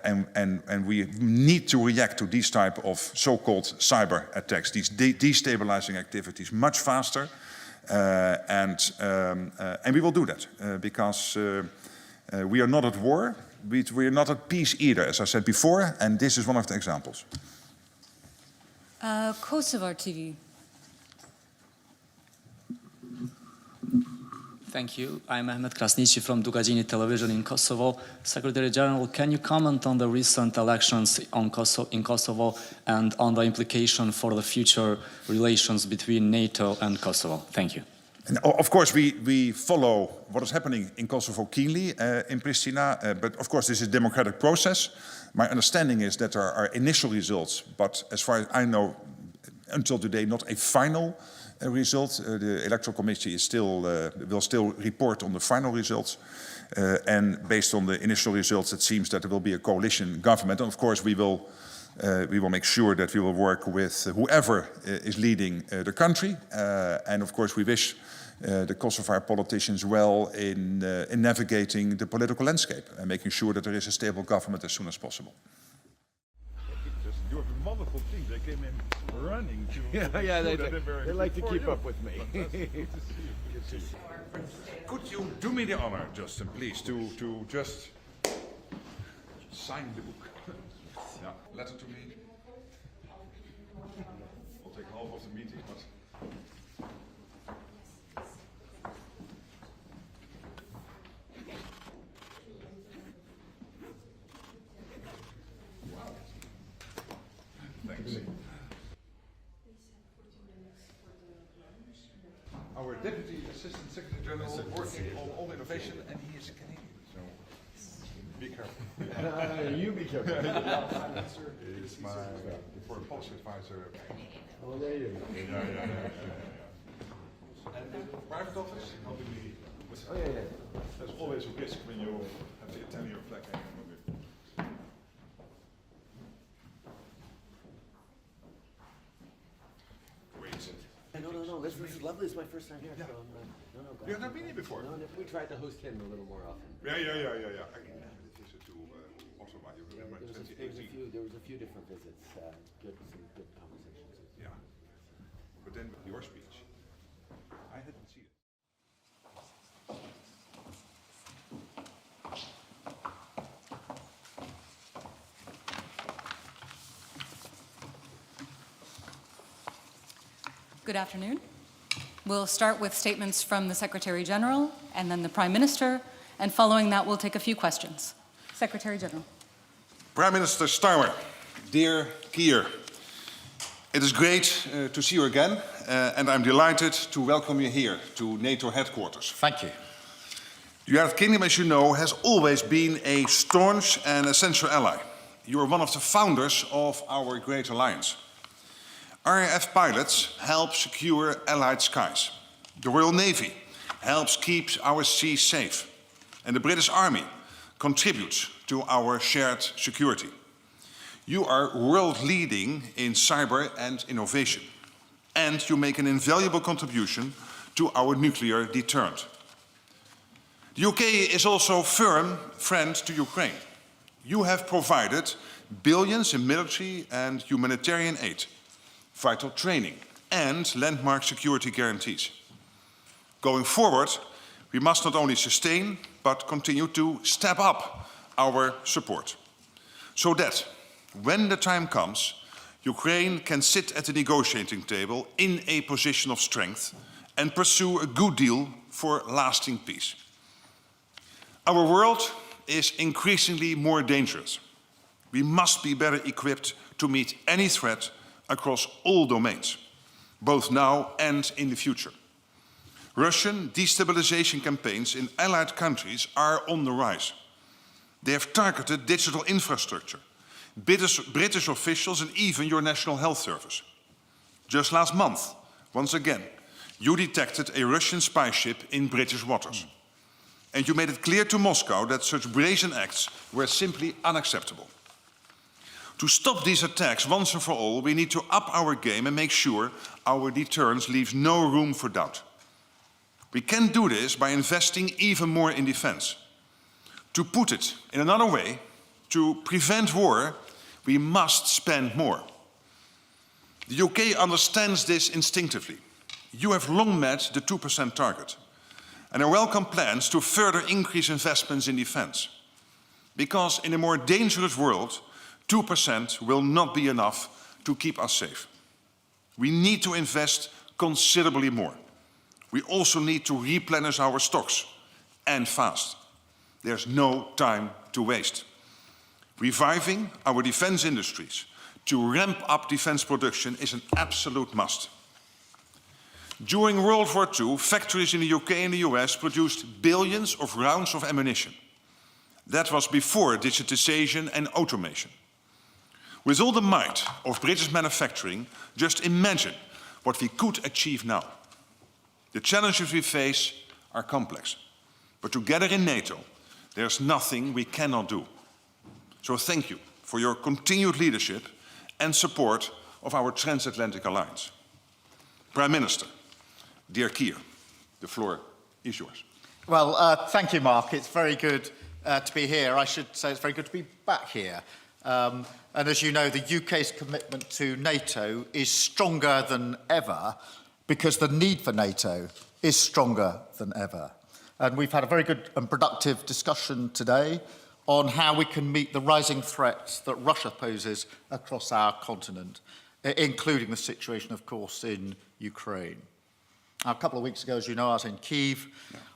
[SPEAKER 6] And we need to react to these type of so-called cyber attacks, these destabilizing activities much faster. And we will do that because we are not at war. We are not at peace either, as I said before, and this is one of the examples.
[SPEAKER 10] Kosovo TV.
[SPEAKER 19] Thank you. I'm Mehmet Krasniqi from Dugajini Television in Kosovo. Secretary General, can you comment on the recent elections in Kosovo and on the implication for the future relations between NATO and Kosovo? Thank you.
[SPEAKER 6] And of course, we follow what is happening in Kosovo keenly in Pristina, but of course this is a democratic process. My understanding is that there are initial results, but as far as I know, until today, not a final result. The Electoral Committee is will still report on the final results. And based on the initial results, it seems that there will be a coalition government. And of course, we will make sure that we will work with whoever is leading the country. And of course, we wish the Kosovar politicians well in navigating the political landscape and making sure that there is a stable government as soon as possible.
[SPEAKER 13] You have a wonderful team. They came in running to
[SPEAKER 5] they like to keep up with me.
[SPEAKER 13] Good to see you. Good to see you. Could you do me the honor, Justin, please, to just sign the book? Yeah, letter to me. We'll take half of the meeting.
[SPEAKER 6] all innovation, and he is Canadian, so be careful.
[SPEAKER 5] You be careful.
[SPEAKER 6] He's my foreign policy advisor.
[SPEAKER 5] Oh, there you go.
[SPEAKER 6] And private office, helping me with.
[SPEAKER 5] Oh, yeah.
[SPEAKER 6] There's always a risk when you have the Italian flag hanging on it. Where is it?
[SPEAKER 5] No. This is lovely. It's my first time here.
[SPEAKER 6] Yeah.
[SPEAKER 5] So no.
[SPEAKER 6] You have not been here before?
[SPEAKER 5] No, we tried to host him a little more often.
[SPEAKER 6] Yeah. I had a visit to Ottawa, you remember, in 2018.
[SPEAKER 5] There was a few different visits. Some good conversations.
[SPEAKER 6] Yeah. But then with your speech, I hadn't seen it.
[SPEAKER 10] Good afternoon. We'll start with statements from the Secretary General and then the Prime Minister, and following that we'll take a few questions. Secretary General.
[SPEAKER 6] Prime Minister Starmer, dear Keir, it is great to see you again, and I'm delighted to welcome you here to NATO headquarters.
[SPEAKER 20] Thank you.
[SPEAKER 6] The United Kingdom, as you know, has always been a staunch and essential ally. You are one of the founders of our great alliance. RAF pilots help secure Allied skies. The Royal Navy helps keep our seas safe. And the British Army contributes to our shared security. You are world-leading in cyber and innovation. And you make an invaluable contribution to our nuclear deterrent. The UK is also a firm friend to Ukraine. You have provided billions in military and humanitarian aid, vital training, and landmark security guarantees. Going forward, we must not only sustain, but continue to step up our support, so that, when the time comes, Ukraine can sit at the negotiating table in a position of strength and pursue a good deal for lasting peace. Our world is increasingly more dangerous. We must be better equipped to meet any threat across all domains, both now and in the future. Russian destabilization campaigns in allied countries are on the rise. They have targeted digital infrastructure, British officials, and even your National Health Service. Just last month, once again, you detected a Russian spy ship in British waters. And you made it clear to Moscow that such brazen acts were simply unacceptable. To stop these attacks once and for all, we need to up our game and make sure our deterrence leaves no room for doubt. We can do this by investing even more in defense. To put it in another way, to prevent war, we must spend more. The UK understands this instinctively. You have long met the 2% target, and I welcome plans to further increase investments in defense. Because in a more dangerous world, 2% will not be enough to keep us safe. We need to invest considerably more. We also need to replenish our stocks, and fast. There's no time to waste. Reviving our defense industries to ramp up defense production is an absolute must. During World War II, factories in the UK and the US produced billions of rounds of ammunition. That was before digitization and automation. With all the might of British manufacturing, just imagine what we could achieve now. The challenges we face are complex, but together in NATO, there's nothing we cannot do. So thank you for your continued leadership and support of our transatlantic alliance. Prime Minister, dear Keir, the floor is yours.
[SPEAKER 20] Well, thank you, Mark. It's very good to be here. I should say it's very good to be back here. And as you know, the UK's commitment to NATO is stronger than ever because the need for NATO is stronger than ever. And we've had a very good and productive discussion today on how we can meet the rising threats that Russia poses across our continent, including the situation, of course, in Ukraine. Now, a couple of weeks ago, as you know, I was in Kyiv.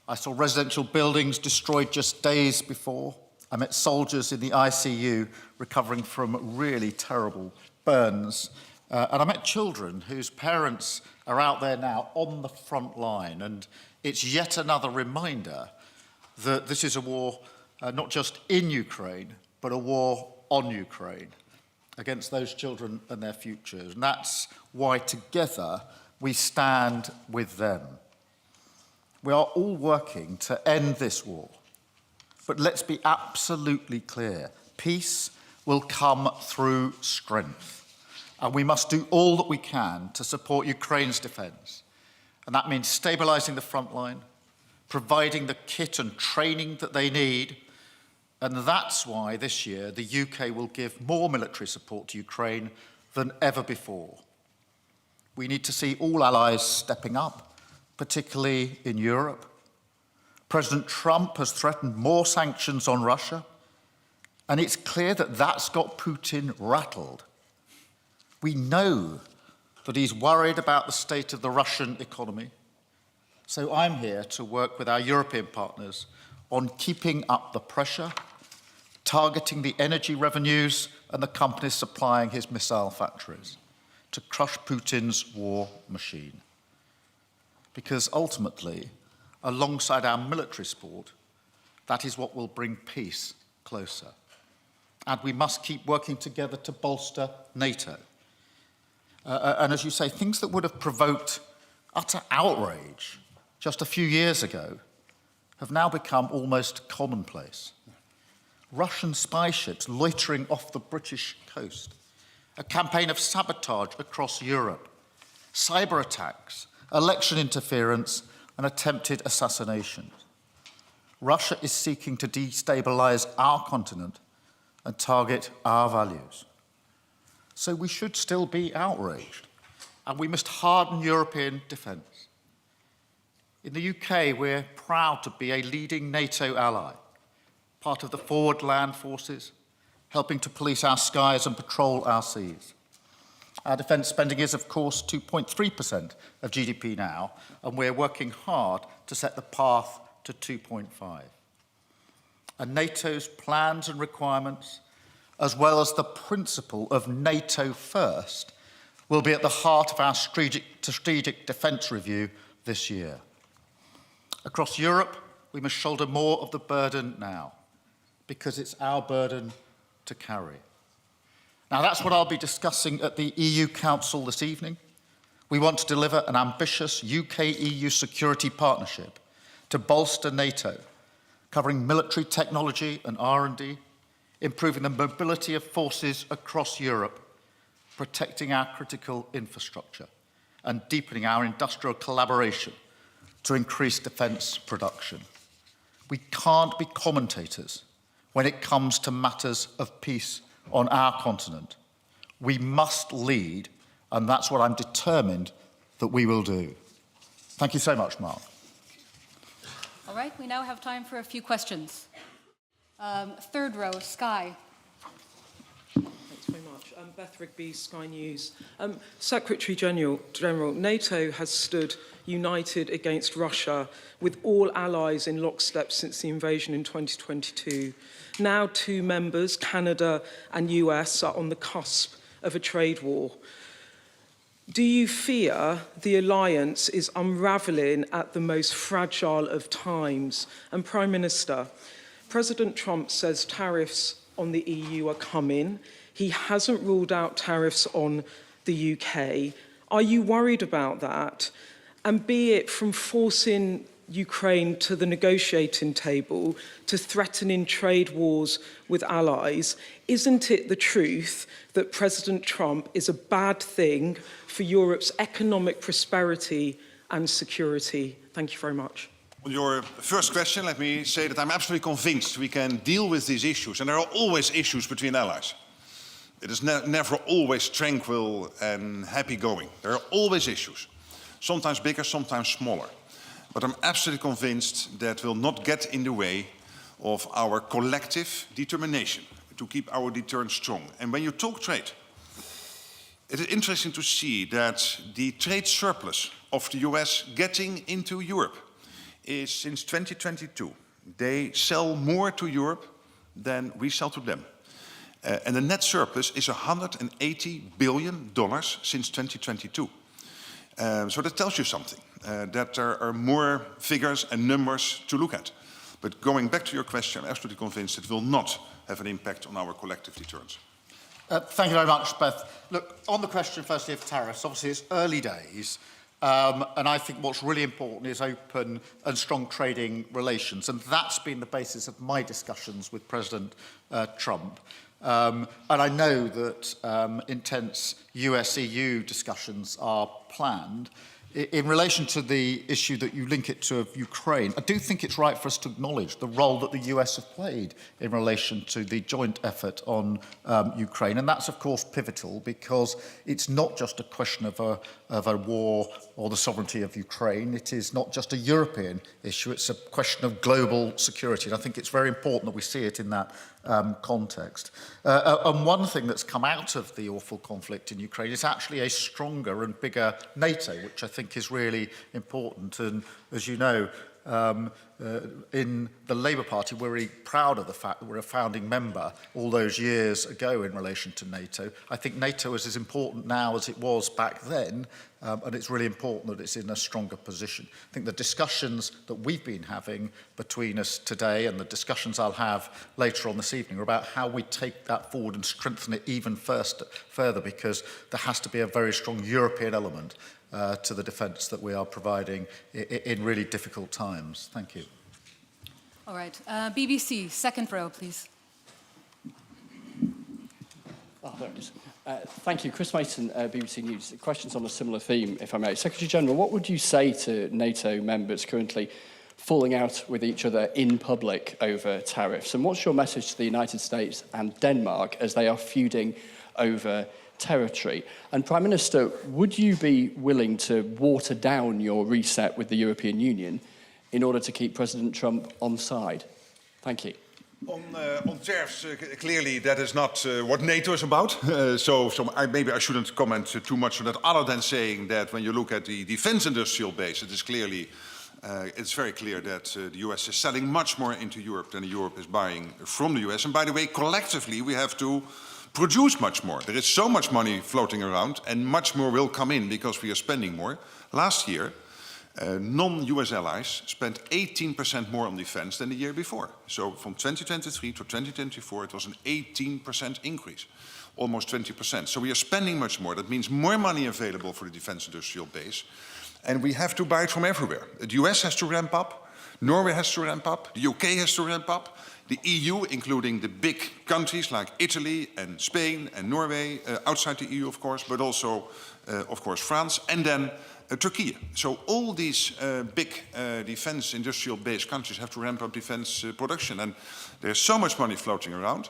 [SPEAKER 20] I saw residential buildings destroyed just days before. I met soldiers in the ICU recovering from really terrible burns. And I met children whose parents are out there now on the front line. And It's yet another reminder that this is a war not just in Ukraine, but a war on Ukraine against those children and their futures. And that's why together we stand with them. We are all working to end this war. But let's be absolutely clear. Peace will come through strength. And we must do all that we can to support Ukraine's defence. And that means stabilising the front line, providing the kit and training that they need. And that's why this year the UK will give more military support to Ukraine than ever before. We need to see all allies stepping up, particularly in Europe. President Trump has threatened more sanctions on Russia, and it's clear that that's got Putin rattled. We know that he's worried about the state of the Russian economy. So I'm here to work with our European partners on keeping up the pressure, targeting the energy revenues and the companies supplying his missile factories to crush Putin's war machine. Because ultimately, alongside our military support, that is what will bring peace closer. And we must keep working together to bolster NATO. And as you say, things that would have provoked utter outrage just a few years ago have now become almost commonplace. Russian spy ships loitering off the British coast, a campaign of sabotage across Europe, cyber attacks, election interference, and attempted assassinations. Russia is seeking to destabilise our continent and target our values. So we should still be outraged, and we must harden European defence. In the UK, we're proud to be a leading NATO ally, part of the forward land forces, helping to police our skies and patrol our seas. Our defence spending is, of course, 2.3% of GDP now, and we're working hard to set the path to 2.5. And NATO's plans and requirements, as well as the principle of NATO first, will be at the heart of our strategic defence review this year. Across Europe, we must shoulder more of the burden now, because it's our burden to carry. Now, that's what I'll be discussing at the EU Council this evening. We want to deliver an ambitious UK-EU security partnership to bolster NATO, covering military technology and R&D, improving the mobility of forces across Europe, protecting our critical infrastructure, and deepening our industrial collaboration to increase defence production. We can't be commentators when it comes to matters of peace on our continent. We must lead, and that's what I'm determined that we will do. Thank you so much, Mark.
[SPEAKER 10] All right, we now have time for a few questions. Third row, Sky.
[SPEAKER 2] Thanks very much. Beth Rigby, Sky News. Secretary General, NATO has stood united against Russia with all allies in lockstep since the invasion in 2022. Now 2 members, Canada and US, are on the cusp of a trade war. Do you fear the alliance is unravelling at the most fragile of times? And Prime Minister, President Trump says tariffs on the EU are coming. He hasn't ruled out tariffs on the UK. Are you worried about that? And be it from forcing Ukraine to the negotiating table to threatening trade wars with allies, isn't it the truth that President Trump is a bad thing for Europe's economic prosperity and security? Thank you very much.
[SPEAKER 13] On your first question, let me say that I'm absolutely convinced we can deal with these issues, and there are always issues between allies. It is never always tranquil and happy going. There are always issues, sometimes bigger, sometimes smaller. But I'm absolutely convinced that will not get in the way of our collective determination to keep our deterrence strong. And when you talk trade, it is interesting to see that the trade surplus of the US getting into Europe is since 2022. They sell more to Europe than we sell to them. And the net surplus is $180 billion since 2022.
[SPEAKER 6] So that tells you something, that there are more figures and numbers to look at. But going back to your question, I'm absolutely convinced it will not have an impact on our collective deterrence.
[SPEAKER 20] Thank you very much, Beth. Look, on the question firstly of tariffs, obviously it's early days, and I think what's really important is open and strong trading relations, and that's been the basis of my discussions with President Trump. And I know that intense US-EU discussions are planned. In relation to the issue that you link it to of Ukraine, I do think it's right for us to acknowledge the role that the US have played in relation to the joint effort on Ukraine. And that's, of course, pivotal because it's not just a question of a war or the sovereignty of Ukraine. It is not just a European issue. It's a question of global security. And I think it's very important that we see it in that context. And one thing that's come out of the awful conflict in Ukraine is actually a stronger and bigger NATO, which I think is really important. And as you know, in the Labour Party, we're really proud of the fact that we're a founding member all those years ago in relation to NATO. I think NATO is as important now as it was back then, and it's really important that it's in a stronger position. I think the discussions that we've been having between us today and the discussions I'll have later on this evening are about how we take that forward and strengthen it even further, because there has to be a very strong European element to the defence that we are providing in really difficult times. Thank you.
[SPEAKER 10] All right. BBC, second row, please.
[SPEAKER 3] Oh, there it is. Thank you. Chris Mason, BBC News. Questions on a similar theme, if I may. Secretary General, what would you say to NATO members currently falling out with each other in public over tariffs? And what's your message to the United States and Denmark as they are feuding over territory? And Prime Minister, would you be willing to water down your reset with the European Union in order to keep President Trump on side? Thank you.
[SPEAKER 6] On tariffs, clearly that is not what NATO is about. Maybe I shouldn't comment too much on that, other than saying that when you look at the defense industrial base, it is clearly, it's very clear that the US is selling much more into Europe than Europe is buying from the US. And by the way, collectively, we have to produce much more. There is so much money floating around, and much more will come in because we are spending more. Last year, non-US allies spent 18% more on defense than the year before. So from 2023 to 2024, it was an 18% increase, almost 20%. So we are spending much more. That means more money available for the defense industrial base. And we have to buy it from everywhere. The US has to ramp up. Norway has to ramp up. The UK has to ramp up. The EU, including the big countries like Italy and Spain and Norway, outside the EU, of course, but also, of course, France, and then Turkey. So all these big defense industrial-based countries have to ramp up defense production. And there's so much money floating around.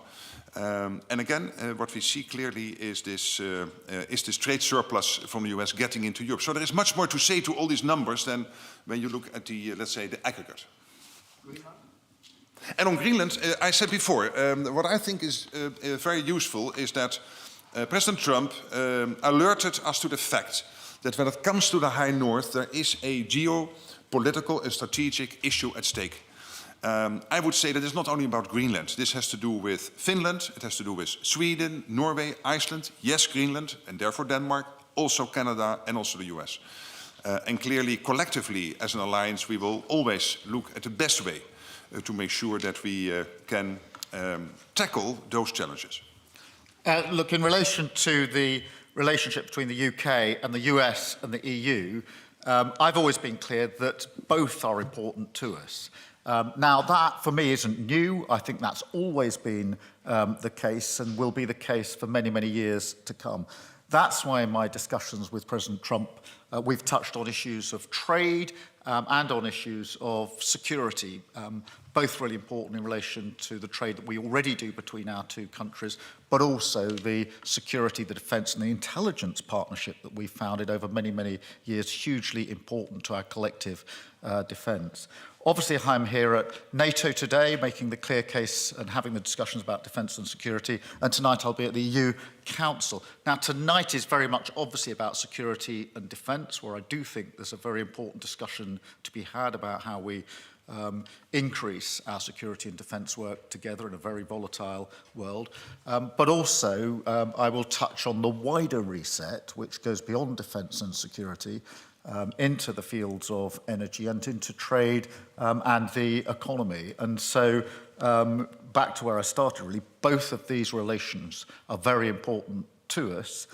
[SPEAKER 6] And again, what we see clearly is this trade surplus from the US getting into Europe. So there is much more to say to all these numbers than when you look at the, let's say, the aggregate. And on Greenland, I said before, what I think is very useful is that President Trump alerted us to the fact that when it comes to the High North, there is a geopolitical and strategic issue at stake. I would say that it's not only about Greenland. This has to do with Finland, it has to do with Sweden, Norway, Iceland, yes, Greenland, and therefore Denmark, also Canada, and also the US. And clearly, collectively, as an alliance, we will always look at the best way to make sure that we can tackle those challenges.
[SPEAKER 20] Look, in relation to the relationship between the UK and the US and the EU, I've always been clear that both are important to us. Now, that for me isn't new. I think that's always been the case and will be the case for many, many years to come. That's why in my discussions with President Trump, we've touched on issues of trade and on issues of security, both really important in relation to the trade that we already do between our two countries, but also the security, the defence and the intelligence partnership that we've founded over many, many years, hugely important to our collective defence. Obviously, I'm here at NATO today, making the clear case and having the discussions about defence and security, and tonight I'll be at the EU Council. Now, tonight is very much obviously about security and defence, where I do think there's a very important discussion to be had about how we increase our security and defence work together in a very volatile world. But also, I will touch on the wider reset, which goes beyond defence and security, into the fields of energy and into trade and the economy. And so, back to where I started, really, both of these relations are very important to us.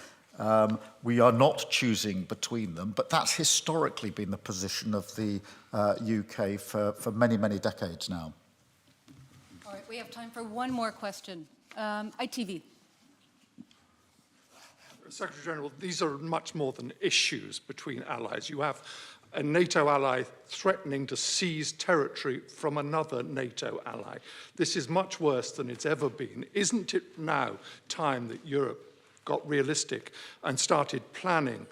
[SPEAKER 20] We are not choosing between them, but that's historically been the position of the UK for many, many decades now.
[SPEAKER 10] All right, we have time for one more question. ITV.
[SPEAKER 1] Secretary General, these are much more than issues between allies. You have a NATO ally threatening to seize territory from another NATO ally. This is much worse than it's ever been. Isn't it now time that Europe got realistic and started planning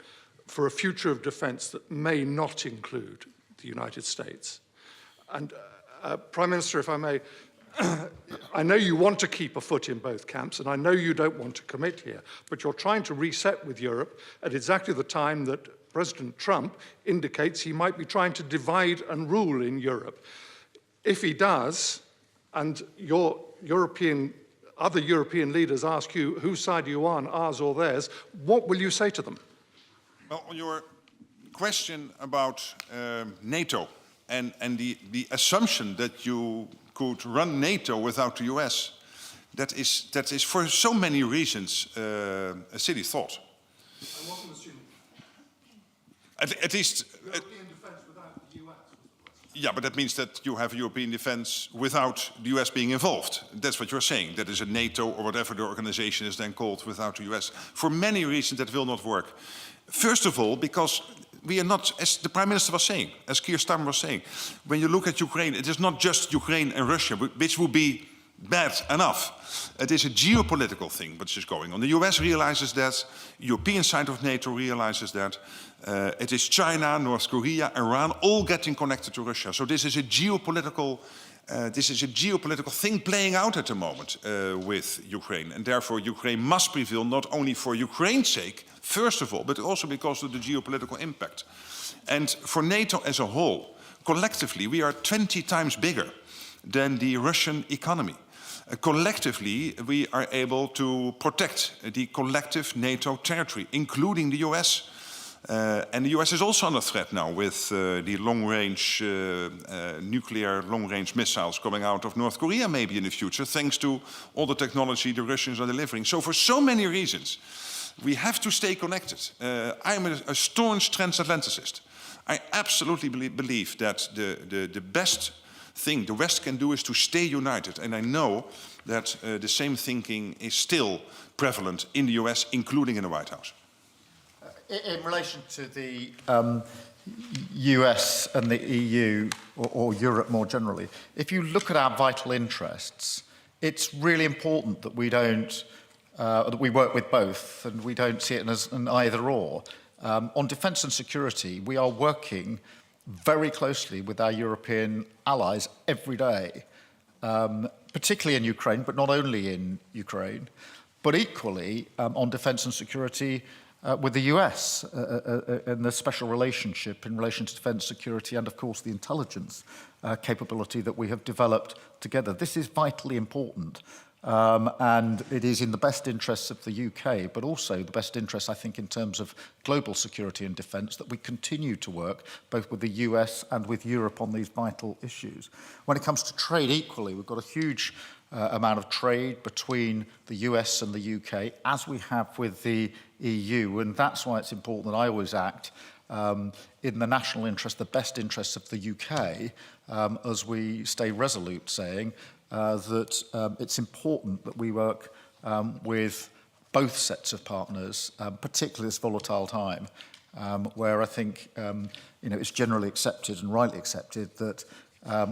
[SPEAKER 1] for a future of defence that may not include the United States? And Prime Minister, if I may, I know you want to keep a foot in both camps, and I know you don't want to commit here, but you're trying to reset with Europe at exactly the time that President Trump indicates he might be trying to divide and rule in Europe. If he does, and other European leaders ask you, whose side are you on, ours or theirs, what will you say to them?
[SPEAKER 6] Well, on your question about NATO and the assumption that you could run NATO without the US, that is for so many reasons a silly thought.
[SPEAKER 1] I wasn't assuming.
[SPEAKER 6] At least...
[SPEAKER 1] European defence without the US.
[SPEAKER 6] Yeah, but that means that you have European defence without the US being involved. That's what you're saying. That is a NATO or whatever the organization is then called without the US. For many reasons that will not work. First of all, because we are not, as the Prime Minister was saying, as Keir Starmer was saying, when you look at Ukraine, it is not just Ukraine and Russia, which would be bad enough. It is a geopolitical thing which is going on. The US realizes that, the European side of NATO realizes that. It is China, North Korea, Iran, all getting connected to Russia. So this is a geopolitical thing playing out at the moment with Ukraine. And therefore Ukraine must prevail not only for Ukraine's sake, first of all, but also because of the geopolitical impact. And for NATO as a whole, collectively, we are 20 times bigger than the Russian economy. Collectively, we are able to protect the collective NATO territory, including the US. And the US is also under threat now with the long-range nuclear long-range missiles coming out of North Korea maybe in the future, thanks to all the technology the Russians are delivering. So for so many reasons, we have to stay connected. I'm a staunch transatlanticist. I absolutely believe that the best thing the West can do is to stay united. And I know that the same thinking is still prevalent in the US, including in the White House.
[SPEAKER 20] In relation to the US and the EU, or Europe more generally, if you look at our vital interests, it's really important that we don't, that we work with both, and we don't see it as an either-or. On defence and security, we are working very closely with our European allies every day, particularly in Ukraine, but not only in Ukraine, but equally on defence and security with the US and the special relationship in relation to defence, security, and of course the intelligence capability that we have developed together. This is vitally important, and it is in the best interests of the UK, but also the best interests, I think, in terms of global security and defence, that we continue to work both with the US and with Europe on these vital issues. When it comes to trade equally, we've got a huge amount of trade between the US and the UK, as we have with the EU, and that's why it's important that I always act in the national interest, the best interests of the UK, as we stay resolute saying that it's important that we work with both sets of partners, particularly this volatile time, where I think it's generally accepted and rightly accepted that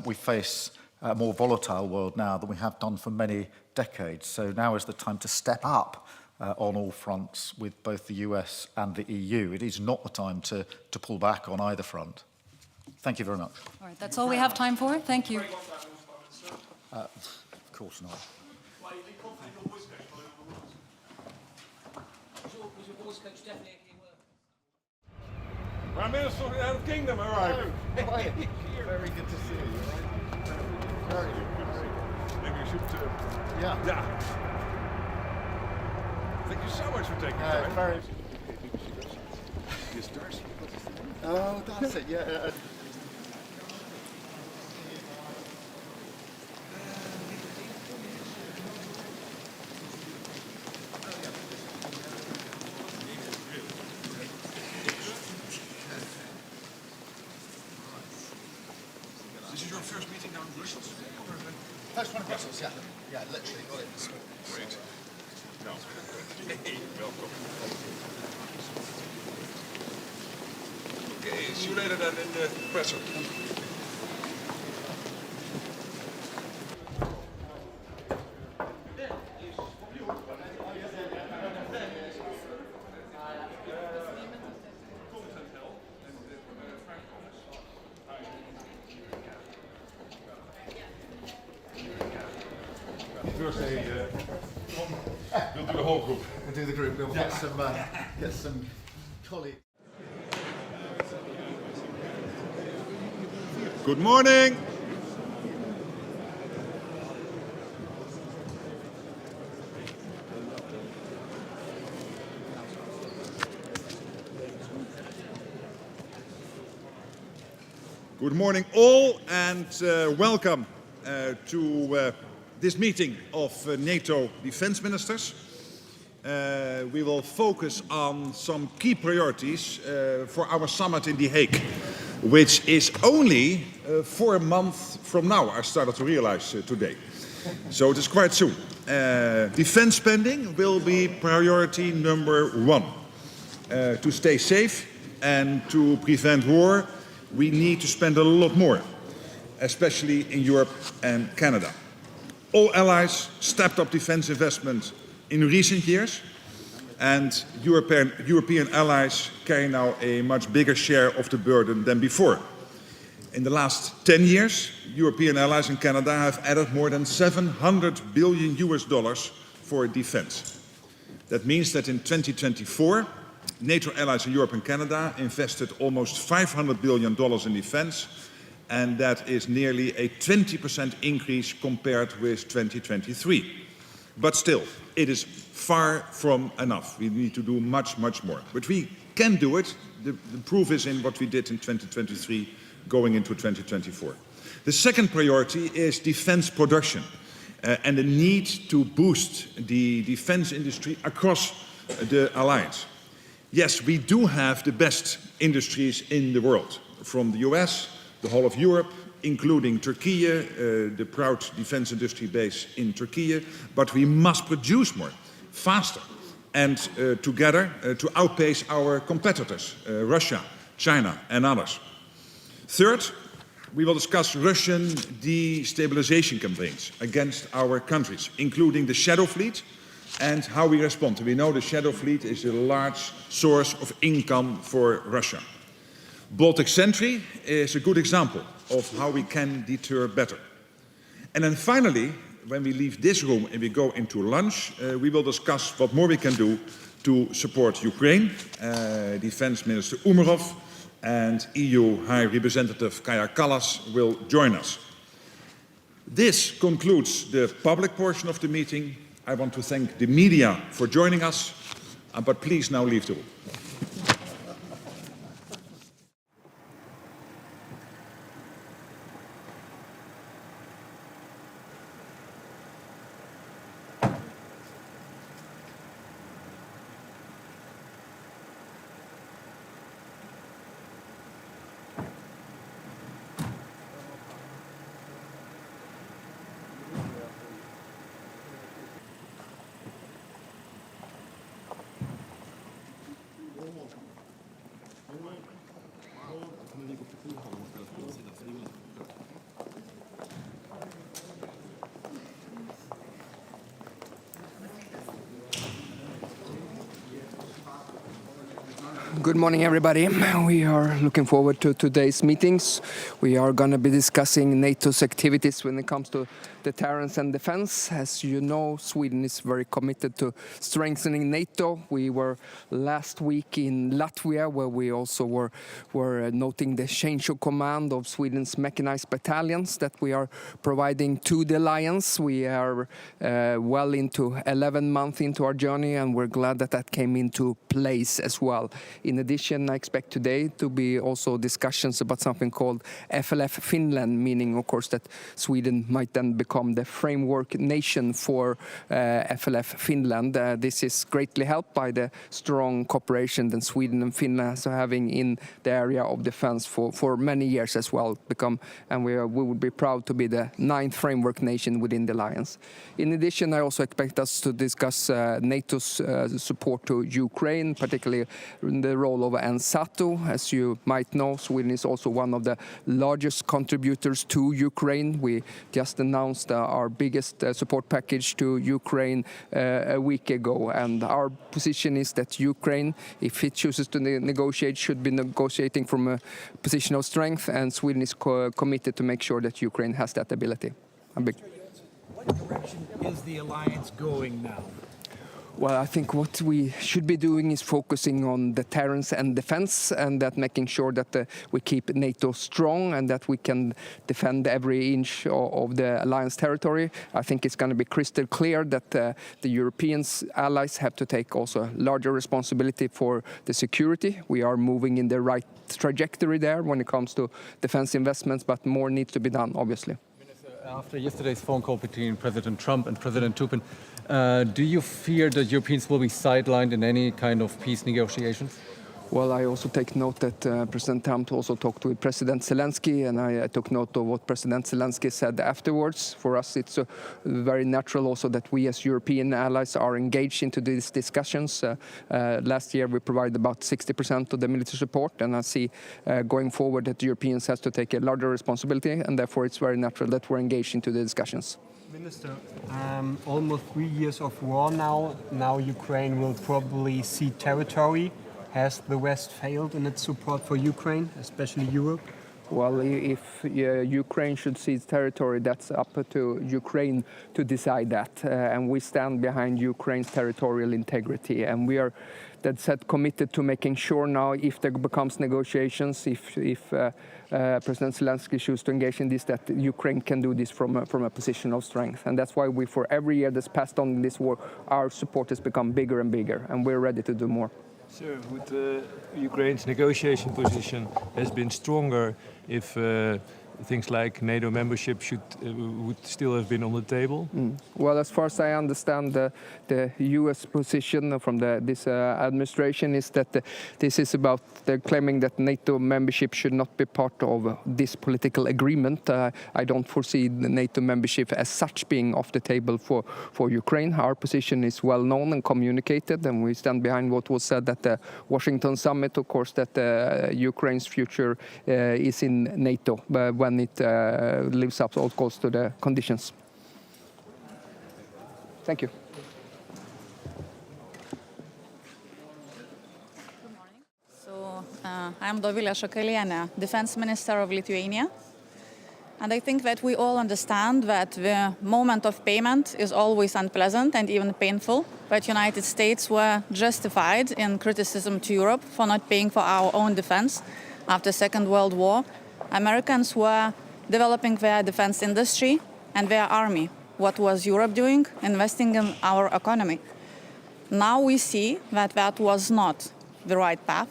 [SPEAKER 20] we face a more volatile world now than we have done for many decades. So now is the time to step up on all fronts with both the US and the EU. It is not the time to pull back on either front. Thank you very much.
[SPEAKER 10] All right, that's all we have time for. Thank you.
[SPEAKER 20] Of course not.
[SPEAKER 2] Was your voice coach definitely
[SPEAKER 13] Prime Minister of the United Kingdom arriving.
[SPEAKER 20] Very good to see you. Very good.
[SPEAKER 13] Maybe you should...
[SPEAKER 20] Yeah.
[SPEAKER 13] Thank you so much for taking time.
[SPEAKER 20] Very.
[SPEAKER 13] Yes, Darcy.
[SPEAKER 20] Oh, that's it, yeah.
[SPEAKER 13] This is your first meeting down in Brussels?
[SPEAKER 20] First one in Brussels, yeah. Yeah, literally got it this morning.
[SPEAKER 13] Great. No. Hey, welcome. Okay, see you later then in the press room. First, we'll do the whole group.
[SPEAKER 20] We'll do the group. We'll get some colleagues.
[SPEAKER 13] Good morning. Good morning all, and welcome to this meeting of NATO defense ministers. We will focus on some key priorities for our summit in The Hague, which is only 4 months from now, I started to realize today. So it is quite soon. Defense spending will be priority number 1. To stay safe and to prevent war, we need to spend a lot more, especially in Europe and Canada. All allies stepped up defense investment in recent years, and European allies carry now a much bigger share of the burden than before. In the last 10 years, European allies and Canada have added more than $700 billion for defense. That means that in 2024, NATO allies in Europe and Canada invested almost $500 billion in defense, and that is nearly a 20% increase compared with 2023. But still, it is far from enough. We need to do much, much more. But we can do it. The proof is in what we did in 2023 going into 2024. The second priority is defense production and the need to boost the defense industry across the alliance. Yes, we do have the best industries in the world, from the US, the whole of Europe, including Turkey, the proud defense industry base in Turkey, but we must produce more, faster, and together to outpace our competitors, Russia, China, and others. Third, we will discuss Russian destabilization campaigns against our countries, including the Shadow Fleet and how we respond. We know the Shadow Fleet is a large source of income for Russia. Baltic Sentry is a good example of how we can deter better. And then finally, when we leave this room and we go into lunch, we will discuss what more we can do to support Ukraine. Defense Minister Umerov and EU High Representative Kaja Kallas will join us. This concludes the public portion of the meeting. I want to thank the media for joining us, but please now leave the room.
[SPEAKER 16] Good morning, everybody. We are looking forward to today's meetings. We are going to be discussing NATO's activities when it comes to deterrence and defense. As you know, Sweden is very committed to strengthening NATO. We were last week in Latvia, where we also were noting the change of command of Sweden's mechanized battalions that we are providing to the alliance. We are well into 11 months into our journey, and we're glad that that came into place as well. In addition, I expect today to be also discussions about something called FLF Finland, meaning, of course, that Sweden might then become the framework nation for FLF Finland. This is greatly helped by the strong cooperation that Sweden and Finland are having in the area of defense for many years as well. And we would be proud to be the 9th framework nation within the alliance. In addition, I also expect us to discuss NATO's support to Ukraine, particularly in the role of NATO. As you might know, Sweden is also one of the largest contributors to Ukraine. We just announced our biggest support package to Ukraine a week ago, and our position is that Ukraine, if it chooses to negotiate, should be negotiating from a position of strength, and Sweden is committed to make sure that Ukraine has that ability.
[SPEAKER 7] What direction is the alliance going now?
[SPEAKER 16] Well, I think what we should be doing is focusing on deterrence and defense, and that making sure that we keep NATO strong and that we can defend every inch of the alliance territory. I think it's going to be crystal clear that the European allies have to take also larger responsibility for the security. We are moving in the right trajectory there when it comes to defense investments, but more needs to be done, obviously.
[SPEAKER 21] After yesterday's phone call between President Trump and President Putin, do you fear that Europeans will be sidelined in any kind of peace negotiations?
[SPEAKER 16] Well, I also take note that President Trump also talked with President Zelensky, and I took note of what President Zelensky said afterwards. For us, it's very natural also that we as European allies are engaged into these discussions. Last year, we provided about 60% of the military support, and I see going forward that the Europeans have to take a larger responsibility, and therefore it's very natural that we're engaged into the discussions.
[SPEAKER 22] Minister, almost 3 years of war now. Now Ukraine will probably cede territory. Has the West failed in its support for Ukraine, especially Europe?
[SPEAKER 16] Well, if Ukraine should seize territory, that's up to Ukraine to decide that. And we stand behind Ukraine's territorial integrity. And we are, that said, committed to making sure now, if there becomes negotiations, if President Zelensky chooses to engage in this, that Ukraine can do this from a position of strength. And that's why we, for every year that's passed on in this war, our support has become bigger and bigger, and we're ready to do more.
[SPEAKER 24] Sir, would Ukraine's negotiation position has been stronger if things like NATO membership would still have been on the table?
[SPEAKER 16] Well, as far as I understand, the U.S. position from this administration is that this is about they're claiming that NATO membership should not be part of this political agreement. I don't foresee the NATO membership as such being off the table for Ukraine. Our position is well known and communicated, and we stand behind what was said at the Washington summit, of course, that Ukraine's future is in NATO when it lives up, of course, to the conditions. Thank you.
[SPEAKER 25] I'm Dovilė Šakalienė, Defense Minister of Lithuania. And I think that we all understand that the moment of payment is always unpleasant and even painful. But United States were justified in criticism to Europe for not paying for our own defense after Second World War. Americans were developing their defense industry and their army. What was Europe doing? Investing in our economy. Now we see that that was not the right path,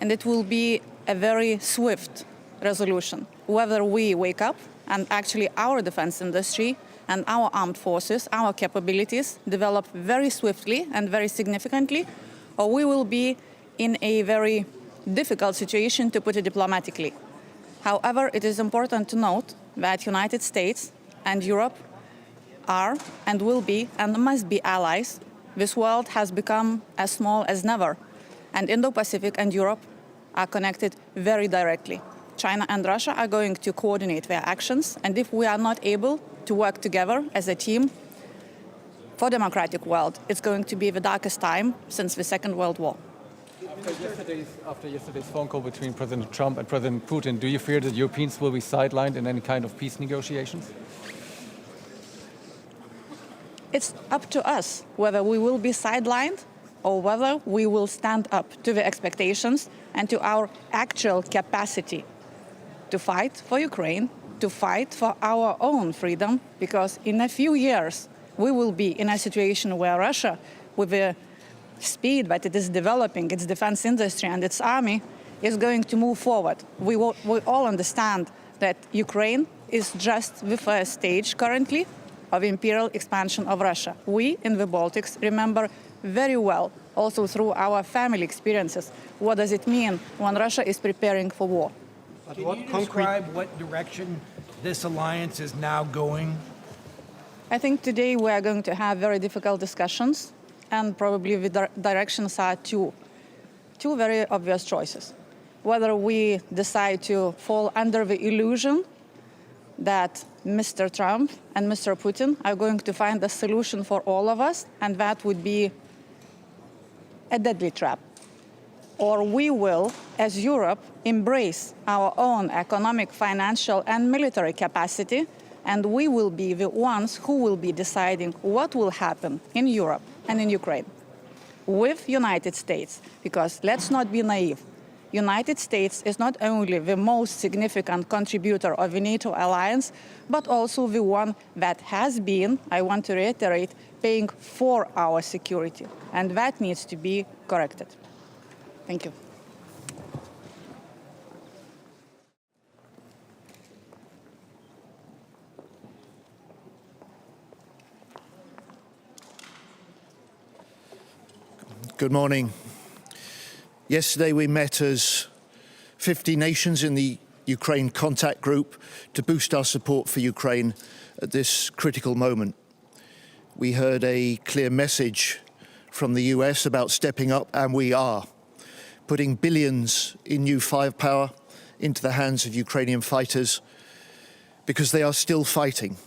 [SPEAKER 25] and it will be a very swift resolution. Whether we wake up and actually our defense industry and our armed forces, our capabilities develop very swiftly and very significantly, or we will be in a very difficult situation, to put it diplomatically. However, it is important to note that United States and Europe are and will be and must be allies. This world has become as small as never, and Indo-Pacific and Europe are connected very directly. China and Russia are going to coordinate their actions, and if we are not able to work together as a team for democratic world, it's going to be the darkest time since the Second World War.
[SPEAKER 21] After yesterday's phone call between President Trump and President Putin, do you fear that Europeans will be sidelined in any kind of peace negotiations?
[SPEAKER 25] it's up to us whether we will be sidelined or whether we will stand up to the expectations and to our actual capacity to fight for Ukraine, to fight for our own freedom, because in a few years we will be in a situation where Russia, with the speed that it is developing its defense industry and its army, is going to move forward. We all understand that Ukraine is just the first stage currently of imperial expansion of Russia. We in the Baltics remember very well, also through our family experiences, what does it mean when Russia is preparing for war.
[SPEAKER 7] Can you describe what direction this alliance is now going?
[SPEAKER 25] I think today we are going to have very difficult discussions, and probably the directions are two very obvious choices. Whether we decide to fall under the illusion that Mr. Trump and Mr. Putin are going to find a solution for all of us, and that would be a deadly trap. Or we will, as Europe, embrace our own economic, financial, and military capacity, and we will be the ones who will be deciding what will happen in Europe and in Ukraine with United States. Because let's not be naive. United States is not only the most significant contributor of the NATO alliance, but also the one that has been, I want to reiterate, paying for our security. And that needs to be corrected. Thank you.
[SPEAKER 9] Good morning. Yesterday we met as 50 nations in the Ukraine contact group to boost our support for Ukraine at this critical moment. We heard a clear message from the US about stepping up, and we are putting billions in new firepower into the hands of Ukrainian fighters because they are still fighting.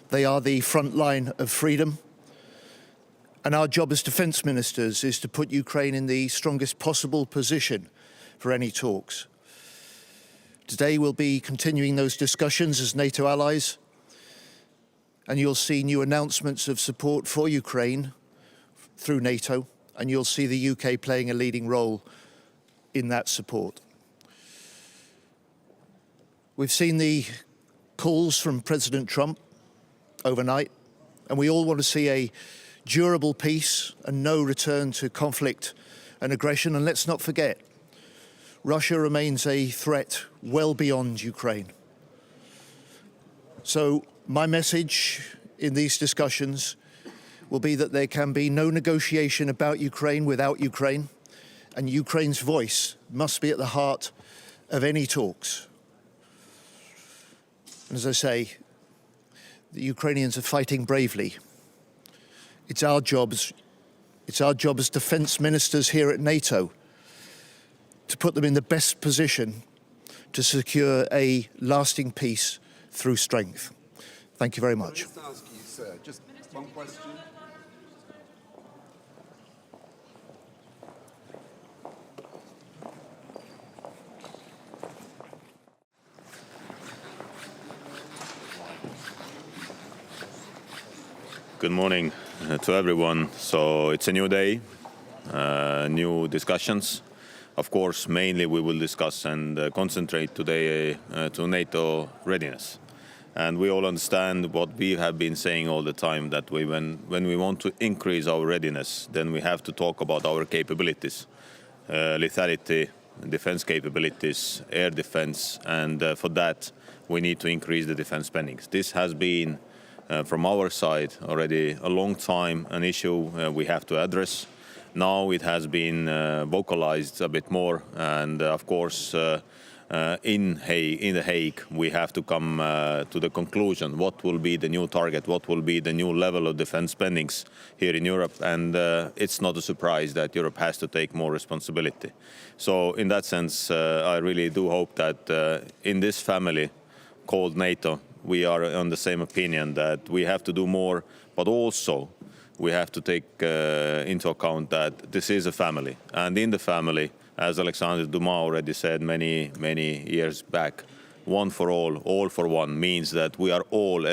[SPEAKER 9] They are the front line of freedom. And our job as defence ministers is to put Ukraine in the strongest possible position for any talks. Today we'll be continuing those discussions as NATO allies, and you'll see new announcements of support for Ukraine through NATO, and you'll see the UK playing a leading role in that support. We've seen the calls from President Trump overnight, and we all want to see a durable peace and no return to conflict and aggression. And let's not forget, Russia remains a threat well beyond Ukraine. So my message in these discussions will be that there can be no negotiation about Ukraine without Ukraine, and Ukraine's voice must be at the heart of any talks. And as I say, the Ukrainians are fighting bravely. It's our job as defence ministers here at NATO to put them in the best position to secure a lasting peace through strength. Thank you very much.
[SPEAKER 6] Just ask you, sir, just one question.
[SPEAKER 11] Good morning to everyone. So it's a new day, new discussions. Of course, mainly we will discuss and concentrate today to NATO readiness. And we all understand what we have been saying all the time, that when we want to increase our readiness, then we have to talk about our capabilities, lethality, defense capabilities, air defense, and for that we need to increase the defense spending. This has been from our side already a long time an issue we have to address. Now it has been vocalized a bit more, and of course in The Hague we have to come to the conclusion what will be the new target, what will be the new level of defense spendings here in Europe, and it's not a surprise that Europe has to take more responsibility. So in that sense I really do hope that in this family called NATO we are on the same opinion that we have to do more, but also we have to take into account that this is a family. And in the family, as Alexander Dumas already said many years back, one for all for one, means that we are all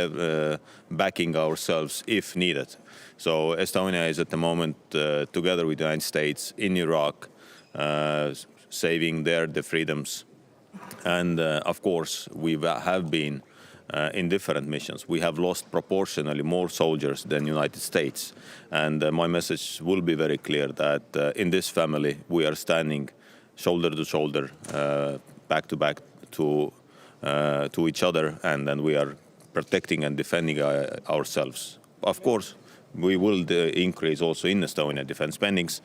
[SPEAKER 11] backing ourselves if needed. So Estonia is at the moment, together with the United States, in Iraq, saving the freedoms. And of course, we have been in different missions. We have lost proportionally more soldiers than United States. And my message will be very clear that in this family, we are standing shoulder to shoulder, back to back to each other, and then we are protecting and defending ourselves. Of course, we will increase also in Estonia defense spendings.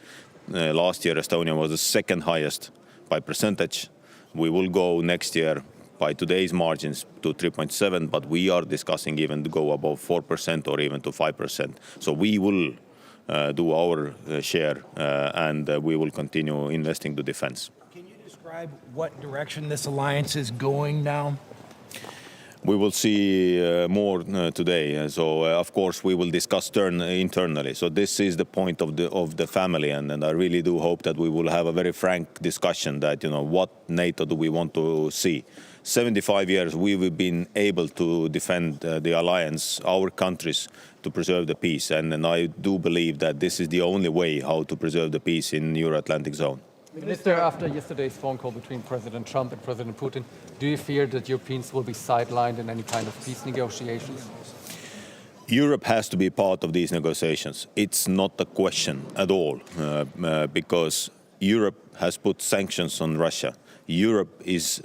[SPEAKER 11] Last year, Estonia was the second highest by percentage. We will go next year by today's margins to 3.7, but we are discussing even to go above 4% or even to 5%. So we will do our share and we will continue investing to defense.
[SPEAKER 7] Can you describe what direction this alliance is going now?
[SPEAKER 11] We will see more today. So, of course, we will discuss internally. So this is the point of the family, and I really do hope that we will have a very frank discussion that, what NATO do we want to see? 75 years we've been able to defend the alliance, our countries, to preserve the peace. And I do believe that this is the only way how to preserve the peace in Euro-Atlantic zone.
[SPEAKER 21] Minister, after yesterday's phone call between President Trump and President Putin, do you fear that Europeans will be sidelined in any kind of peace negotiations?
[SPEAKER 11] Europe has to be part of these negotiations. It's not a question at all, because Europe has put sanctions on Russia. Europe is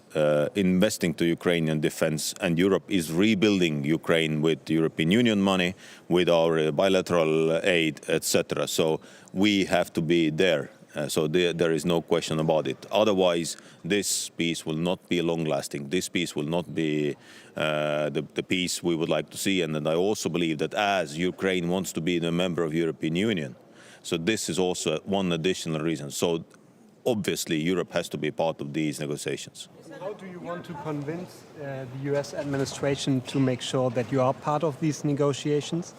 [SPEAKER 11] investing to Ukrainian defense, and Europe is rebuilding Ukraine with European Union money, with our bilateral aid, etc. So we have to be there. So there is no question about it. Otherwise, this peace will not be long-lasting. This peace will not be the peace we would like to see. And I also believe that as Ukraine wants to be a member of the European Union, so this is also one additional reason. So obviously, Europe has to be part of these negotiations.
[SPEAKER 22] How do you want to convince the US administration to make sure that you are part of these negotiations?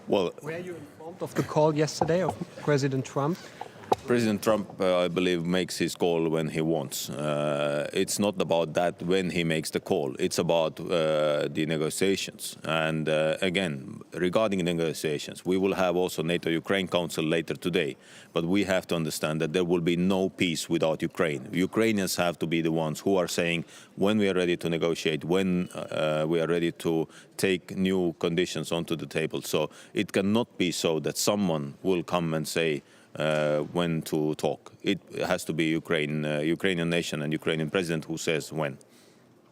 [SPEAKER 11] Well,
[SPEAKER 22] were you informed of the call yesterday of President Trump?
[SPEAKER 11] President Trump, I believe, makes his call when he wants. It's not about that when he makes the call. It's about the negotiations. And again, regarding negotiations, we will have also NATO-Ukraine Council later today. But we have to understand that there will be no peace without Ukraine. Ukrainians have to be the ones who are saying when we are ready to negotiate, when we are ready to take new conditions onto the table. So it cannot be so that someone will come and say, when to talk. It has to be Ukrainian nation and Ukrainian president who says when.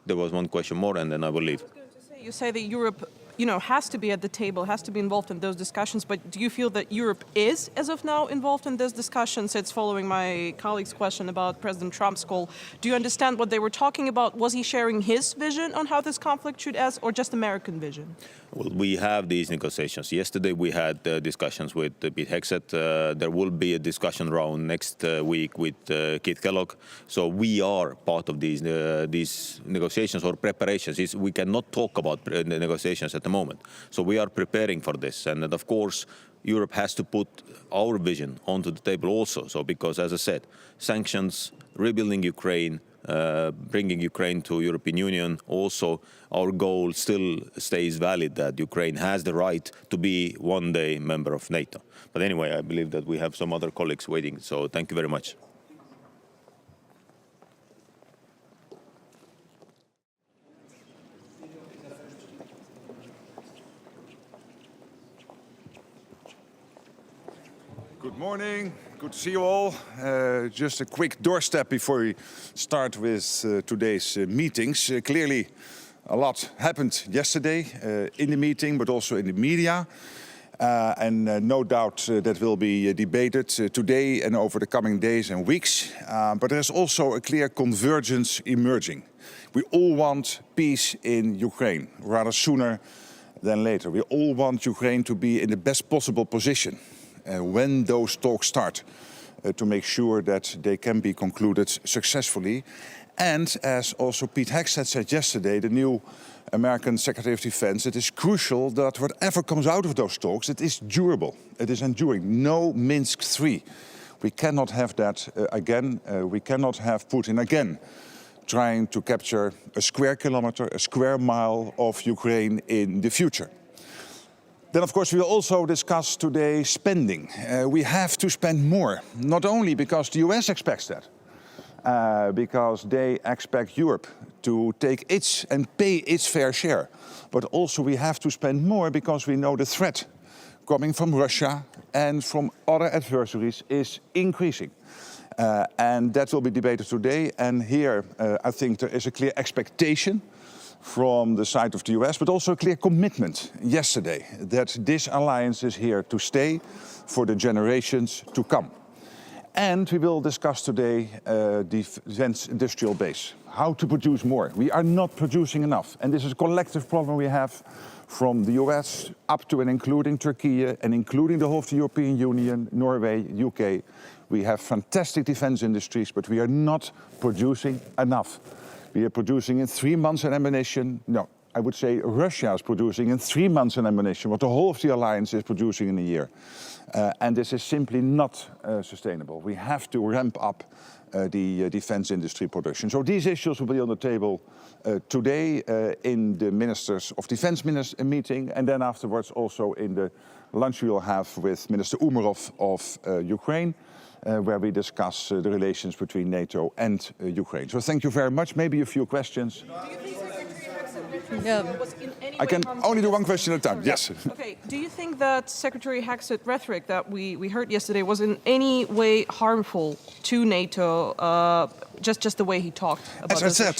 [SPEAKER 11] There was one question more, and then I will leave.
[SPEAKER 8] I was going to say, you say that Europe, has to be at the table, has to be involved in those discussions, but do you feel that Europe is, as of now, involved in those discussions? It's following my colleague's question about President Trump's call. Do you understand what they were talking about? Was he sharing his vision on how this conflict should end, or just American vision?
[SPEAKER 11] Well, we have these negotiations. Yesterday we had discussions with Pete Hegseth. There will be a discussion round next week with Keith Kellogg. So we are part of these negotiations or preparations. We cannot talk about the negotiations at the moment. So we are preparing for this. And of course, Europe has to put our vision onto the table also. So because, as I said, sanctions, rebuilding Ukraine, bringing Ukraine to European Union. Also, our goal still stays valid that Ukraine has the right to be one day member of NATO. But anyway, I believe that we have some other colleagues waiting. So thank you very much.
[SPEAKER 6] Good morning. Good to see you all. Just a quick doorstep before we start with today's meetings. Clearly, a lot happened yesterday in the meeting, but also in the media. And no doubt that will be debated today and over the coming days and weeks. But there's also a clear convergence emerging. We all want peace in Ukraine, rather sooner than later. We all want Ukraine to be in the best possible position when those talks start, to make sure that they can be concluded successfully. And as also Pete Hegseth said yesterday, the new American Secretary of Defense, it is crucial that whatever comes out of those talks, it is durable, it is enduring. No Minsk III. We cannot have that again. We cannot have Putin again trying to capture a square kilometer, a square mile of Ukraine in the future. Then, of course, we will also discuss today spending. We have to spend more, not only because the US expects that, because they expect Europe to take its and pay its fair share, but also we have to spend more because we know the threat coming from Russia and from other adversaries is increasing. And that will be debated today. And here, I think there is a clear expectation from the side of the US, but also a clear commitment yesterday that this alliance is here to stay for the generations to come. And we will discuss today the defense industrial base, how to produce more. We are not producing enough. And this is a collective problem we have from the US up to and including Turkey and including the whole of the European Union, Norway, UK. We have fantastic defense industries, but we are not producing enough. We are producing in 3 months an ammunition. No, I would say Russia is producing in 3 months an ammunition, what the whole of the alliance is producing in a year. And this is simply not sustainable. We have to ramp up the defense industry production. So these issues will be on the table today in the Ministers of Defense meeting, and then afterwards also in the lunch we will have with Minister Umerov of Ukraine, where we discuss the relations between NATO and Ukraine. So thank you very much. Maybe a few questions. I can only do one question at a time. Yes.
[SPEAKER 8] Okay. Do you think that Secretary Hexet's rhetoric that we heard yesterday was in any way harmful to NATO? Just the way he talked about
[SPEAKER 6] As I said,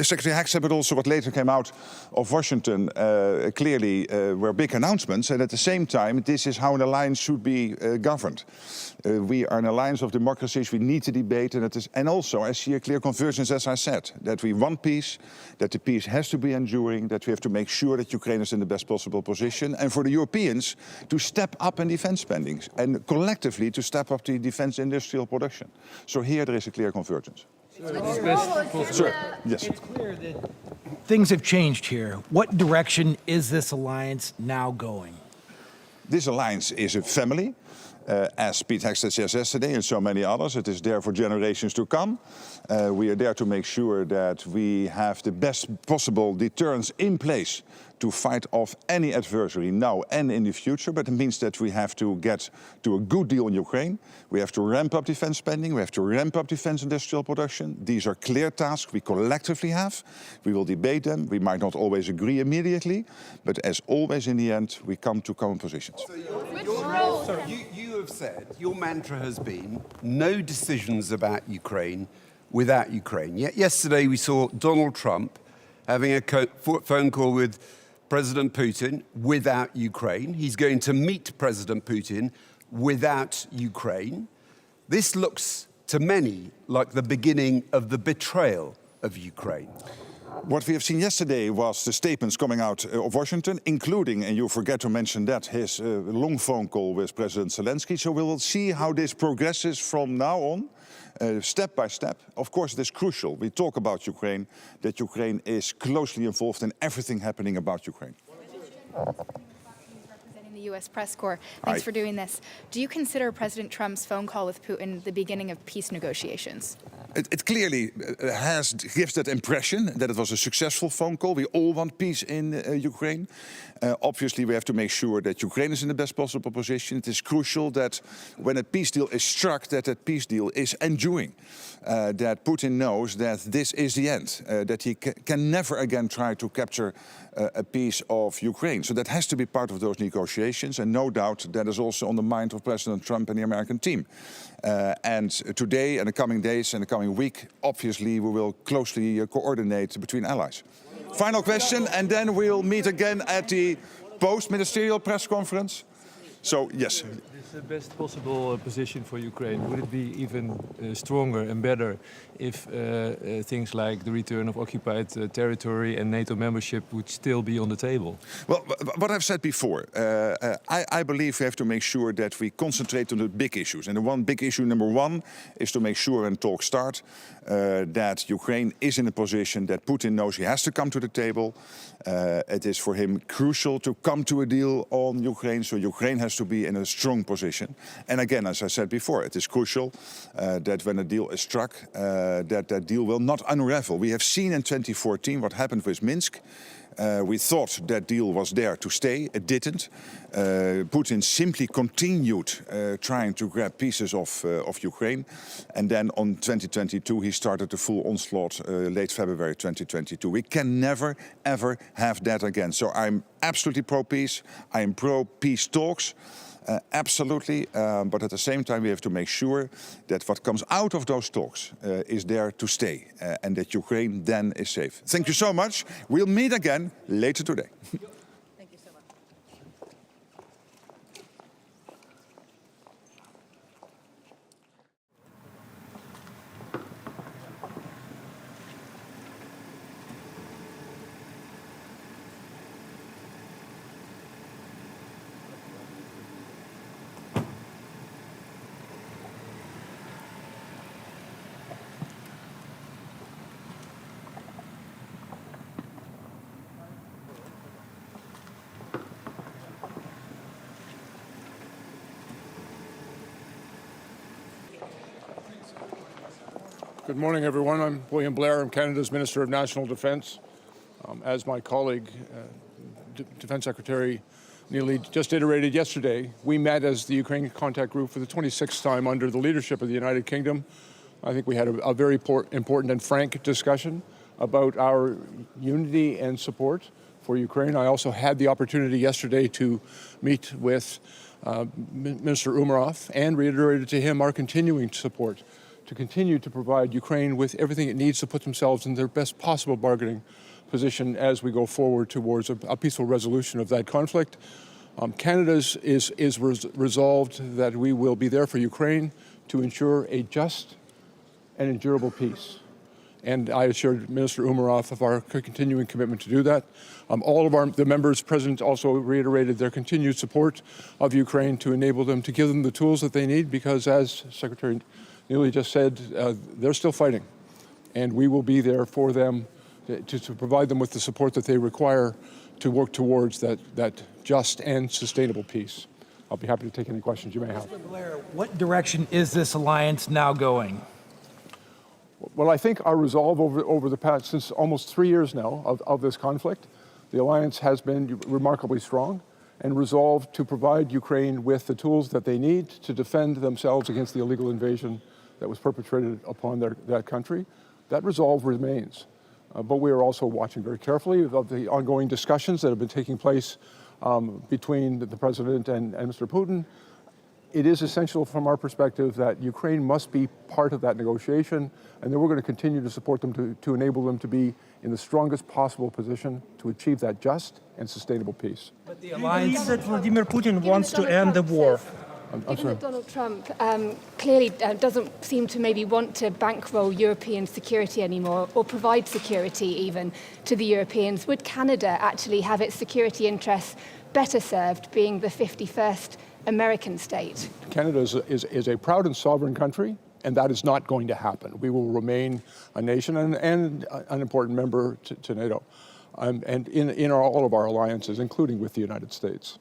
[SPEAKER 6] Secretary Hexet, but also what later came out of Washington, clearly were big announcements. And at the same time, this is how an alliance should be governed. We are an alliance of democracies. We need to debate, and also I see a clear convergence, as I said, that we want peace, that the peace has to be enduring, that we have to make sure that Ukraine is in the best possible position, and for the Europeans to step up in defense spending and collectively to step up the defense industrial production. So here there is a clear convergence. Sir, yes.
[SPEAKER 7] It's clear that things have changed here. What direction is this alliance now going?
[SPEAKER 6] This alliance is a family. As Pete Hexet says yesterday and so many others, it is there for generations to come. We are there to make sure that we have the best possible deterrence in place to fight off any adversary now and in the future. But it means that we have to get to a good deal in Ukraine. We have to ramp up defense spending. We have to ramp up defense industrial production. These are clear tasks we collectively have. We will debate them. We might not always agree immediately. But as always, in the end, we come to common positions.
[SPEAKER 12] So you have said, your mantra has been, no decisions about Ukraine without Ukraine. Yet yesterday we saw Donald Trump having a phone call with President Putin without Ukraine. He's going to meet President Putin without Ukraine. This looks to many like the beginning of the betrayal of Ukraine.
[SPEAKER 6] What we have seen yesterday was the statements coming out of Washington, including, and you forget to mention that, his long phone call with President Zelensky. So we will see how this progresses from now on, step by step. Of course, it is crucial. We talk about Ukraine, that Ukraine is closely involved in everything happening about Ukraine.
[SPEAKER 14] Representing the U.S. press corps. Thanks for doing this. Do you consider President Trump's phone call with Putin the beginning of peace negotiations?
[SPEAKER 6] It clearly gives that impression that it was a successful phone call. We all want peace in Ukraine. Obviously, we have to make sure that Ukraine is in the best possible position. It is crucial that when a peace deal is struck, that peace deal is enduring. That Putin knows that this is the end, that he can never again try to capture a piece of Ukraine. So that has to be part of those negotiations, and no doubt that is also on the mind of President Trump and the American team. And today and the coming days and the coming week, obviously, we will closely coordinate between allies. Final question, and then we'll meet again at the post-ministerial press conference. So, yes.
[SPEAKER 24] The best possible position for Ukraine, would it be even stronger and better if things like the return of occupied territory and NATO membership would still be on the table?
[SPEAKER 6] Well, what I've said before, I believe we have to make sure that we concentrate on the big issues. And the one big issue, number one, is to make sure when talks start that Ukraine is in a position that Putin knows he has to come to the table. It is for him crucial to come to a deal on Ukraine, so Ukraine has to be in a strong position. position. And again, as I said before, it is crucial that when a deal is struck, that deal will not unravel. We have seen in 2014 what happened with Minsk. We thought that deal was there to stay. It didn't. Putin simply continued trying to grab pieces of Ukraine. And then on 2022, he started the full onslaught late February 2022. We can never, ever have that again. So I'm absolutely pro-peace. I am pro-peace talks. Absolutely, but at the same time we have to make sure that what comes out of those talks is there to stay and that Ukraine then is safe. Thank you so much. We'll meet again later today.
[SPEAKER 25] Thank you so much.
[SPEAKER 4] Good morning, everyone. I'm William Blair. I'm Canada's Minister of National Defence. As my colleague, Defence Secretary Neely just iterated yesterday, we met as the Ukraine Contact Group for the 26th time under the leadership of the United Kingdom. I think we had a very important and frank discussion about our unity and support for Ukraine. I also had the opportunity yesterday to meet with Minister Umerov and reiterated to him our continuing support to continue to provide Ukraine with everything it needs to put themselves in their best possible bargaining position as we go forward towards a peaceful resolution of that conflict. Canada's is resolved that we will be there for Ukraine to ensure a just and endurable peace. And I assured Minister Umerov of our continuing commitment to do that. All of the members present also reiterated their continued support of Ukraine to enable them, to give them the tools that they need, because as Secretary Neely just said, they're still fighting. And we will be there for them to provide them with the support that they require to work towards that just and sustainable peace. I'll be happy to take any questions you may have.
[SPEAKER 7] Mr. Blair, what direction is this alliance now going?
[SPEAKER 4] Well, I think our resolve over the past, since almost 3 years now of this conflict, the alliance has been remarkably strong and resolved to provide Ukraine with the tools that they need to defend themselves against the illegal invasion that was perpetrated upon that country. That resolve remains. But we are also watching very carefully of the ongoing discussions that have been taking place between the President and Mr. Putin. It is essential from our perspective that Ukraine must be part of that negotiation, and that we're going to continue to support them to enable them to be in the strongest possible position to achieve that just and sustainable peace.
[SPEAKER 15] But the alliance that Vladimir Putin wants to end the war.
[SPEAKER 17] Given that Donald Trump clearly doesn't seem to maybe want to bankroll European security anymore, or provide security even to the Europeans, would Canada actually have its security interests better served being the 51st American state?
[SPEAKER 4] Canada is a proud and sovereign country, and that is not going to happen. We will remain a nation and an important member to NATO, and in all of our alliances, including with the United States.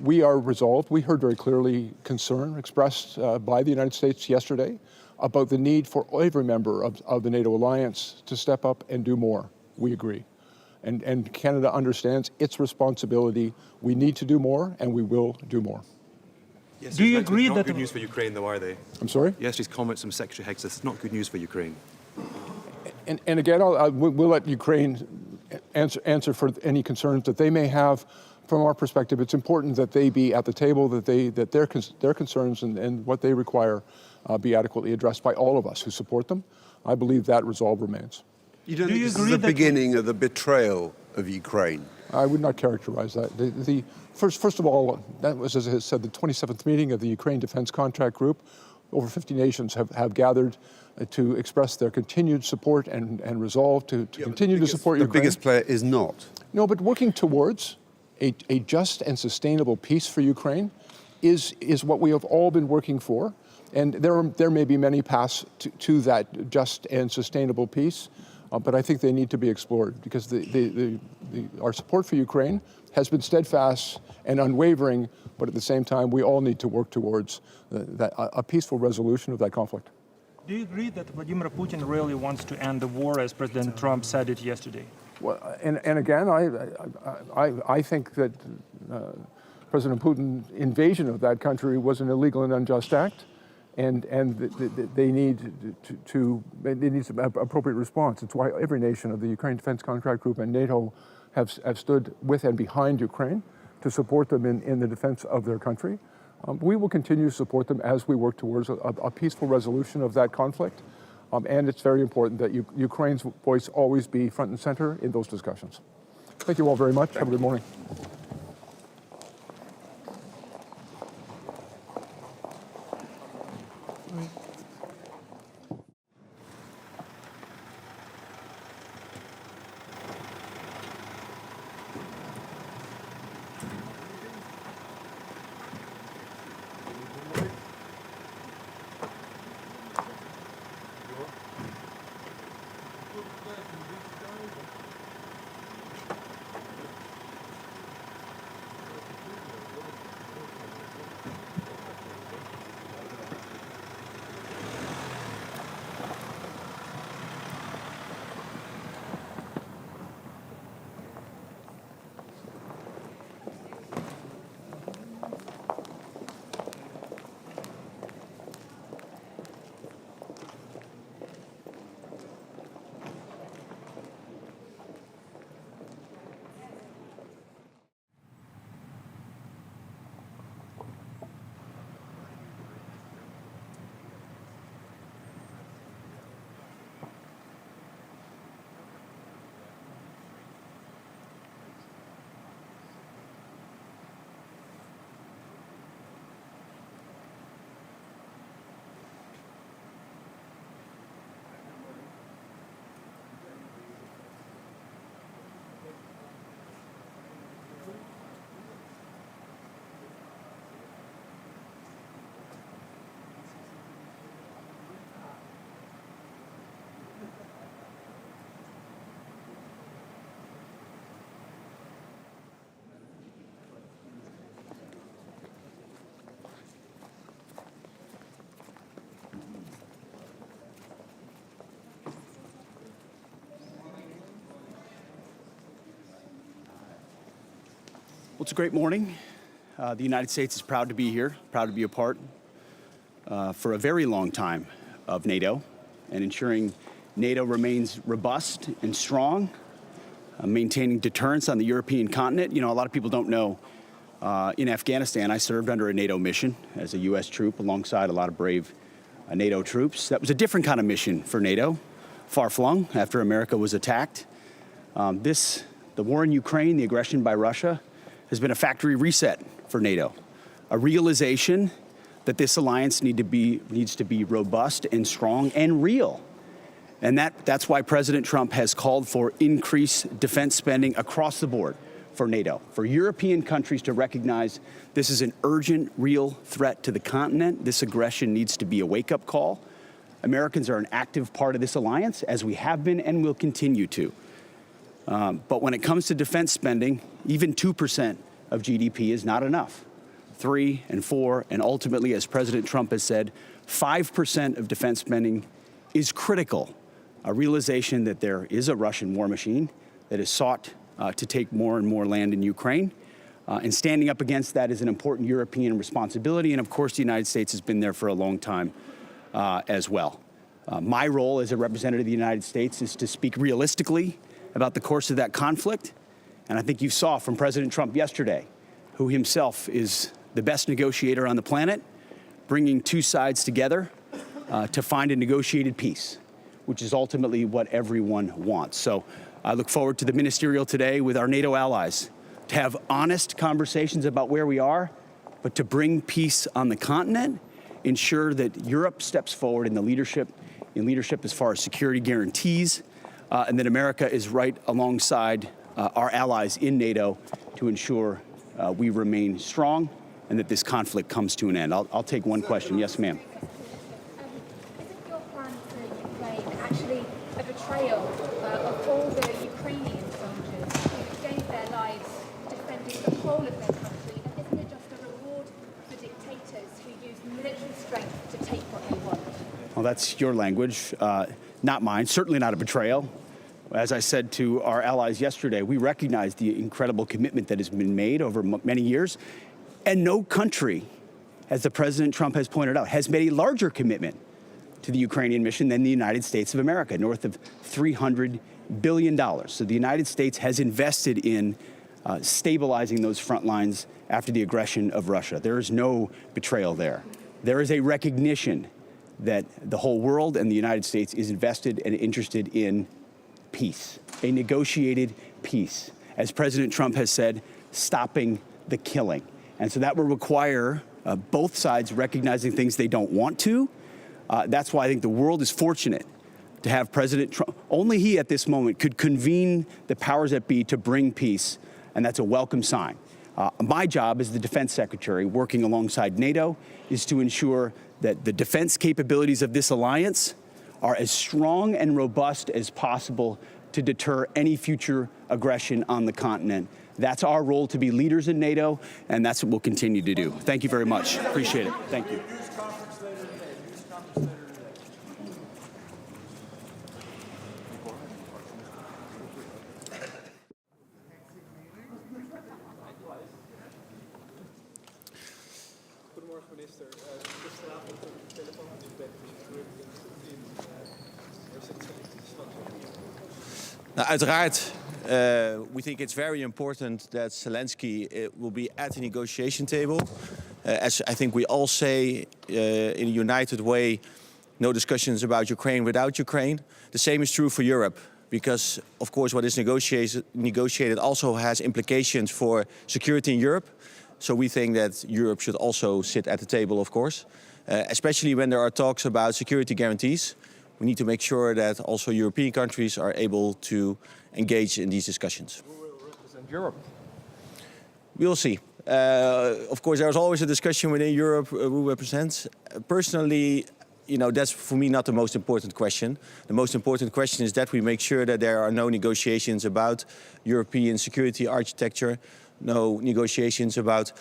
[SPEAKER 4] We are resolved. We heard very clearly concern expressed by the United States yesterday about the need for every member of the NATO alliance to step up and do more. We agree. And Canada understands its responsibility. We need to do more, and we will do more.
[SPEAKER 18] Yes,
[SPEAKER 15] do you agree
[SPEAKER 18] not
[SPEAKER 15] that...
[SPEAKER 18] good news for Ukraine, though, are they?
[SPEAKER 4] I'm sorry?
[SPEAKER 18] Yesterday's comments from Secretary Higgs, it's not good news for Ukraine.
[SPEAKER 4] And again, we'll let Ukraine answer for any concerns that they may have. From our perspective, it's important that they be at the table, that their concerns and what they require be adequately addressed by all of us who support them. I believe that resolve remains.
[SPEAKER 12] You don't think this is the beginning of the betrayal of Ukraine?
[SPEAKER 4] I would not characterize that. First of all, that was, as I said, the 27th meeting of the Ukraine Defense Contract Group. Over 50 nations have gathered to express their continued support and resolve to continue to support Ukraine.
[SPEAKER 12] The biggest player is not.
[SPEAKER 4] No, but working towards a just and sustainable peace for Ukraine is what we have all been working for. And there may be many paths to that just and sustainable peace. but I think they need to be explored because our support for Ukraine has been steadfast and unwavering, but at the same time, we all need to work towards a peaceful resolution of that conflict.
[SPEAKER 15] Do you agree that Vladimir Putin really wants to end the war, as President Trump said it yesterday?
[SPEAKER 4] Well, and again, I think that President Putin's invasion of that country was an illegal and unjust act, and they need some appropriate response. It's why every nation of the Ukraine Defense Contract Group and NATO have stood with and behind Ukraine to support them in the defense of their country. We will continue to support them as we work towards a peaceful resolution of that conflict. And it's very important that Ukraine's voice always be front and center in those discussions. Thank you all very much. Have a good morning.
[SPEAKER 1] Well, it's a great morning. The United States is proud to be here, proud to be a part for a very long time of NATO and ensuring NATO remains robust and strong, maintaining deterrence on the European continent. You know, a lot of people don't know, in Afghanistan, I served under a NATO mission as a U.S. troop alongside a lot of brave NATO troops. That was a different kind of mission for NATO, far-flung after America was attacked. The war in Ukraine, the aggression by Russia, has been a factory reset for NATO, a realization that this alliance needs to be robust and strong and real. And that's why President Trump has called for increased defense spending across the board for NATO, for European countries to recognize this is an urgent, real threat to the continent. This aggression needs to be a wake-up call. Americans are an active part of this alliance, as we have been and will continue to. But when it comes to defense spending, even 2% of GDP is not enough. 3 and 4, and ultimately, as President Trump has said, 5% of defense spending is critical. A realization that there is a Russian war machine that has sought to take more and more land in Ukraine. And standing up against that is an important European responsibility. And of course, the United States has been there for a long time as well. My role as a representative of the United States is to speak realistically about the course of that conflict. And I think you saw from President Trump yesterday, who himself is the best negotiator on the planet, bringing two sides together to find a negotiated peace, which is ultimately what everyone wants. So I look forward to the ministerial today with our NATO allies to have honest conversations about where we are, but to bring peace on the continent, ensure that Europe steps forward in leadership as far as security guarantees, and that America is right alongside our allies in NATO to ensure we remain strong and that this conflict comes to an end. I'll take one question. Yes, ma'am.
[SPEAKER 17] Isn't your plan for Ukraine actually a betrayal of all the Ukrainian soldiers who gave their lives defending the whole of their country? And isn't it just a reward for dictators who use military strength to take what they want?
[SPEAKER 1] Well, that's your language, not mine. Certainly not a betrayal. As I said to our allies yesterday, we recognize the incredible commitment that has been made over many years. And no country, as the President Trump has pointed out, has made a larger commitment to the Ukrainian mission than the United States of America, north of $300 billion. So the United States has invested in stabilizing those front lines after the aggression of Russia. There is no betrayal there. There is a recognition that the whole world and the United States is invested and interested in peace, a negotiated peace. As President Trump has said, stopping the killing. And so that will require both sides recognizing things they don't want to. That's why I think the world is fortunate to have President Trump. Only he at this moment could convene the powers that be to bring peace, and that's a welcome sign. My job as the defense secretary, working alongside NATO, is to ensure that the defense capabilities of this alliance are as strong and robust as possible to deter any future aggression on the continent. That's our role, to be leaders in NATO, and that's what we'll continue to do. Thank you very much. Appreciate it. Thank you.
[SPEAKER 3] Uiteraard, we think it's very important that Zelensky will be at the negotiation table. As I think we all say in a united way, no discussions about Ukraine without Ukraine. The same is true for Europe, because, of course, what is negotiated also has implications for security in Europe. So we think that Europe should also sit at the table, of course, especially when there are talks about security guarantees. We need to make sure that also European countries are able to engage in these discussions.
[SPEAKER 4] Who will represent Europe?
[SPEAKER 3] We'll see. Of course, there's always a discussion within Europe who represents. Personally, that's for me not the most important question. The most important question is that we make sure that there are no negotiations about European security architecture, no negotiations about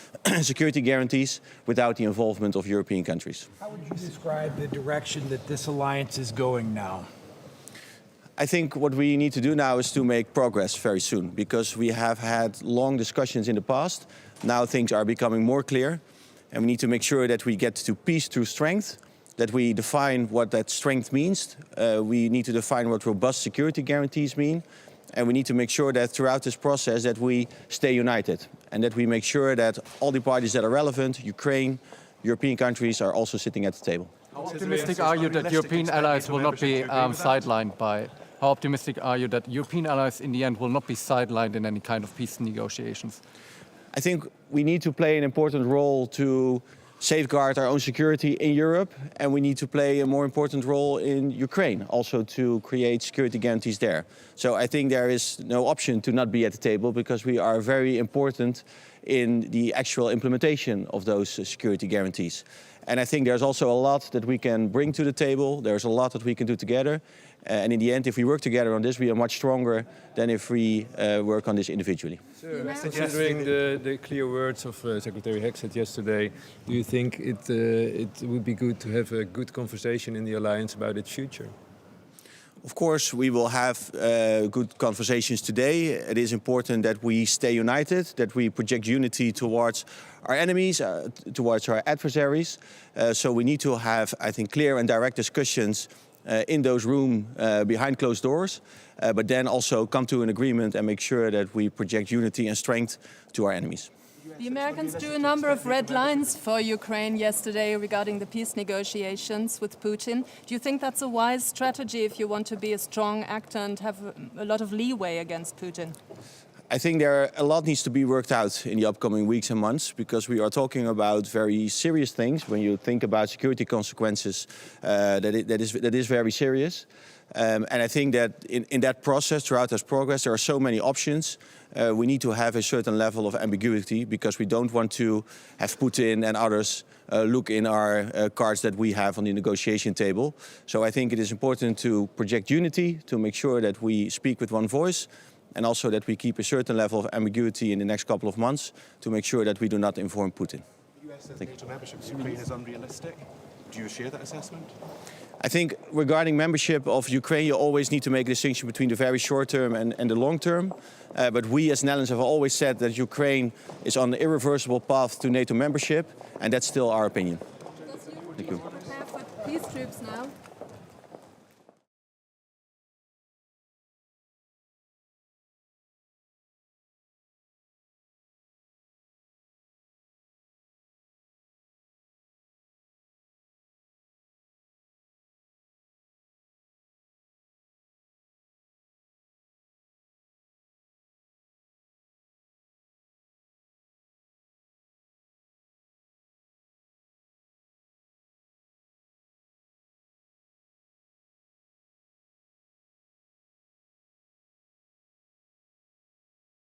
[SPEAKER 3] security guarantees without the involvement of European countries.
[SPEAKER 7] How would you describe the direction that this alliance is going now?
[SPEAKER 3] I think what we need to do now is to make progress very soon, because we have had long discussions in the past. Now things are becoming more clear, and we need to make sure that we get to peace through strength, that we define what that strength means. We need to define what robust security guarantees mean. And we need to make sure that throughout this process that we stay united, and that we make sure that all the parties that are relevant, Ukraine, European countries, are also sitting at the table.
[SPEAKER 21] How optimistic are you that European allies will not be sidelined by? How optimistic are you that European allies in the end will not be sidelined in any kind of peace negotiations?
[SPEAKER 3] I think we need to play an important role to safeguard our own security in Europe, and we need to play a more important role in Ukraine, also to create security guarantees there. So I think there is no option to not be at the table, because we are very important in the actual implementation of those security guarantees. And I think there's also a lot that we can bring to the table. There's a lot that we can do together. And in the end, if we work together on this, we are much stronger than if we work on this individually.
[SPEAKER 24] Sir, considering the clear words of Secretary Hexet yesterday, do you think it would be good to have a good conversation in the alliance about its future?
[SPEAKER 3] Of course, we will have good conversations today. It is important that we stay united, that we project unity towards our enemies, towards our adversaries. So we need to have, I think, clear and direct discussions in those rooms behind closed doors, but then also come to an agreement and make sure that we project unity and strength to our enemies.
[SPEAKER 5] The Americans drew a number of red lines for Ukraine yesterday regarding the peace negotiations with Putin. Do you think that's a wise strategy if you want to be a strong actor and have a lot of leeway against Putin?
[SPEAKER 3] I think a lot needs to be worked out in the upcoming weeks and months, because we are talking about very serious things. When you think about security consequences, that is very serious. And I think that in that process, throughout this progress, there are so many options. We need to have a certain level of ambiguity because we don't want to have Putin and others look in our cards that we have on the negotiation table. So I think it is important to project unity, to make sure that we speak with one voice, and also that we keep a certain level of ambiguity in the next couple of months to make sure that we do not inform Putin.
[SPEAKER 18] The US says NATO membership of Ukraine is unrealistic. Do you share that assessment?
[SPEAKER 3] I think regarding membership of Ukraine, you always need to make a distinction between the very short term and the long term. But we as Netherlands have always said that Ukraine is on an irreversible path to NATO membership, and that's still our opinion.
[SPEAKER 5] Does Europe prepare for peace troops now?